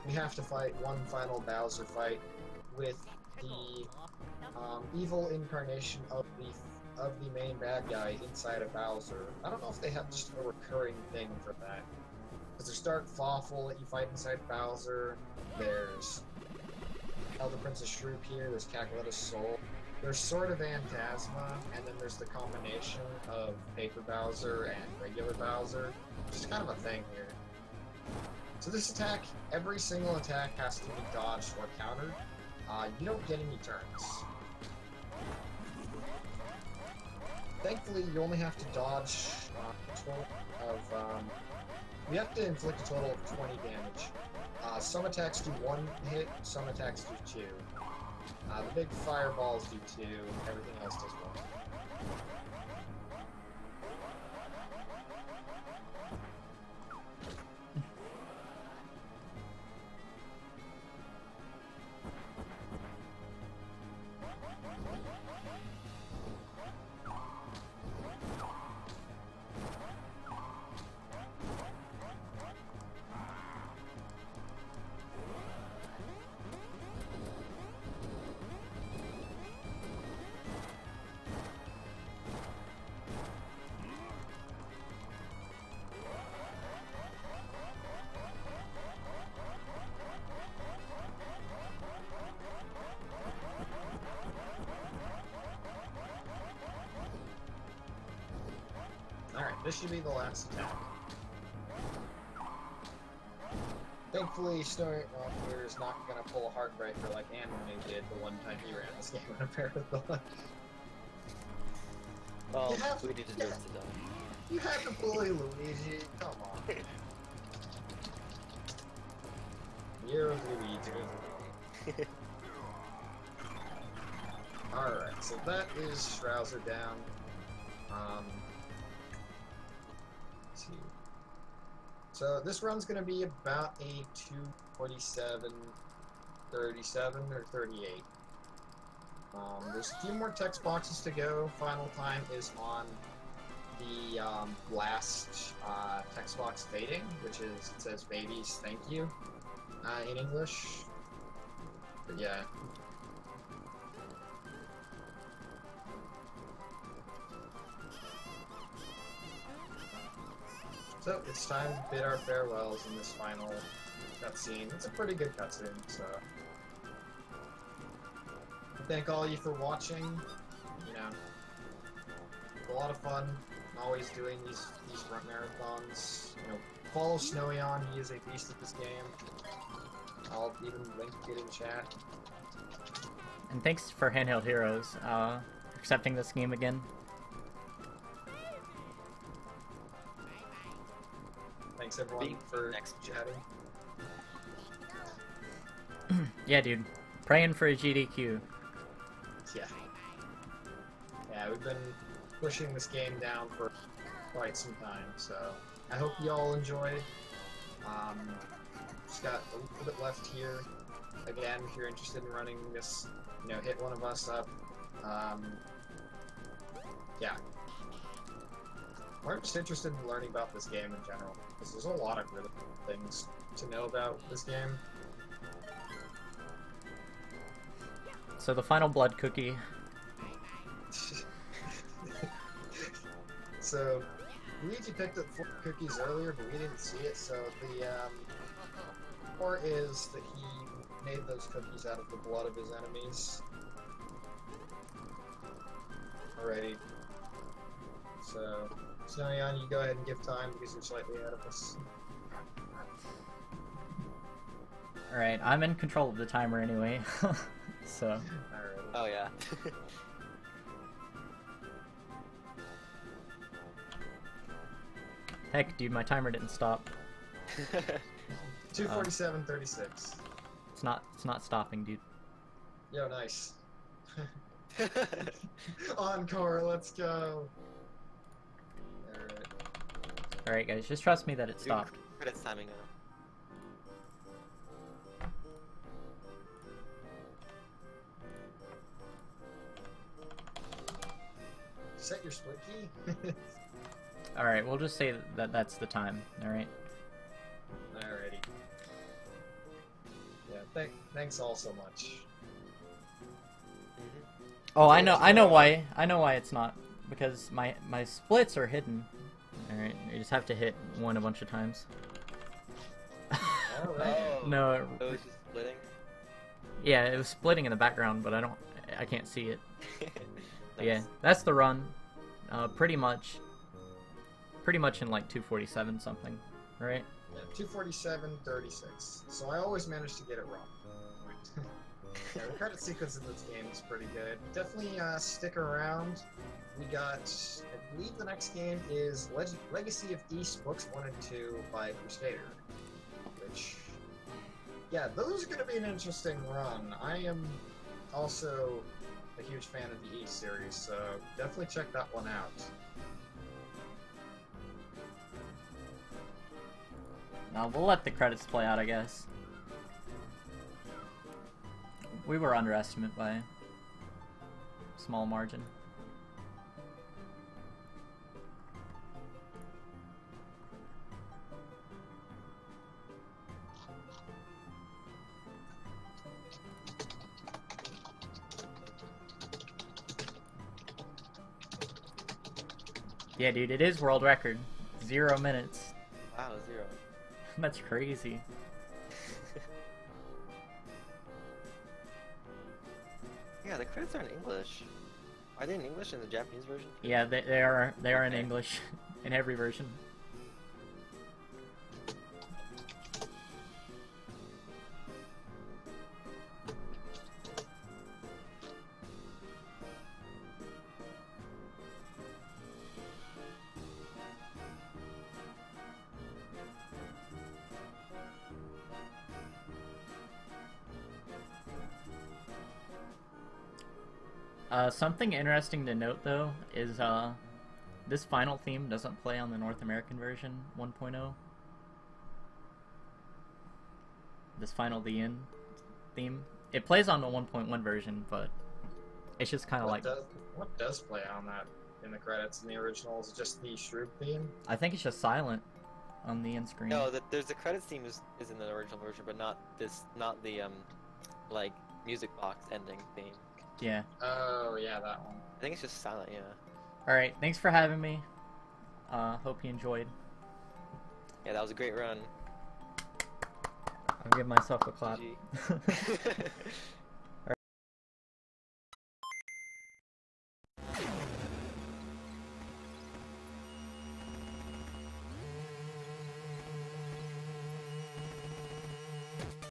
we have to fight one final Bowser fight with the evil incarnation of the main bad guy inside of Bowser. I don't know if they have just a recurring thing for that. Because there's Dark Fawful that you fight inside Bowser, there's Elder Princess Shrew here, there's Cacoletta's Soul, there's Sword of Phantasma, and then there's the combination of Paper Bowser and regular Bowser, which is kind of a thing here. So this attack, every single attack has to be dodged or countered. You don't get any turns. Thankfully, you only have to dodge a total of, you have to inflict a total of 20 damage. Some attacks do 1 hit, some attacks do 2. The big fireballs do 2, everything else does 1. Alright, this should be the last attack. Thankfully, Snoion here is not going to pull a heartbreaker like Anime did the one time he ran this game on a marathon. Well, Luigi deserves to die. You have to bully Luigi, come on. Year of Luigi. Alright, so that is Strouser down. Let's see. So this run's going to be about a 2:47, 37, or 38. There's a few more text boxes to go. Final time is on the last text box fading, which is, it says babies thank you in English. But yeah. So it's time to bid our farewells in this final cutscene. It's a pretty good cutscene, so thank all of you for watching. You know, it's a lot of fun. Always doing these run marathons. You know, follow Snoion. He is a beast at this game. I'll even link it in chat. And thanks for Handheld Heroes for accepting this game again. Thanks everyone for chatting. Yeah, dude. Praying for a GDQ. Yeah. Yeah, we've been pushing this game down for quite some time, so I hope you all enjoyed. Just got a little bit left here. Again, if you're interested in running this, you know, hit one of us up. Yeah. We're just interested in learning about this game in general, because there's a lot of really cool things to know about this game. So the final blood cookie. So, Luigi picked up 4 cookies earlier, but we didn't see it, so the report is that he made those cookies out of the blood of his enemies. Alrighty. So, Snoion, you go ahead and give time because you're slightly ahead of us. Alright, I'm in control of the timer anyway. So. Alright. Oh yeah. Heck, dude, my timer didn't stop. 2:47:36. It's not stopping, dude. Yo, nice. Encore, let's go. Alright. Alright, guys, just trust me that it stopped. Credits timing now. Set your split key. Alright, we'll just say that that's the time, alright? Alrighty. Yeah, thanks all so much. Oh, I know why it's not. Because my splits are hidden. Alright, you just have to hit one a bunch of times. Alright. Oh, No. so it's just splitting? Yeah, it was splitting in the background, but I can't see it. Nice. Yeah, that's the run. Pretty much in like 2:47 something, right? Yeah, 2:47:36. So I always manage to get it wrong. Yeah, the credit sequence in this game is pretty good. Definitely stick around. We got, I believe the next game is Legacy of East Books 1 and 2 by Crusader. Which, yeah, those are going to be an interesting run. I am also a huge fan of the East series, so definitely check that one out. Now we'll let the credits play out, I guess. We were underestimated by a small margin. Yeah, dude, it is world record. 0 minutes. Wow, 0. That's crazy. Yeah, the credits are in English. Are they in English in the Japanese version? Yeah, they are in Okay. English in every version. Something interesting to note though is this final theme doesn't play on the North American version 1.0. This final the end theme. It plays on the 1.1 version, but it's just kind of like. What does play on that in the credits in the original? Is it just the Shroom theme? I think it's just silent on the end screen. No, there's the credits theme is in the original version, but not the like music box ending theme. Yeah. Oh yeah, that one. I think it's just silent. Yeah. All right. Thanks for having me. Hope you enjoyed. Yeah, that was a great run. I'll give myself a clap. GG.